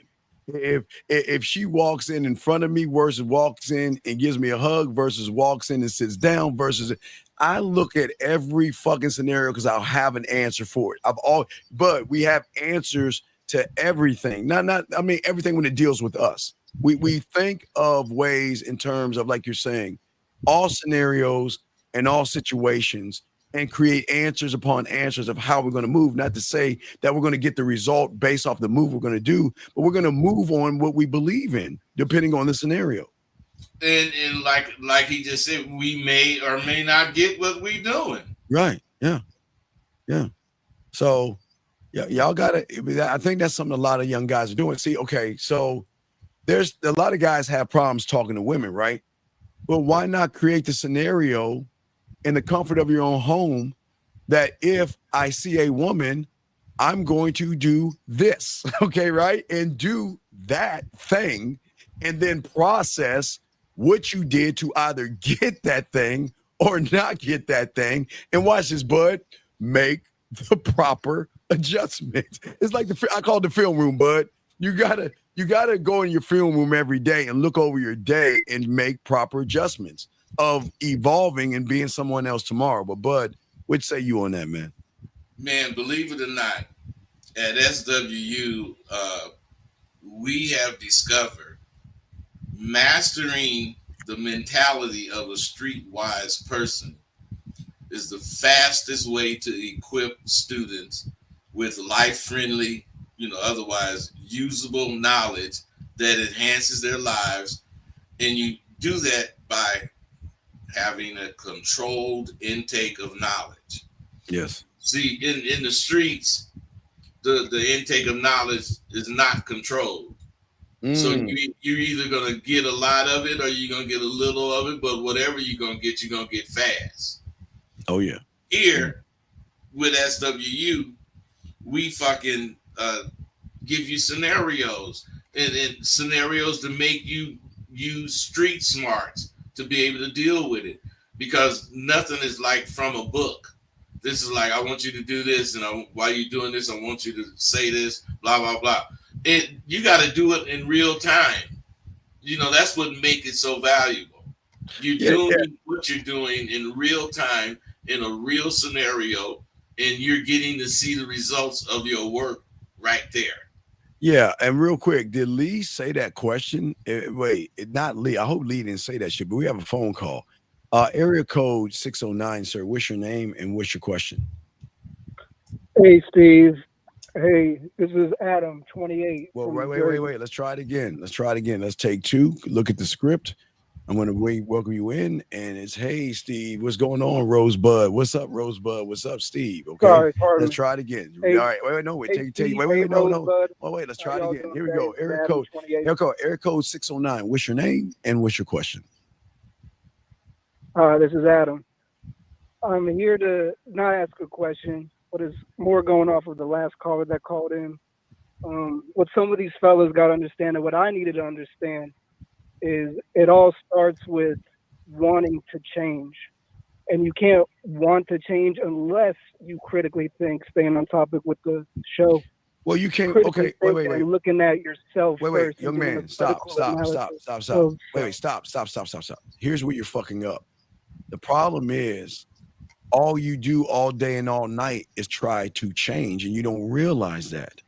If she walks in front of me versus walks in and gives me a hug versus walks in and sits down versus, I look at every fucking scenario because I'll have an answer for it. But we have answers to everything. Everything when it deals with us. We think of ways in terms of, like you're saying, all scenarios and all situations, and create answers upon answers of how we're going to move. Not to say that we're going to get the result based off the move we're going to do, but we're going to move on what we believe in, depending on the scenario. And like he just said, we may or may not get what we're doing. Right. Yeah. So, yeah, y'all got to. I think that's something a lot of young guys are doing. See, okay, so there's a lot of guys have problems talking to women, right? Well, why not create the scenario in the comfort of your own home that if I see a woman, I'm going to do this, okay, right? And do that thing, and then process what you did to either get that thing or not get that thing. And watch this, Bud, make the proper adjustment. It's like I call it the film room, Bud. You gotta go in your film room every day and look over your day and make proper adjustments of evolving and being someone else tomorrow. But Bud, what say you on that, man? Man, believe it or not, at SWU, we have discovered mastering the mentality of a streetwise person is the fastest way to equip students with life-friendly, otherwise usable knowledge that enhances their lives. And you do that by having a controlled intake of knowledge. Yes. See, in the streets, the intake of knowledge is not controlled. So you're either gonna get a lot of it or you're gonna get a little of it, but whatever you're gonna get fast. Oh yeah. Here with SWU, we fucking give you scenarios and scenarios to make you use street smarts to be able to deal with it, because nothing is like from a book. This is like, I want you to do this, and while you're doing this, I want you to say this, blah blah blah. You got to do it in real time. That's what makes it so valuable. You're doing what you're doing in real time in a real scenario, and you're getting to see the results of your work right there. Yeah, and real quick, did Lee say that question? Wait, not Lee. I hope Lee didn't say that shit, but we have a phone call. Area code 609, sir. What's your name and what's your question? Hey, Steve. Hey, this is Adam, 28. Well, from wait. Let's try it again. Let's take two. Look at the script. I'm going to welcome you in, and it's, hey, Steve, what's going on, Rosebud? What's up, Rosebud? What's up, Steve? Okay, Sorry, pardon let's me. try it again. Hey, All right, no, wait, hey, take, Steve, wait, hey, no. Rosebud. Oh, wait, let's try How it y'all again. doing Here we today? go. This is Adam, 28. Area code 609. What's your name and what's your question? This is Adam. I'm here to not ask a question, but it's more going off of the last caller that called in. What some of these fellas got to understand, and what I needed to understand, is it all starts with wanting to change. And you can't want to change unless you critically think, staying on topic with the show. Well, you can't. Critically Okay, wait. and looking at yourself Wait, first. young and doing man, a stop. critical analysis of Wait, self. stop. Here's where you're fucking up. The problem is, all you do all day and all night is try to change, and you don't realize that.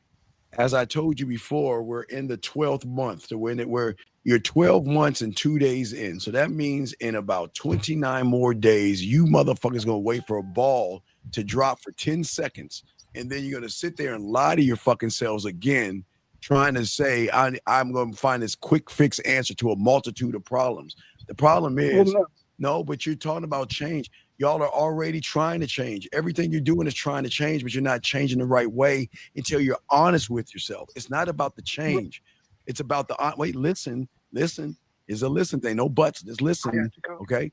As I told you before, we're in the 12th month. So where you're 12 months and 2 days in. So that means in about 29 more days, you motherfuckers gonna wait for a ball to drop for 10 seconds. And then you're gonna sit there and lie to your fucking selves again, trying to say, I'm gonna find this quick fix answer to a multitude of problems. The problem is, no, but you're talking about change. Y'all are already trying to change. Everything you're doing is trying to change, but you're not changing the right way until you're honest with yourself. It's not about the change. It's about the listen. Is a listen thing. No buts. Just listen. Okay.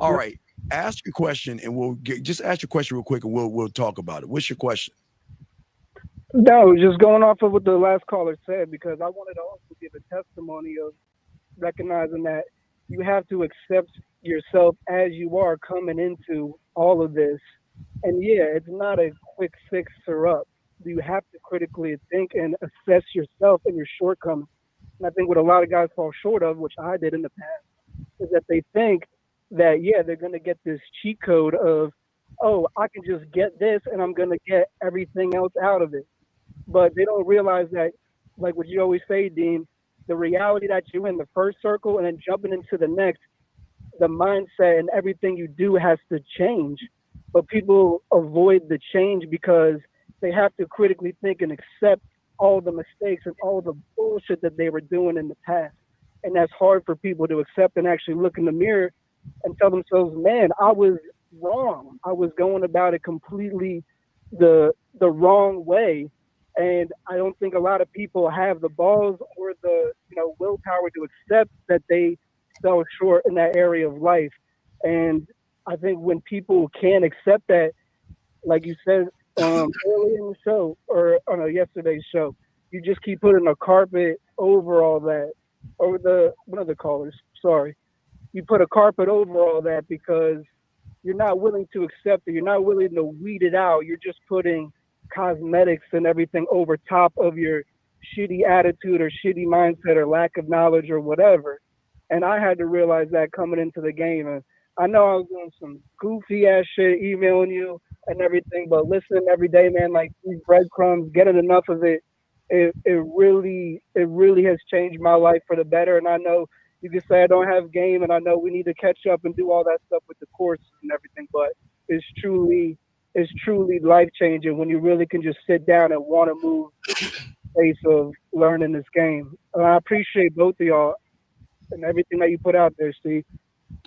All right. Ask your question, and just ask your question real quick, and we'll talk about it. What's your question? No, just going off of what the last caller said, because I wanted to also give a testimony of recognizing that you have to accept yourself as you are coming into all of this. And yeah, it's not a quick fixer up. You have to critically think and assess yourself and your shortcomings. And I think what a lot of guys fall short of, which I did in the past, is that they think that, yeah, they're going to get this cheat code of, oh, I can just get this and I'm going to get everything else out of it. But they don't realize that, like what you always say, Dean, the reality that you're in the first circle and then jumping into the next, the mindset and everything you do has to change. But people avoid the change because they have to critically think and accept all the mistakes and all the bullshit that they were doing in the past. And that's hard for people to accept and actually look in the mirror and tell themselves, man, I was wrong. I was going about it completely the wrong way. And I don't think a lot of people have the balls or the willpower to accept that they fell short in that area of life. And I think when people can't accept that, like you said earlier in the show or on yesterday's show, you just keep putting a carpet over all that, over the one of the callers. Sorry, you put a carpet over all that because you're not willing to accept it. You're not willing to weed it out. You're just putting cosmetics and everything over top of your shitty attitude or shitty mindset or lack of knowledge or whatever. And I had to realize that coming into the game. And I know I was doing some goofy ass shit, emailing you and everything, but listening every day, man, like these breadcrumbs, getting enough of it, it really has changed my life for the better. And I know, You can say I don't have game, and I know we need to catch up and do all that stuff with the courses and everything. But it's truly life changing when you really can just sit down and want to move pace of learning this game. I appreciate both of y'all and everything that you put out there, Steve.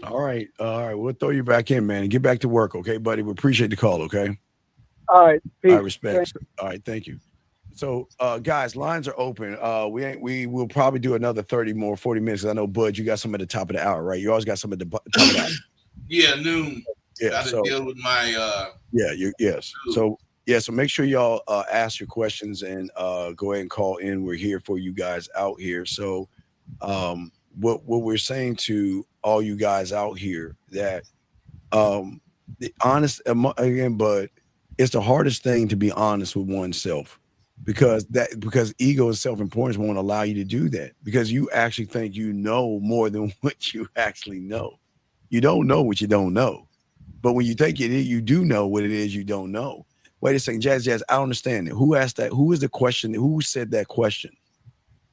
All right. All right. We'll throw you back in, man, and get back to work. Okay, buddy. We appreciate the call. Okay. All right. I Peace. respect. All right. Thank you. So, guys, lines are open. We will probably do another 30 more, 40 minutes. I know, Bud, you got some at the top of the hour, right? You always got some at the top of the hour. Yeah, noon. Yeah. Got to So, deal with my yeah, yes. So, yeah, so make sure y'all ask your questions and go ahead and call in. We're here for you guys out here. So, what we're saying to all you guys out here that the honest again, but it's the hardest thing to be honest with oneself because ego and self-importance won't allow you to do that because you actually think you know more than what you actually know. You don't know what you don't know. But when you think you do know what it is you don't know. Wait a second, Jazz, I don't understand it. Who asked that? Who is the question? Who said that question?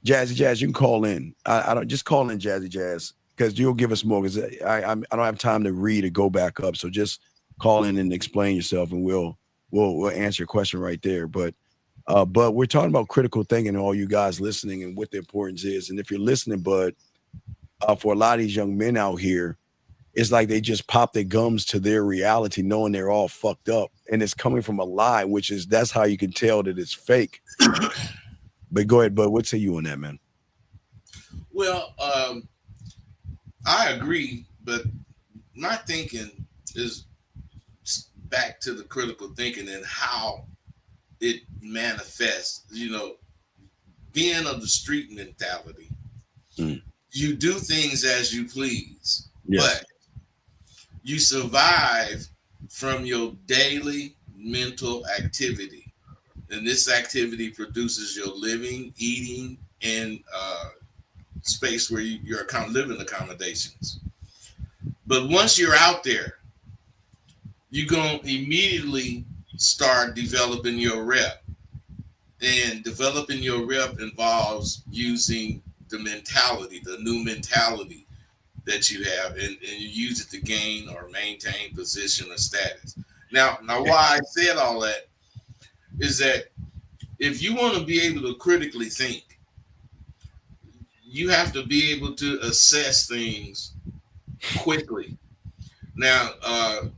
Jazz, you can call in. I don't just call in Jazz because you'll give us more because I don't have time to read or go back up. So just call in and explain yourself, and we'll answer your question right there. But we're talking about critical thinking, and all you guys listening, and what the importance is. And if you're listening, Bud, for a lot of these young men out here, it's like they just pop their gums to their reality, knowing they're all fucked up, and it's coming from a lie, which is that's how you can tell that it's fake. But go ahead, Bud. What say you on that, man? Well, I agree, but my thinking is back to the critical thinking and how it manifests. You know, being of the street mentality, you do things as you please, but you survive from your daily mental activity, and this activity produces your living, eating, and space where your living accommodations. But once you're out there, you're going to immediately start developing your rep. And developing your rep involves using the mentality, the new mentality that you have, and you use it to gain or maintain position or status. Now why I said all that is that if you want to be able to critically think, you have to be able to assess things quickly. Now,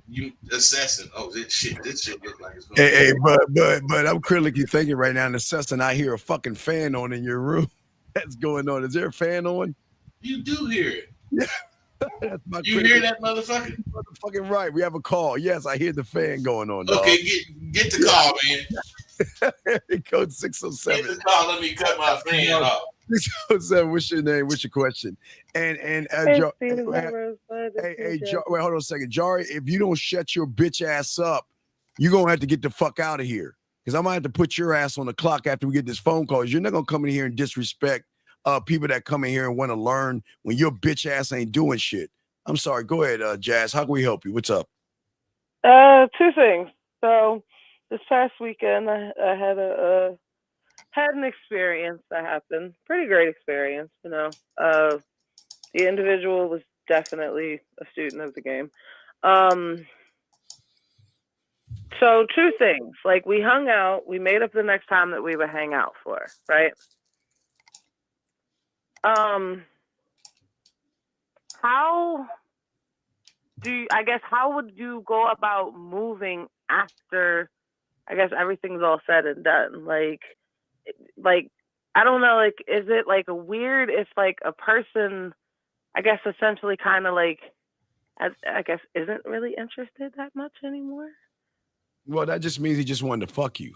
you assessing. Oh, this shit look like it's going. Hey, but I'm critically thinking right now and assessing. I hear a fucking fan on in your room. That's going on. Is there a fan on? You do hear it. Yeah. That's my you hear that motherfucker? Motherfucking right. We have a call. Yes, I hear the fan going on. Dog. Okay, get the call, man. Code 607. Get the call. Let me cut my fan off. 607. What's your name? What's your question? And hey, wait, hold on a second, Jari. If you don't shut your bitch ass up, you're gonna have to get the fuck out of here. Because I'm gonna have to put your ass on the clock after we get this phone call. You're not gonna come in here and disrespect people that come in here and want to learn when your bitch ass ain't doing shit. I'm sorry. Go ahead, Jazz. How can we help you? What's up? Two things. So this past weekend, I had an experience that happened. Pretty great experience, you know. The individual was definitely a student of the game. So two things. Like, we hung out. We made up the next time that we would hang out for, right? How would you go about moving after, I guess, everything's all said and done? Like, I don't know, like, is it like a weird if like a person, I guess, essentially kind of like, I guess, isn't really interested that much anymore? Well, that just means he just wanted to fuck you.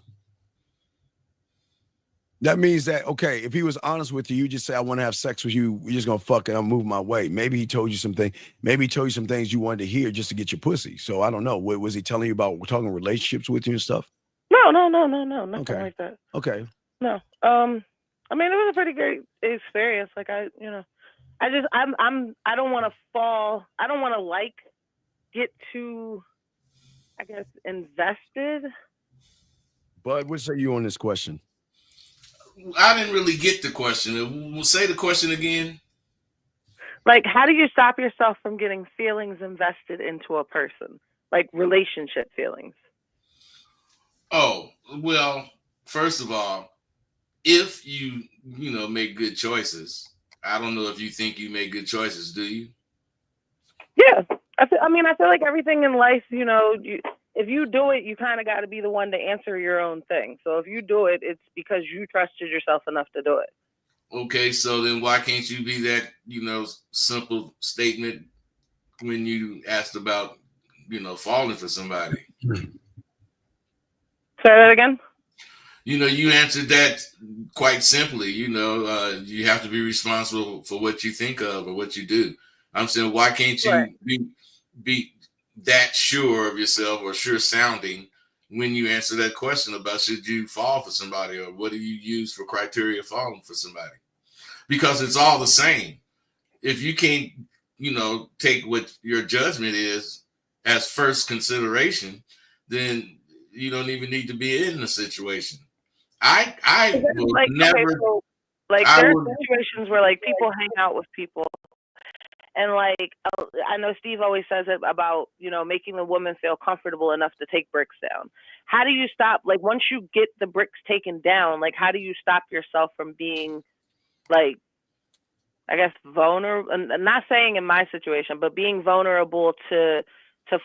That means that, okay, if he was honest with you, you just say, I want to have sex with you. We're just going to fuck and I'll move my way. Maybe he told you something. Maybe he told you some things you wanted to hear just to get your pussy. So I don't know. What was he telling you about? Talking relationships with you and stuff? No, nothing like that. Okay. No. I mean, it was a pretty great experience. Like, I don't want to fall. I don't want to like get too, I guess, invested. Bud, what say you on this question? I didn't really get the question. We'll say the question again. Like, how do you stop yourself from getting feelings invested into a person, like relationship feelings? Oh, well, first of all, if you make good choices, I don't know if you think you make good choices, do you? Yeah, I feel like everything in life, if you do it, you kind of got to be the one to answer your own thing. So if you do it, it's because you trusted yourself enough to do it. Okay, so then why can't you be that, simple statement when you asked about, falling for somebody? Say that again. You answered that quite simply. You have to be responsible for what you think of or what you do. I'm saying, why can't Right. you be that sure of yourself or sure sounding when you answer that question about should you fall for somebody or what do you use for criteria falling for somebody? Because it's all the same. If you can't, take what your judgment is as first consideration, then you don't even need to be in the situation. I will Like, okay, never. so like I there are would. situations where like people hang out with people, and like I know Steve always says it about making the woman feel comfortable enough to take bricks down. How do you stop, like, once you get the bricks taken down, like how do you stop yourself from being, like, I guess, vulnerable? And not saying in my situation, but being vulnerable to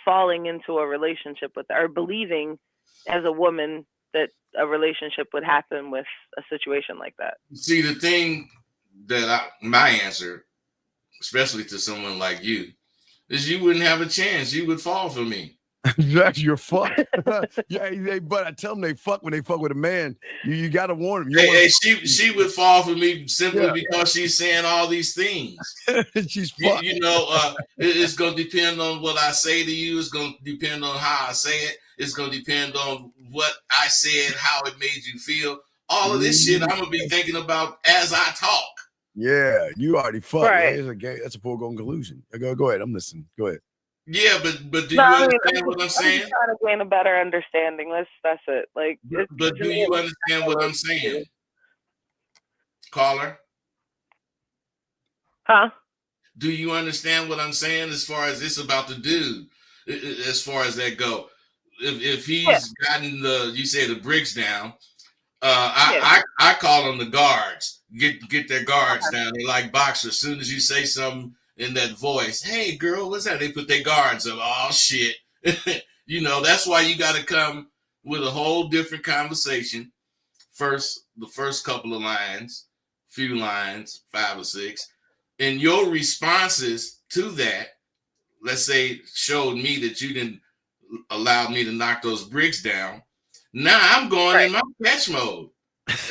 falling into a relationship with, or believing as a woman that a relationship would happen with a situation like that. See, the thing my answer, especially to someone like you, is you wouldn't have a chance. You would fall for me. That's your fuck. Yeah, but I tell them they fuck when they fuck with a man. You got to warn them. She would fall for me simply because she's saying all these things. She's fucked. It's going to depend on what I say to you. It's going to depend on how I say it. It's going to depend on what I said, how it made you feel. All of this shit I'm going to be thinking about as I talk. Yeah, you already fucked. Right. That's a foregone conclusion. Go ahead. I'm listening. Go ahead. Yeah, but do you understand what I'm saying? I'm trying to gain a better understanding. That's it. Like, but do you understand what I'm saying, caller? Huh? Do you understand what I'm saying as far as this about the dude? As far as that go, if he's gotten the bricks down, I call them the guards. Get their guards down. They're like boxers. As soon as you say something in that voice, hey girl, what's that? They put their guards up. Oh shit. That's why you got to come with a whole different conversation. The first couple of lines, few lines, 5 or 6, and your responses to that, let's say, showed me that you didn't allow me to knock those bricks down. Now I'm going in my catch mode.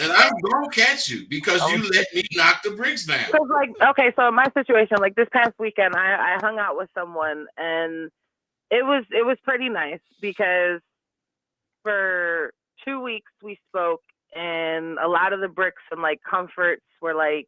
And I'm gonna catch you because you let me knock the bricks down. Because, like, okay, so in my situation, like this past weekend, I hung out with someone, and it was pretty nice because for 2 weeks we spoke, and a lot of the bricks and like comforts were like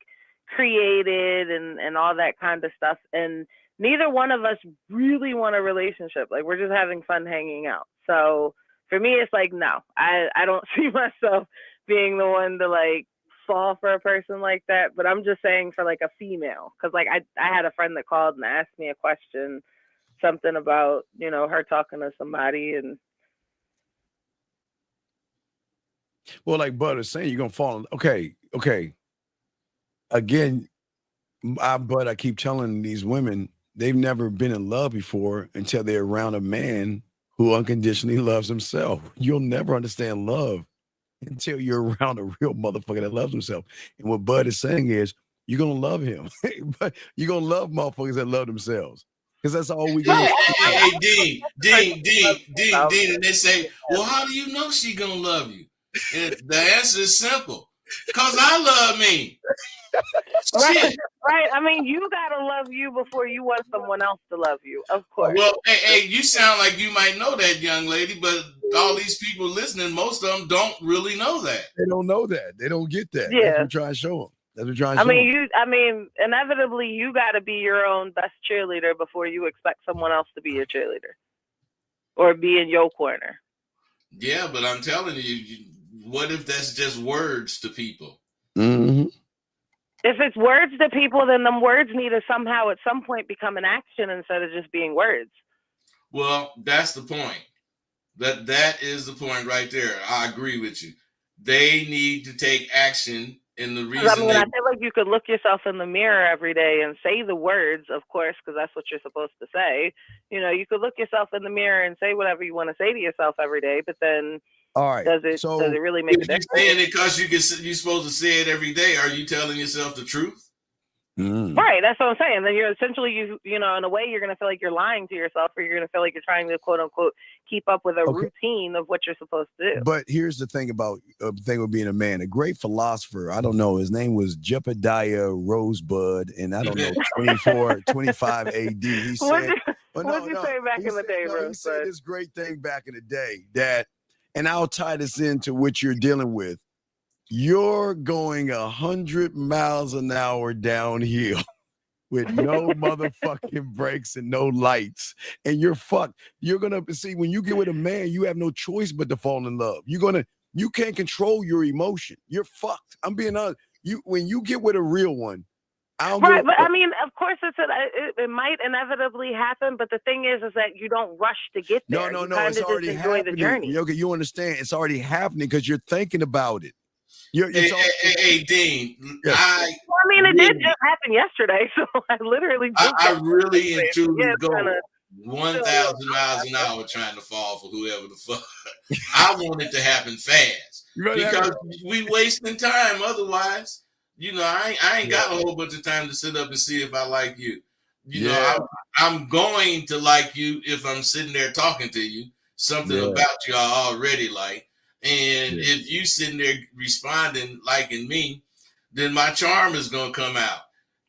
created and all that kind of stuff, and neither one of us really want a relationship. Like, we're just having fun hanging out. So for me, it's like, no, I don't see myself being the one to like fall for a person like that. But I'm just saying for like a female, because like I had a friend that called and asked me a question, something about her talking to somebody, and well, like Bud is saying, you're gonna fall. Okay. Again, I keep telling these women they've never been in love before until they're around a man who unconditionally loves himself. You'll never understand love until you're around a real motherfucker that loves himself. And what Bud is saying is, you're gonna love him, but you're gonna love motherfuckers that love themselves, because that's all we gonna. Hey, Dean, and they say, well, how do you know she gonna love you? And the answer is simple, cause I love me. Right. I mean, you gotta love you before you want someone else to love you, of course. Well, hey, you sound like you might know that, young lady, but all these people listening, most of them don't really know that. They don't know that. They don't get that. Yeah. That's what we're trying to show them. I mean, inevitably, you gotta be your own best cheerleader before you expect someone else to be your cheerleader or be in your corner. Yeah, but I'm telling you, what if that's just words to people? Mm-hmm. if it's words to people, then them words need to somehow at some point become an action instead of just being words. Well, that's the point. That is the point right there. I agree with you. They need to take action, and the I reason mean, they I feel like you could look yourself in the mirror every day and say the words, of course, because that's what you're supposed to say. You know, you could look yourself in the mirror and say whatever you want to say to yourself every day, but then All right. does it really make a if you're difference? saying it because you're supposed to say it every day, are you telling yourself the truth? Right, that's what I'm saying. Then you're essentially, you know, in a way, you're going to feel like you're lying to yourself, or you're going to feel like you're trying to quote unquote keep up with a routine of what you're supposed to do. But here's the thing about being a man. A great philosopher, I don't know, his name was Jebediah Rosebud, and I don't know, 25 AD. He said, what did you say back in the day, Rosebud? He said this great thing back in the day that, and I'll tie this into what you're dealing with. You're going 100 miles an hour downhill with no motherfucking brakes and no lights, and you're fucked. You're gonna see when you get with a man, you have no choice but to fall in love. You can't control your emotion. You're fucked. I'm being honest. When you get with a real one, Right, but I mean, of course, it might inevitably happen. But the thing is that you don't rush to get there. No, it's already happening. The journey. Okay, you understand? It's already happening because you're thinking about it. Hey, Dean. Yes. I mean, it did just happen yesterday, so I literally. I really and truly go 1,000 miles an hour trying to fall for whoever the fuck. I want it to happen fast because we wasting time. Otherwise, you know, I ain't got a whole bunch of time to sit up and see if I like you. You know, I'm going to like you if I'm sitting there talking to you. Something about you I already like. And if you sitting there responding, liking me, then my charm is going to come out.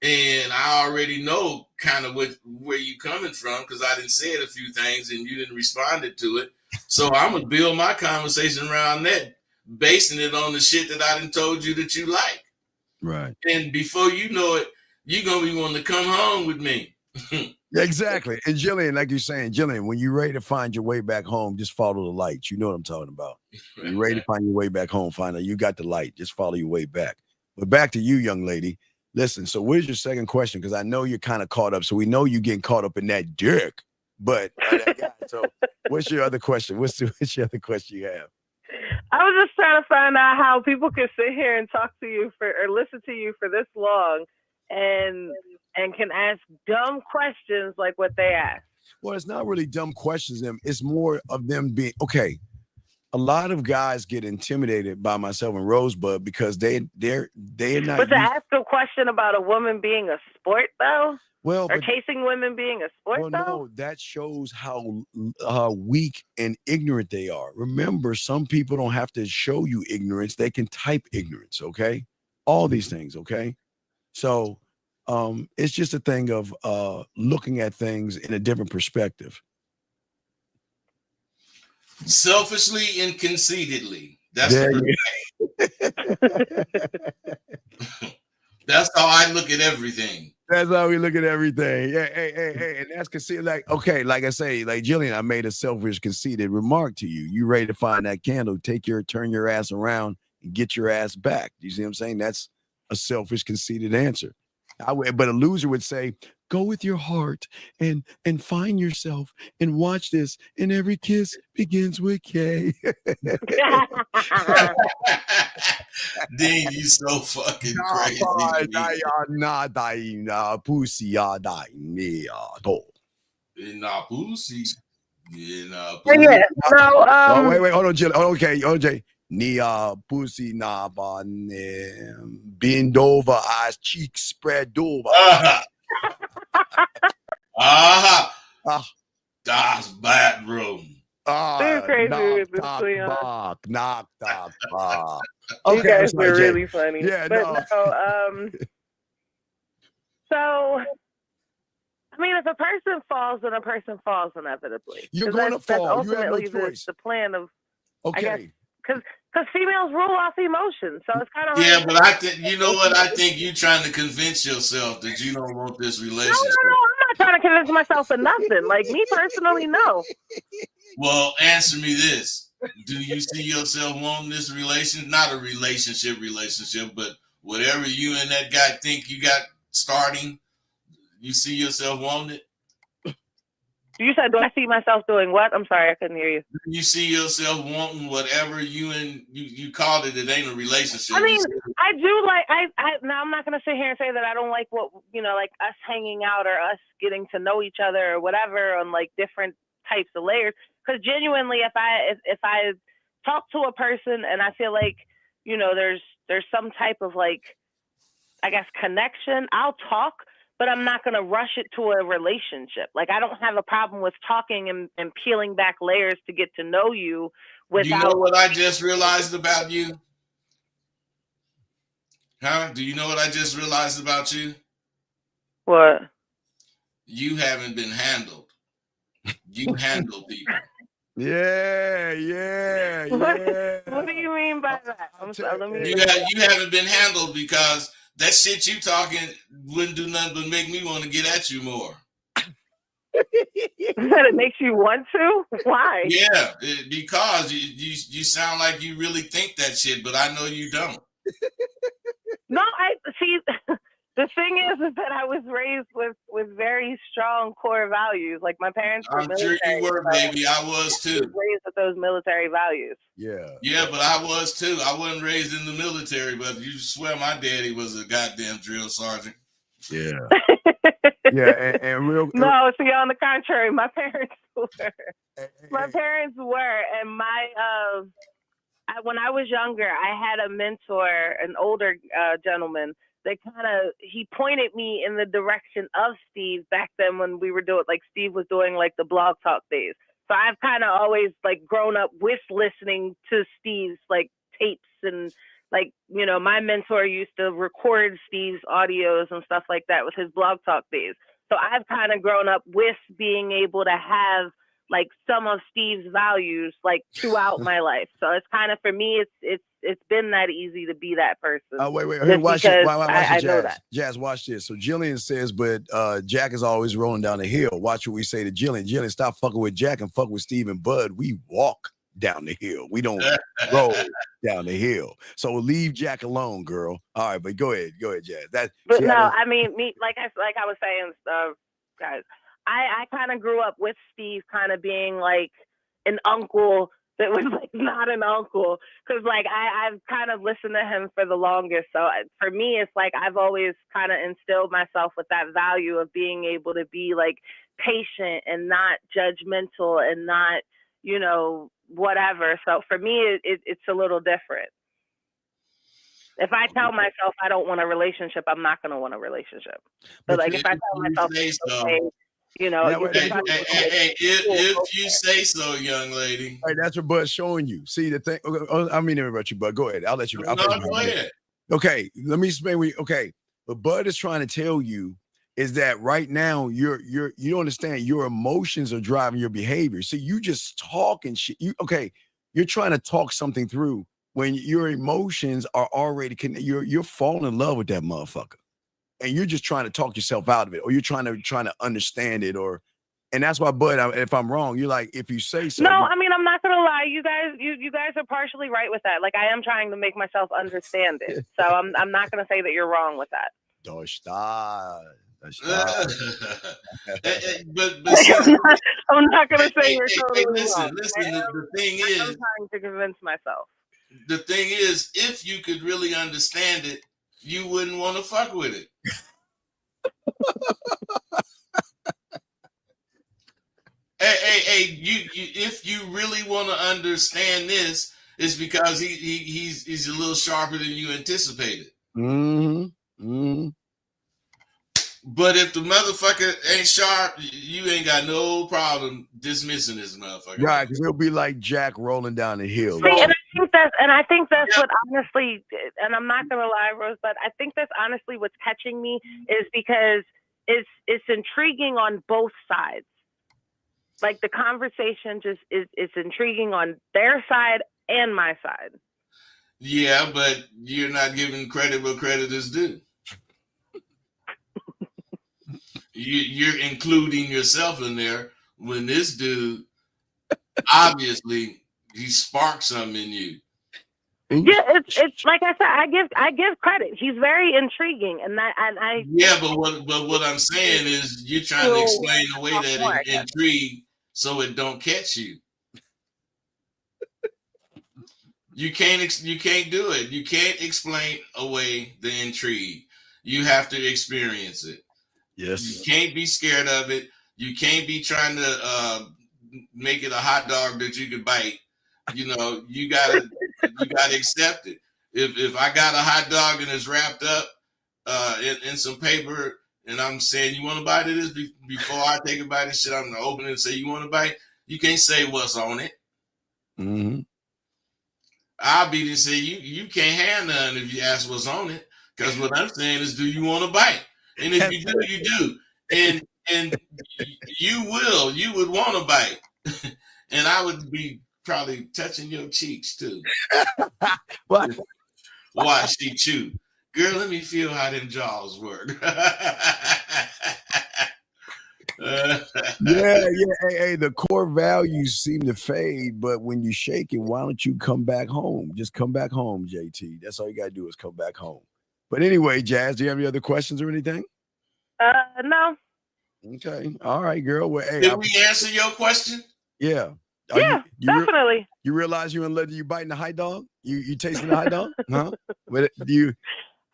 And I already know kind of where you coming from because I didn't say it a few things and you didn't respond to it. So I'm going to build my conversation around that, basing it on the shit that I done told you that you like. Right. And before you know it, you're going to be wanting to come home with me. Exactly. And Jillian, like you're saying, Jillian, when you're ready to find your way back home, just follow the lights. You know what I'm talking about. When you're ready to find your way back home, find out you got the light. Just follow your way back. But back to you, young lady. Listen, so where's your second question? Because I know you're kind of caught up. So we know you're getting caught up in that dick. But so what's your other question? What's your other question you have? I was just trying to find out how people could sit here and talk to you or listen to you for this long and can ask dumb questions like what they ask. Well, it's not really dumb questions. It's more of them being okay. A lot of guys get intimidated by myself and Rosebud because they're not. But to ask a question about a woman being a sport, though, or chasing women being a sport, though. No, that shows how weak and ignorant they are. Remember, some people don't have to show you ignorance; they can type ignorance. Okay, all these things. Okay, so it's just a thing of looking at things in a different perspective. Selfishly and conceitedly. That's that's how I look at everything. That's how we look at everything. Yeah, hey, and that's conceited. Like, okay, like I say, like Jillian, I made a selfish, conceited remark to you. You ready to find that candle? Turn your ass around and get your ass back. You see what I'm saying? That's a selfish, conceited answer. But a loser would say, go with your heart and find yourself and watch this. And every kiss begins with K. Dean, you so fucking crazy. Pussy, Yeah. No. Wait. Hold on, Jill. Okay, OJ. Nia pussy na ba bend over, eyes cheeks spread over. Das bathroom. Crazy with this knock. You guys were really funny. Yeah, but so I mean, if a person falls, then a person falls inevitably. You're going to fall. You have no choice. The plan of okay. Because females rule off emotions, so it's kind of but I think you know what I think you're trying to convince yourself that you don't want this relationship. No, I'm not trying to convince myself of nothing. Like me personally, no. Well, answer me this: do you see yourself wanting this relationship? Not a relationship, but whatever you and that guy think you got starting, you see yourself wanting it? You said, do I see myself doing what? I'm sorry, I couldn't hear you. You see yourself wanting whatever you called it. It ain't a relationship. I mean, I do like, now I'm not going to sit here and say that I don't like what, like us hanging out or us getting to know each other or whatever on like different types of layers. Because genuinely, if I talk to a person and I feel like, there's some type of like, I guess, connection, I'll talk, but I'm not going to rush it to a relationship. Like, I don't have a problem with talking and peeling back layers to get to know you without. You know what I just realized about you? Huh? Do you know what I just realized about you? What? You haven't been handled. You handle people. Yeah. What do you mean by that? I'm sorry. You haven't been handled because that shit you talking wouldn't do nothing but make me want to get at you more. That it makes you want to? Why? Yeah, because you sound like you really think that shit, but I know you don't. No, I see. The thing is that I was raised with very strong core values. Like my parents were military. I'm sure you were, baby. I was too. Raised with those military values. Yeah, but I was too. I wasn't raised in the military, but you swear my daddy was a goddamn drill sergeant. Yeah. Yeah, and real. No, see, on the contrary, my parents were. My parents were, and when I was younger, I had a mentor, an older gentleman. He pointed me in the direction of Steve back then when we were doing, like Steve was doing like the blog talk days. So I've kind of always like grown up with listening to Steve's like tapes and like, my mentor used to record Steve's audios and stuff like that with his blog talk days. So I've kind of grown up with being able to have like some of Steve's values like throughout my life. So it's kind of, for me, it's been that easy to be that person. Wait. Hey, watch it. I know that. Jazz, watch this. So Jillian says, but Jack is always rolling down the hill. Watch what we say to Jillian. Jillian, stop fucking with Jack and fuck with Steve and Bud. We walk down the hill. We don't roll down the hill. So leave Jack alone, girl. All right, but go ahead, Jazz. I mean, me, like I was saying, guys, I kind of grew up with Steve kind of being like an uncle that was like not an uncle, because like I've kind of listened to him for the longest. So for me, it's like I've always kind of instilled myself with that value of being able to be like patient and not judgmental and not, whatever. So for me, it's a little different. If I tell myself I don't want a relationship, I'm not going to want a relationship. But like if I tell myself, okay, if you say so, young lady. All right, that's what Bud's showing you. See the thing. I mean, about you, Bud. Go ahead. I'll let you. No, go ahead. Okay, let me explain. Okay, what Bud is trying to tell you is that right now you don't understand, your emotions are driving your behavior. See, you just talking shit. You're trying to talk something through when your emotions are already you're falling in love with that motherfucker, and you're just trying to talk yourself out of it, or you're trying to understand it, and that's why, Bud, if I'm wrong, you're like, if you say so. No, I mean, I'm not gonna lie, you guys are partially right with that. Like I am trying to make myself understand it, so I'm not gonna say that you're wrong with that. But I'm not gonna say you're totally listen, wrong. The thing is, I'm trying to convince myself. The thing is, if you could really understand it, you wouldn't want to fuck with it. If you really want to understand this, it's because he's a little sharper than you anticipated. But if the motherfucker ain't sharp, you ain't got no problem dismissing this motherfucker. Right, because he'll be like Jack rolling down the hill. See, and I think that's what honestly, and I'm not gonna lie, Rose, but I think that's honestly what's catching me, is because it's intriguing on both sides. Like the conversation just it's intriguing on their side and my side. Yeah, but you're not giving credit where credit is due. You're including yourself in there when this dude, obviously, he sparked something in you. Yeah, it's like I said, I give credit. He's very intriguing, and I Yeah, but what I'm saying is you're trying to explain away that intrigue so it don't catch you. You can't do it. You can't explain away the intrigue. You have to experience it. Yes. You can't be scared of it. You can't be trying to make it a hot dog that you can bite. You know, you gotta accept it. If I got a hot dog and it's wrapped up in some paper, and I'm saying, you want to bite of this before I take a bite of shit, I'm gonna open it and say, you want to bite? You can't say what's on it. Mm-hmm. I'll be to say you can't have none if you ask what's on it. Because what I'm saying is, do you want to bite? And if you do, you do. And you would want to bite. And I would be probably touching your cheeks too. What? Watch she chew. Girl, let me feel how them jaws work. Yeah. Hey, the core values seem to fade, but when you shake it, why don't you come back home? Just come back home, JT. That's all you gotta do is come back home. But anyway, Jazz, do you have any other questions or anything? No. Okay. All right, girl. Well, hey, did we answer your question? Yeah. Yeah, definitely. You realize you in love? You biting the hot dog? You tasting the hot dog? Huh? But do you?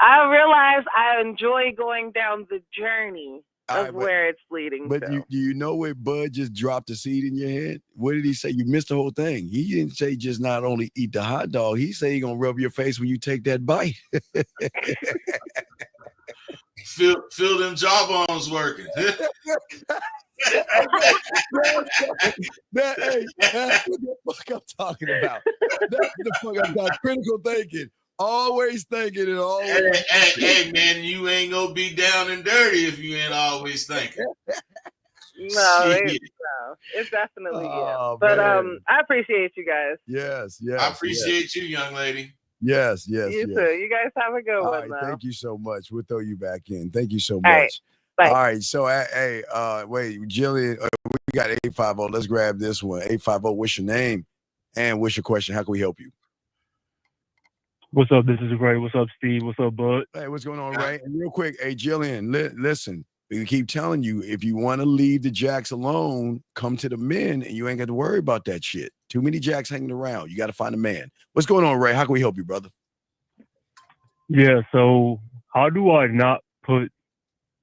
I realize I enjoy going down the journey of where it's leading to. to. Do you know where Bud just dropped the seed in your head? What did he say? You missed the whole thing. He didn't say just not only eat the hot dog. He said he gonna rub your face when you take that bite. Feel them jawbones working. That's what the fuck I'm talking about. That's the fuck I'm talking. Critical thinking. Always thinking and always. Hey, man, you ain't gonna be down and dirty if you ain't always thinking. No, it definitely is. But man. I appreciate you guys. Yes. I appreciate you, young lady. Yes. You too. You guys have a good one. Right, thank you so much. We'll throw you back in. Thank you so All much. right. All right. So, hey, wait, Jillian, we got 850. Let's grab this one. 850. What's your name? And what's your question? How can we help you? What's up? This is Ray. What's up, Steve? What's up, Bud? Hey, what's going on, Ray? And real quick, hey, Jillian, listen. We keep telling you, if you want to leave the jacks alone, come to the men, and you ain't got to worry about that shit. Too many jacks hanging around. You got to find a man. What's going on, Ray? How can we help you, brother? Yeah. So, how do I not put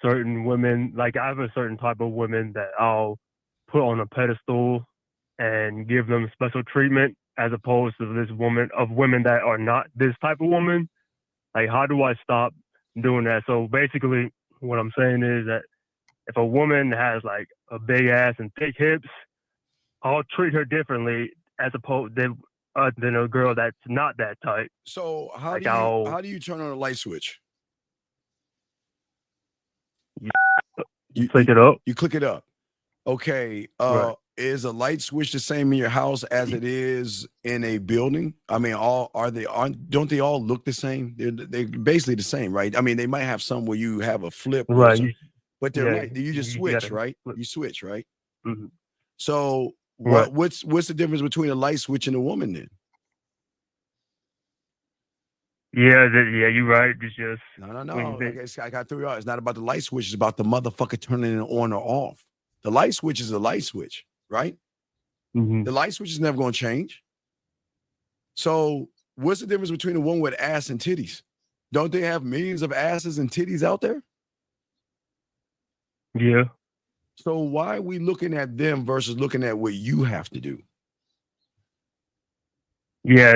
certain women, like I have a certain type of women that I'll put on a pedestal and give them special treatment, as opposed to women that are not this type of woman? Like, how do I stop doing that? So basically, what I'm saying is that if a woman has like a big ass and thick hips, I'll treat her differently as opposed than a girl that's not that type. So how do you turn on a light switch? You click it up. You click it up. Okay. Right. Is a light switch the same in your house as it is in a building? I mean, don't they all look the same? They're basically the same, right? I mean, they might have some where you have a flip, right? But they're like you just switch, right? Flip. You switch, right? Mm-hmm. So Right. what's the difference between a light switch and a woman then? Yeah, you're right. It's just no. I got 3 hours. It's not about the light switch. It's about the motherfucker turning it on or off. The light switch is a light switch, right? Mm-hmm. The light switch is never going to change. So what's the difference between a woman with ass and titties? Don't they have millions of asses and titties out there? Yeah. So why are we looking at them versus looking at what you have to do? Yeah,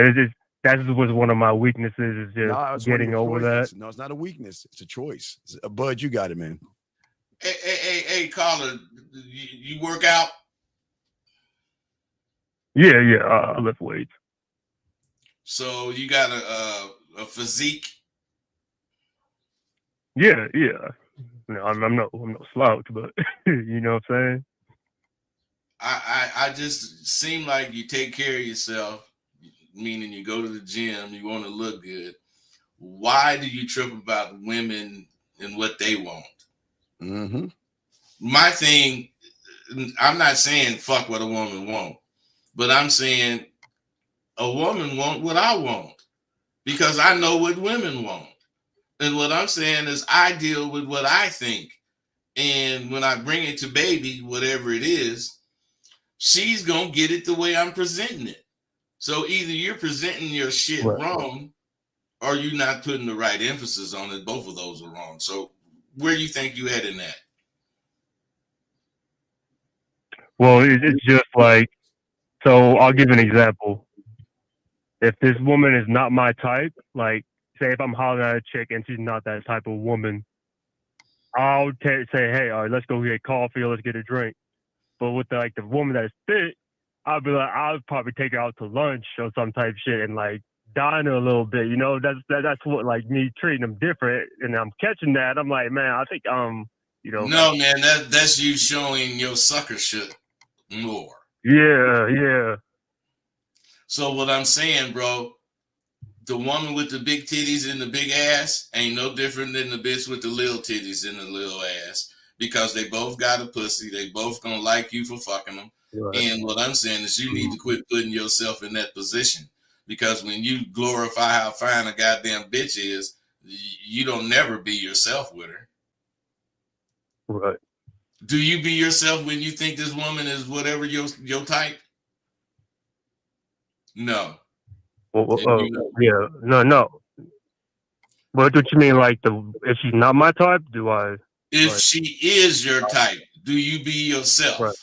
that was one of my weaknesses, is just getting over that. No, it's not a weakness. It's a choice. Bud, you got it, man. Hey, caller, you work out? Yeah, I lift weights. So you got a physique? Yeah. No, I'm no slouch, but you know what I'm saying? I just seem like you take care of yourself, meaning you go to the gym, you want to look good. Why do you trip about women and what they want? Mm-hmm. My thing, I'm not saying fuck what a woman want, but I'm saying a woman want what I want. because I know what women want. And what I'm saying is I deal with what I think. And when I bring it to baby, whatever it is, she's going to get it the way I'm presenting it. So either you're presenting your shit wrong or you're not putting the right emphasis on it. Both of those are wrong. So where do you think you heading at? Well, it's just like, so I'll give an example. If this woman is not my type, like, say if I'm hollering at a chick and she's not that type of woman, I'll say, hey, all right, let's go get coffee or let's get a drink. But with the woman that's fit, I'll be like, I'll probably take her out to lunch or some type of shit and like dine her a little bit. You know, that's what like me treating them different. And I'm catching that. I'm like, man, I think you know. No, man, that's you showing your sucker shit more. Yeah. So what I'm saying, bro, the woman with the big titties and the big ass ain't no different than the bitch with the little titties and the little ass, because they both got a pussy. They both gonna like you for fucking them. Right. And what I'm saying is you need to quit putting yourself in that position, because when you glorify how fine a goddamn bitch is, you don't never be yourself with her. Right. Do you be yourself when you think this woman is whatever your type? No. Well, yeah, no. What do you mean, like if she's not my type? Do I? If she is your type, do you be yourself? Right.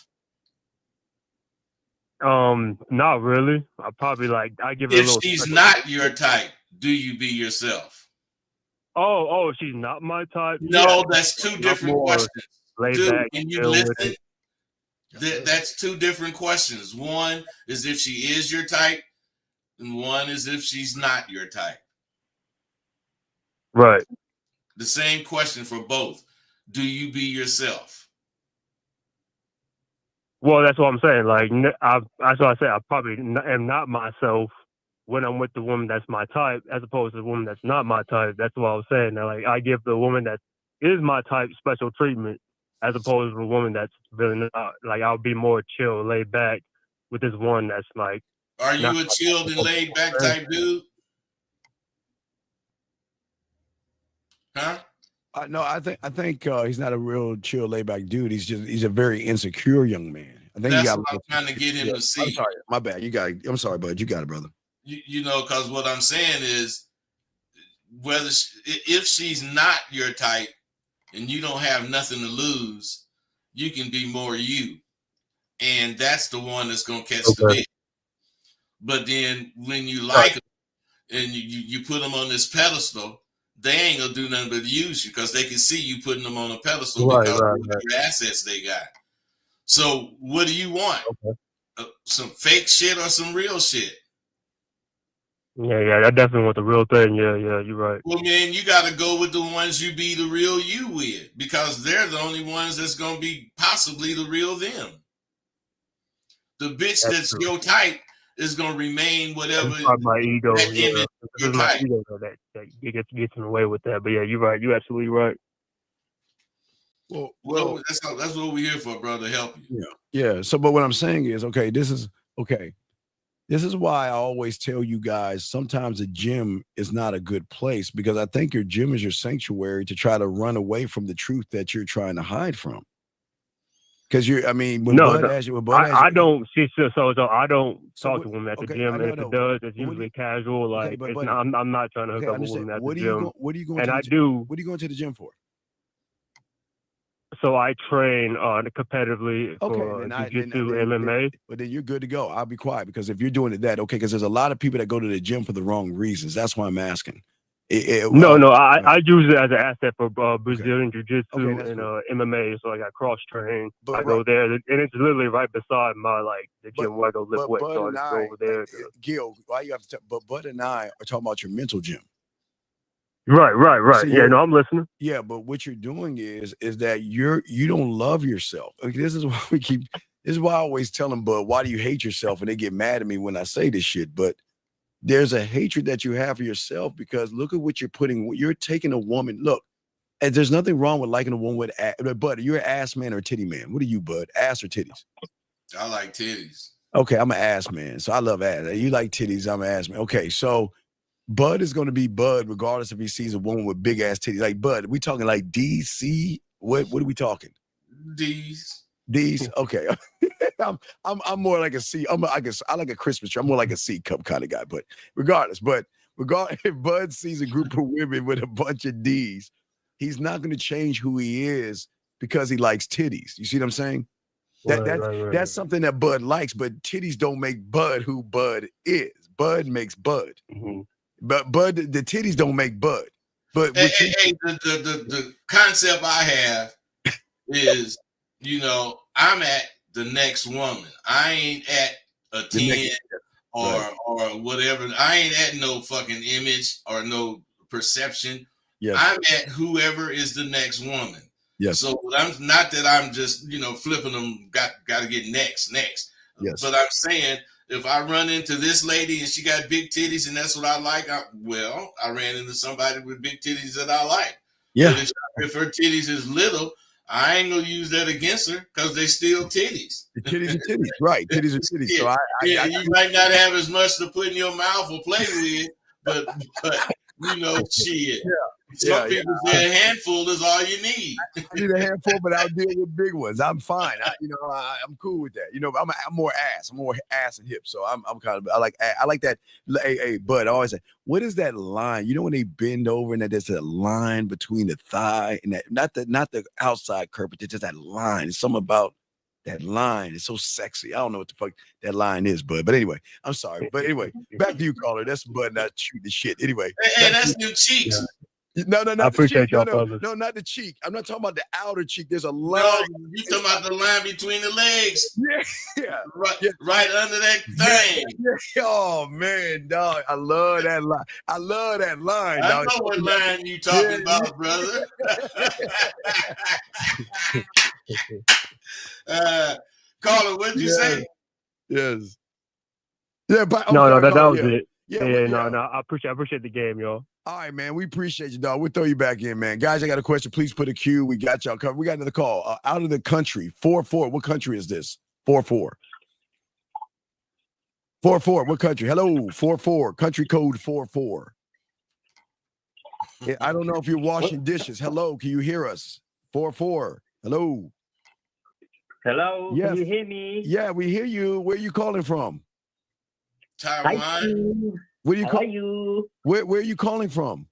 Not really. I probably I give it a little. If she's not your type, do you be yourself? Oh, she's not my type. No, yeah. That's two different questions. Dude, can you listen? That's two different questions. One is if she is your type, and one is if she's not your type. Right. The same question for both. Do you be yourself? Well, that's what I'm saying. That's what I say. I probably am not myself when I'm with the woman that's my type, as opposed to the woman that's not my type. That's what I was saying. Now, I give the woman that is my type special treatment, as opposed to the woman that's really not. I'll be more chill, laid back with this one that's like. Are you a chilled and laid back type dude? Huh? No, I think he's not a real chill, laid back dude. He's a very insecure young man. I think that's what I'm trying to get him to see. I'm sorry, my bad. I'm sorry, bud. You got it, brother. You know, because what I'm saying is, if she's not your type and you don't have nothing to lose, you can be more you, and that's the one that's gonna catch the bit. But then when you like them and you put them on this pedestal, they ain't gonna do nothing but use you, because they can see you putting them on a pedestal because of your assets they got. So what do you want? Some fake shit or some real shit? Yeah, I definitely want the real thing. Yeah, you're right. Well, man, you got to go with the ones you be the real you with, because they're the only ones that's gonna be possibly the real them. The bitch that's your type is gonna remain whatever. My ego, that image your my type. ego that gets in the way with that. But yeah, you're right. You're absolutely right. Well, that's what we're here for, brother. Help you. Yeah. So, but what I'm saying is, this is why I always tell you guys sometimes the gym is not a good place, because I think your gym is your sanctuary to try to run away from the truth that you're trying to hide from. Because when Bud asks you, I don't. So I don't talk to women at the gym, and if it does, it's usually casual. I'm not trying to hook up with women at the gym. What are you going? And I do. What are you going to the gym for? So I train competitively for jiu-jitsu, MMA. But then you're good to go. I'll be quiet, because if you're doing it because there's a lot of people that go to the gym for the wrong reasons. That's why I'm asking. I use it as an asset for Brazilian jiu-jitsu and MMA. So I got cross-trained. I go there, and it's literally right beside my the gym where I go lift weights. So I just go over there. Gil, why you have to? But Bud and I are talking about your mental gym. Right. So yeah, no, I'm listening. Yeah, but what you're doing is that you don't love yourself. This is why This is why I always tell them, Bud, why do you hate yourself? And they get mad at me when I say this shit. But there's a hatred that you have for yourself, because look at what you're putting. You're taking a woman. Look, and there's nothing wrong with liking a woman with ass. Bud, you're an ass man or a titty man? What are you, Bud? Ass or titties? I like titties. Okay, I'm an ass man, so I love ass. You like titties, I'm an ass man. Okay, so Bud is going to be Bud regardless if he sees a woman with big ass titties. Like Bud, we talking like DC? What are we talking? D's. Okay. I'm more like a C. I like a Christmas tree. I'm more like a C cup kind of guy. But regardless, if Bud sees a group of women with a bunch of D's, he's not going to change who he is because he likes titties. You see what I'm saying? That's something that Bud likes, but titties don't make Bud who Bud is. Bud makes Bud. Mm-hmm. But Bud, the titties don't make Bud. But the concept I have is, I'm at the next woman. I ain't at a 10 or whatever. I ain't at no fucking image or no perception. Yes. I'm at whoever is the next woman. Yes. So I'm not that I'm just, flipping them, got to get next. Yes. But I'm saying, if I run into this lady and she got big titties and that's what I like, I ran into somebody with big titties that I like. Yeah. But if her titties is little, I ain't gonna use that against her because they still titties. The titties are titties, right? Titties are titties. Yeah. So You might not have as much to put in your mouth or play with, but shit. Some people say a handful is all you need. I need a handful, but I'll deal with big ones. I'm fine. I'm cool with that. I'm more ass. I'm more ass and hips. So I'm kind of I like that. Hey, Bud, I always say, what is that line? You know when they bend over and there's a line between the thigh and that not the outside curve, but just that line. It's something about that line. It's so sexy. I don't know what the fuck that line is, Bud. But anyway, I'm sorry. But anyway, back to you, caller. That's Bud not shooting the shit. Anyway. Hey, that's your cheeks. Yeah. No, not I appreciate the cheek. y'all, No, not the cheek. I'm not talking about the outer cheek. There's a line. No, you talking about the line between the legs. Yeah. Right under that thing. Yeah. Oh man, dog. I love that line. I know what line you talking about, brother. Caller, what'd you say? Yes. Yeah, but no, that was yeah. it. Yeah, no. I appreciate the game, y'all. All right, man. We appreciate you, dog. We'll throw you back in, man. Guys, I got a question. Please put a Q. We got y'all covered. We got another call. Out of the country, 44. What country is this? 44. 44. What country? Hello, 44. Country code 44. I don't know if you're washing dishes. Hello, can you hear us? 44. Hello. Hello. Yes. Can you hear me? Yeah, we hear you. Where are you calling from? Taiwan. Where you How are you? Where are you calling from?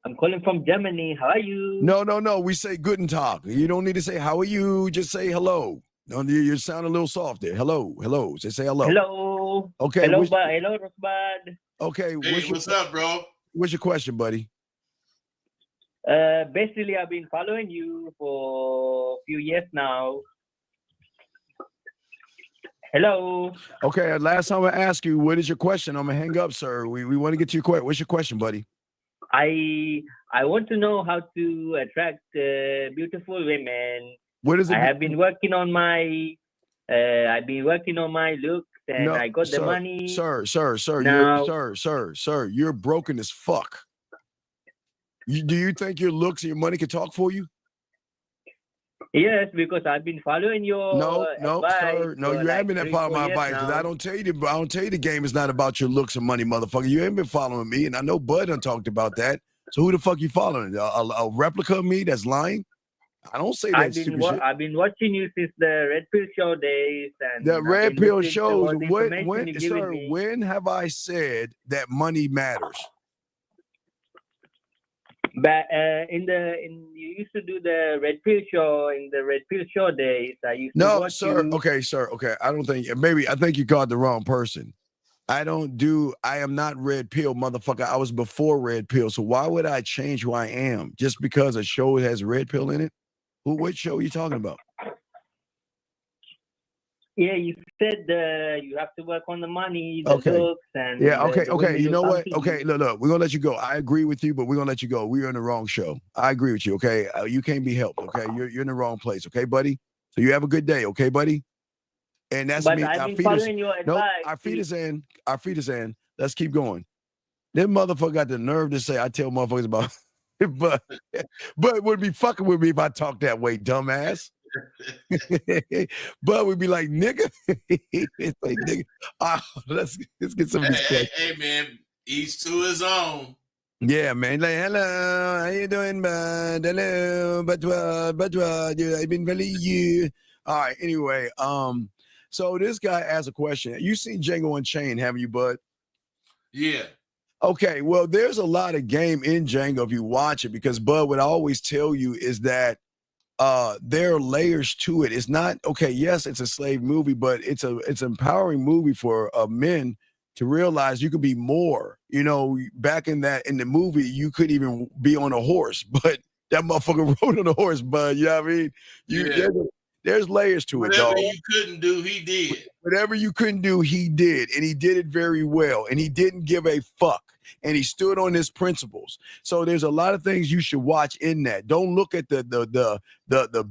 I'm calling from Germany. How are you? No. We say guten Tag. You don't need to say how are you. Just say hello. No, you sound a little soft there. Hello. Just say hello. Hello. Okay. Hello, Rosbud. Okay. Hey, what's up, bro? What's your question, buddy? Basically, I've been following you for a few years now. Hello. Okay. Last time I asked you, what is your question? I'm gonna hang up, sir. We want to get to your question. What's your question, buddy? I want to know how to attract beautiful women. What is it? I've been working on my looks, and I got the money. Sir, you're broken as fuck. Do you think your looks and your money can talk for you? Yes, because I've been following your advice. Sir. No, you haven't been following my advice. I don't tell you the game is not about your looks and money, motherfucker. You ain't been following me, and I know Bud done talked about that. So who the fuck you following? A replica of me that's lying? I don't say that stupid shit. I've been watching you since the Red Pill Show days. And the Red Pill shows. When have I said that money matters? But you used to do the Red Pill Show in the Red Pill Show days. I used to watch sir. You. Okay, sir. Okay, I think you called the wrong person. I am not Red Pill, motherfucker. I was before Red Pill. So why would I change who I am just because a show has Red Pill in it? What show are you talking about? Yeah, you said you have to work on the money, the looks, and okay. You know what? Okay, look, we're gonna let you go. I agree with you, but we're gonna let you go. We're in the wrong show. I agree with you. Okay, you can't be helped. Okay, you're in the wrong place. Okay, buddy. So you have a good day. Okay, buddy. And that's me. I've been following your advice. Our feet is in. Our feet is in. Let's keep going. That motherfucker got the nerve to say I tell motherfuckers about, but would be fucking with me if I talk that way, dumbass. But we'd be like, nigga. It's like, nigga. Let's get some of this. Hey, man. Each to his own. Yeah, man. Like, hello, how you doing, bud? Hello, but what? Yeah, I've been really you. All right. Anyway, so this guy asked a question. You seen Django Unchained, haven't you, bud? Yeah. Okay. Well, there's a lot of game in Django if you watch it, because Bud, what I always tell you is that there are layers to it. It's not okay. Yes, it's a slave movie, but it's an empowering movie for men to realize you could be more. You know, back in the movie, you couldn't even be on a horse, but that motherfucker rode on a horse, bud. You know what I mean? Yeah. There's layers to it, Whatever dog. you couldn't do, he did. Whatever you couldn't do, he did, and he did it very well, and he didn't give a fuck, and he stood on his principles. So there's a lot of things you should watch in that. Don't look at the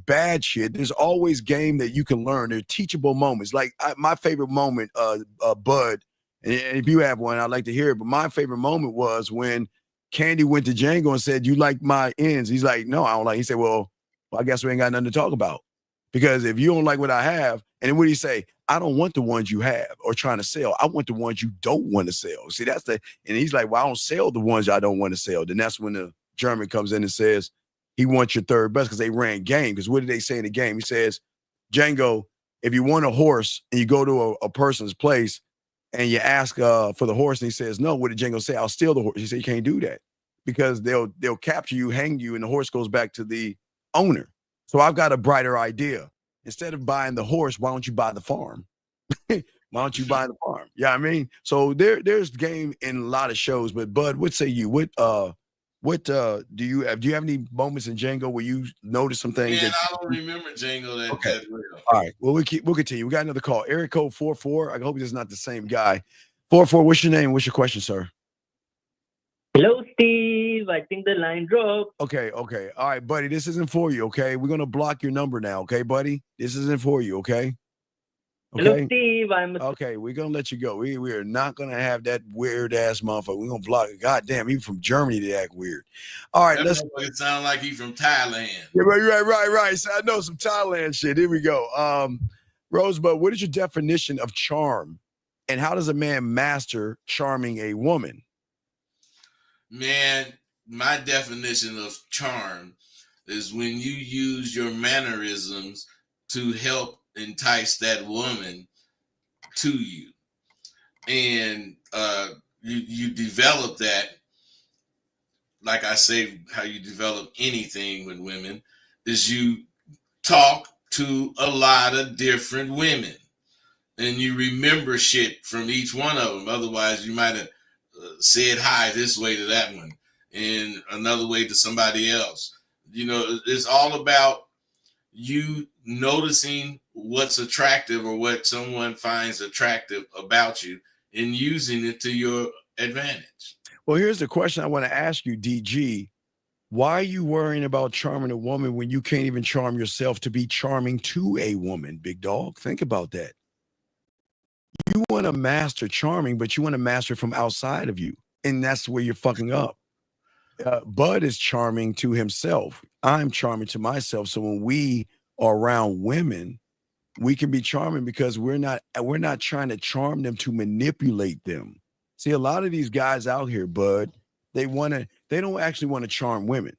bad shit. There's always game that you can learn. There are teachable moments. Like my favorite moment, Bud, and if you have one, I'd like to hear it. But my favorite moment was when Candy went to Django and said, "You like my ends?" He's like, "No, I don't like." He said, "Well, I guess we ain't got nothing to talk about." Because if you don't like what I have, and then what do you say? I don't want the ones you have or trying to sell. I want the ones you don't want to sell. See, and he's like, well, I don't sell the ones I don't want to sell. Then that's when the German comes in and says, he wants your third best because they ran game. Because what did they say in the game? He says, Django, if you want a horse and you go to a person's place and you ask for the horse and he says, no, what did Django say? I'll steal the horse. He said, you can't do that because they'll capture you, hang you, and the horse goes back to the owner. So I've got a brighter idea. Instead of buying the horse, why don't you buy the farm? Why don't you buy the farm? Yeah, I mean, so there's game in a lot of shows. But Bud, what say you? What do you have? Do you have any moments in Django where you notice some things? Man, That I don't remember Django that well. All right. Well, we'll continue. We got another call. Area code 44. I hope this is not the same guy. 44. What's your name? What's your question, sir? Hello, Steve. I think the line dropped. Okay. All right, buddy. This isn't for you, okay? We're gonna block your number now, okay, buddy? This isn't for you, okay? Hello, Steve. Okay, we're gonna let you go. We are not gonna have that weird ass motherfucker. We're gonna block it. God damn, even from Germany they act weird. All right, That let's motherfucker sound like he's from Thailand. Yeah, right. So I know some Thailand shit. Here we go. Rosebud, what is your definition of charm? And how does a man master charming a woman? Man, my definition of charm is when you use your mannerisms to help entice that woman to you. And you develop that, like I say, how you develop anything with women is you talk to a lot of different women and you remember shit from each one of them. Otherwise, you might have said hi this way to that one and another way to somebody else. You know, it's all about you noticing what's attractive or what someone finds attractive about you and using it to your advantage. Well, here's the question I want to ask you, DG. Why are you worrying about charming a woman when you can't even charm yourself to be charming to a woman, big dog? Think about that. You want to master charming, but you want to master it from outside of you. And that's where you're fucking up. Bud is charming to himself. I'm charming to myself. So when we are around women, we can be charming because we're not trying to charm them to manipulate them. See, a lot of these guys out here, Bud, they don't actually want to charm women.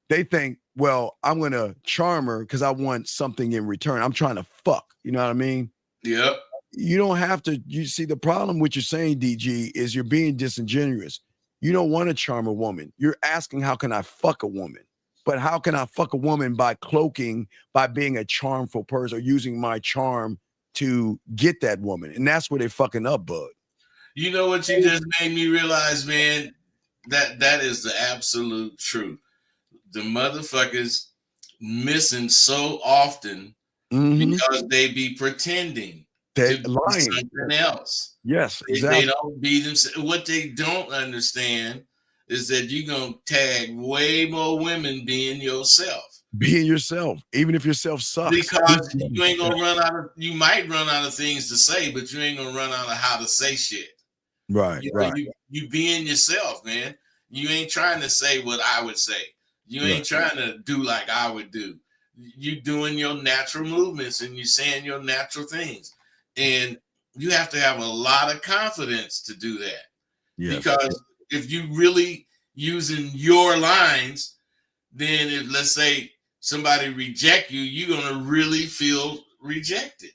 They think, well, I'm gonna charm her because I want something in return. I'm trying to fuck. You know what I mean? Yep. You don't have to. You see, the problem with you're saying, DG, is you're being disingenuous. You don't want to charm a woman. You're asking, how can I fuck a woman? But how can I fuck a woman by cloaking, by being a charmful person or using my charm to get that woman? And that's where they're fucking up, Bud. You know what you just made me realize, man? That is the absolute truth. The motherfuckers missing so often because they be pretending to be lying. something else. Yes, They exactly. don't be themselves. What they don't understand is that you're gonna tag way more women being yourself. Being yourself, even if yourself sucks. Because you ain't gonna run out of. You might run out of things to say, but you ain't gonna run out of how to say shit. Right, right. You being yourself, man. You ain't trying to say what I would say. You ain't trying to do like I would do. You doing your natural movements and you saying your natural things. And you have to have a lot of confidence to do that. Yes. Because if you really using your lines, then if let's say somebody reject you, you're gonna really feel rejected.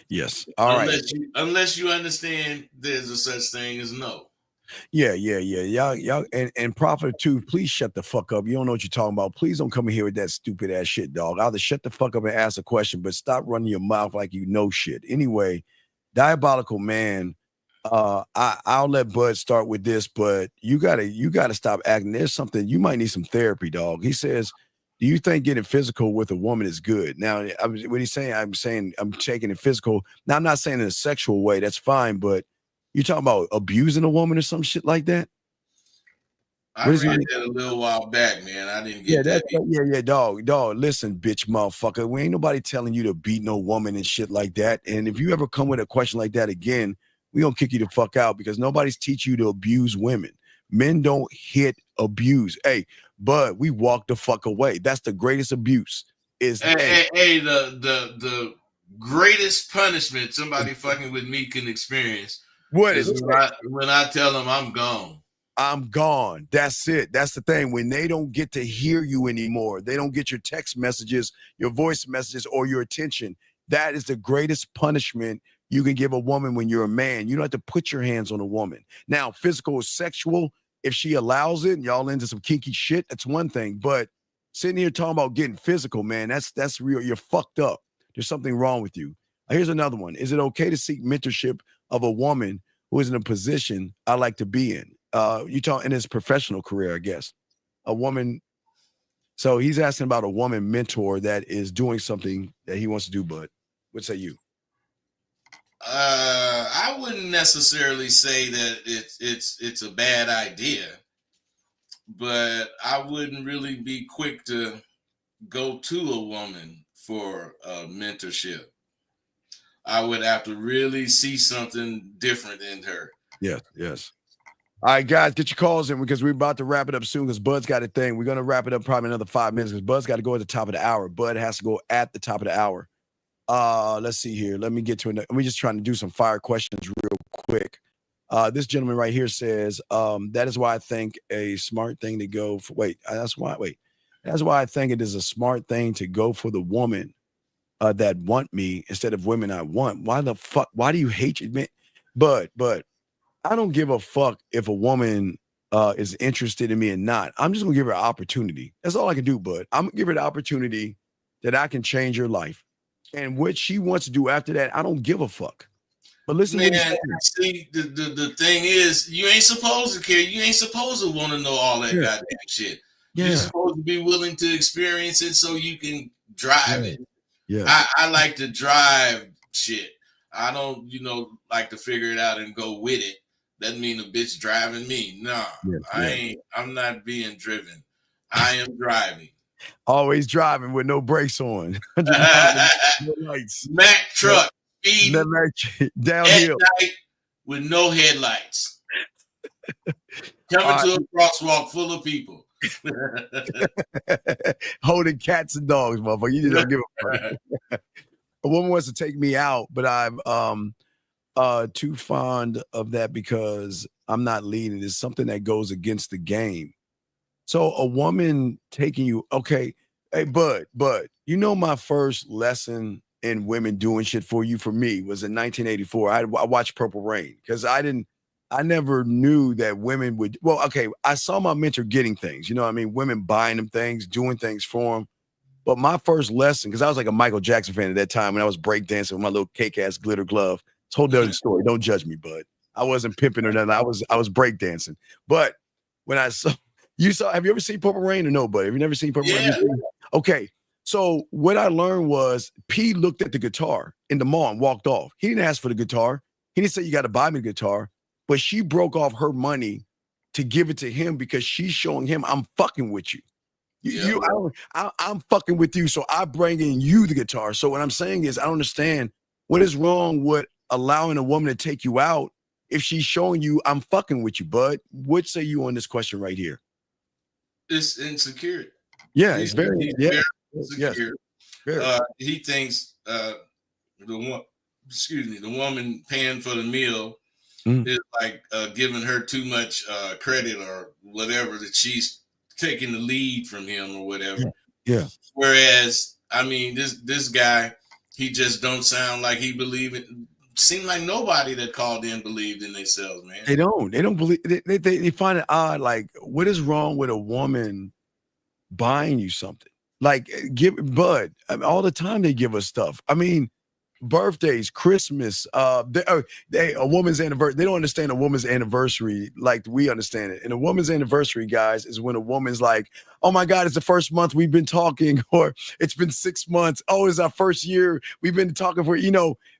Yes. All right. Unless you understand there's a such thing as no. Yeah. Y'all, and Prophet too. Please shut the fuck up. You don't know what you're talking about. Please don't come in here with that stupid ass shit, dog. Either shut the fuck up and ask a question, but stop running your mouth like you know shit. Anyway, diabolical man. I'll let Bud start with this, but you gotta stop acting. There's something you might need some therapy, dog. He says, "Do you think getting physical with a woman is good?" Now, what he's saying, I'm saying I'm taking it physical. Now, I'm not saying in a sexual way. That's fine, but you talking about abusing a woman or some shit like that? I What is read he? that a little while back, man. I didn't Yeah, get that. dog. Listen, bitch, motherfucker. We ain't nobody telling you to beat no woman and shit like that. And if you ever come with a question like that again, we gonna kick you the fuck out because nobody's teach you to abuse women. Men don't hit abuse. Hey, but we walk the fuck away. That's the greatest abuse. Hey, the greatest punishment somebody fucking with me can experience What is is when I tell them I'm gone. I'm gone. That's it. That's the thing. When they don't get to hear you anymore, they don't get your text messages, your voice messages, or your attention. That is the greatest punishment you can give a woman when you're a man. You don't have to put your hands on a woman. Now, physical or sexual, if she allows it and y'all into some kinky shit, that's one thing. But sitting here talking about getting physical, man, that's real. You're fucked up. There's something wrong with you. Here's another one. Is it okay to seek mentorship of a woman who is in a position I like to be in? You talk in his professional career, I guess. A woman. So he's asking about a woman mentor that is doing something that he wants to do, but what say you? I wouldn't necessarily say that it's a bad idea, but I wouldn't really be quick to go to a woman for a mentorship. I would have to really see something different in her. Yes. All right, guys, get your calls in because we're about to wrap it up soon because Bud's got a thing. We're going to wrap it up probably another 5 minutes because Bud's got to go at the top of the hour. Bud has to go at the top of the hour. Let's see here. Let me get to it. We're just trying to do some fire questions real quick. This gentleman right here says, that is why I think a smart thing to go for. That's why I think it is a smart thing to go for the woman that want me instead of women I want. Why the fuck? Why do you hate you, man? But I don't give a fuck if a woman is interested in me or not. I'm just gonna give her an opportunity. That's all I can do, bud. I'm gonna give her the opportunity that I can change her life. And what she wants to do after that, I don't give a fuck. But listen to what he's Man, saying. see, the thing is, you ain't supposed to care. You ain't supposed to want to know all that goddamn shit. Yeah. You're supposed to be willing to experience it so you can drive it. Yes. I like to drive shit. I don't, like to figure it out and go with it. Doesn't mean the bitch driving me. Nah, I'm not being driven. I am driving. Always driving with no brakes on. No lights. Mack truck speeding downhill at night with no headlights. Coming to a crosswalk full of people. Holding cats and dogs, motherfucker. You just don't give a fuck. A woman wants to take me out, but I'm too fond of that because I'm not leading. It's something that goes against the game. So a woman taking you, okay, hey, Bud, my first lesson in women doing shit for me was in 1984. I watched Purple Rain because I never knew that women would, I saw my mentor getting things, you know what I mean? Women buying them things, doing things for them. But my first lesson, because I was like a Michael Jackson fan at that time when I was breakdancing with my little cake-ass glitter glove. It's a whole different story. Don't judge me, Bud. I wasn't pimping or nothing. I was breakdancing. But when I saw, have you ever seen Purple Rain or no, buddy? Have you never seen Purple Rain? Okay. So what I learned was P looked at the guitar in the mall and walked off. He didn't ask for the guitar. He didn't say, you got to buy me the guitar. But she broke off her money to give it to him because she's showing him, I'm fucking with you. I'm fucking with you, so I bring in you the guitar. So what I'm saying is, I don't understand what is wrong with allowing a woman to take you out if she's showing you I'm fucking with you, bud. What say you on this question right here? It's insecure. Yeah, it's very insecure. Yes. He thinks the woman paying for the meal is like giving her too much credit or whatever, that she's taking the lead from him or whatever. Yeah. Whereas, I mean, this guy, he just don't sound like he believe it. Seemed like nobody that called in believed in themselves, man. They don't. They don't believe. They find it odd. Like, what is wrong with a woman buying you something? Like, give Bud. I mean, all the time they give us stuff. I mean, birthdays, Christmas, a woman's anniversary. They don't understand a woman's anniversary like we understand it. And a woman's anniversary, guys, is when a woman's like, oh my God, it's the first month we've been talking, or it's been 6 months. Oh, it's our first year. We've been talking for,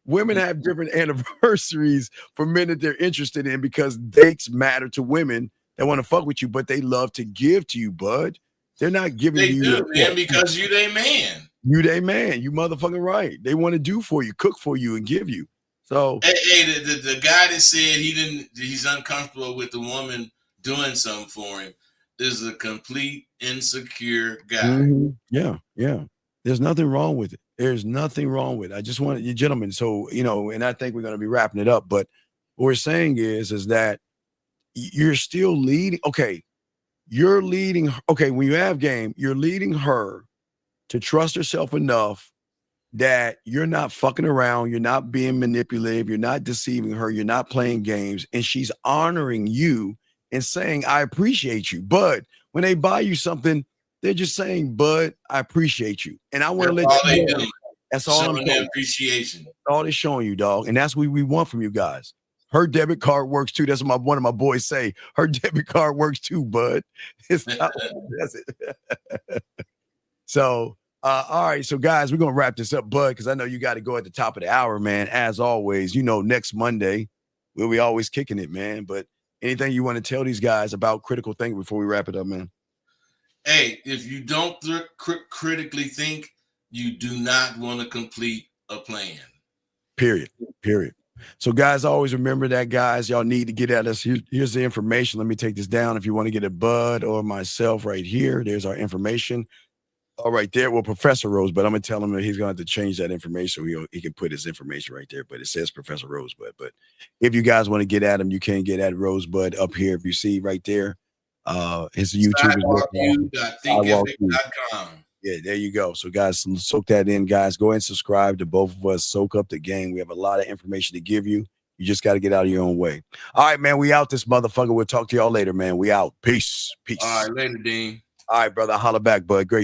women have different anniversaries for men that they're interested in, because dates matter to women that want to fuck with you, but they love to give to you, bud. They're not giving They you do, man, because you they man. You they man. You motherfucking right. They want to do for you, cook for you, and give you. So Hey, the guy that said he's uncomfortable with the woman doing something for him is a complete insecure guy. yeah. There's nothing wrong with it. There's nothing wrong with it. I just want you gentlemen. So, and I think we're going to be wrapping it up. But what we're saying is that you're still leading. Okay. You're leading. Okay. When you have game, you're leading her to trust herself enough that you're not fucking around, you're not being manipulative, you're not deceiving her, you're not playing games, and she's honoring you and saying, I appreciate you. But when they buy you something, they're just saying, Bud, I appreciate you. And I want to let all you they know do. that's all I'm Showing their appreciation. all they're showing you, dog. And that's what we want from you guys. Her debit card works too. That's what one of my boys say. Her debit card works too, Bud. It's not, that's it. So all right, so guys, we're gonna wrap this up, Bud, because I know you got to go at the top of the hour, man. As always, next Monday, we'll be always kicking it, man. But anything you want to tell these guys about critical thinking before we wrap it up, man? Hey, if you don't critically think, you do not want to complete a plan. Period. So, guys, always remember that, guys. Y'all need to get at us. Here's the information. Let me take this down. If you want to get a Bud or myself right here, there's our information. All right, there. Well, Professor Rosebud, I'm gonna tell him that he's gonna have to change that information. So he can put his information right there, but it says Professor Rosebud. But if you guys want to get at him, you can get at Rosebud up here. If you see right there, his YouTube is sidewalkview.thinkethic.com. Yeah, there you go. So, guys, soak that in, guys. Go and subscribe to both of us. Soak up the game. We have a lot of information to give you. You just got to get out of your own way. All right, man. We out this motherfucker. We'll talk to y'all later, man. We out. Peace. All right, later, Dean. All right, brother. Holla back, bud. Great.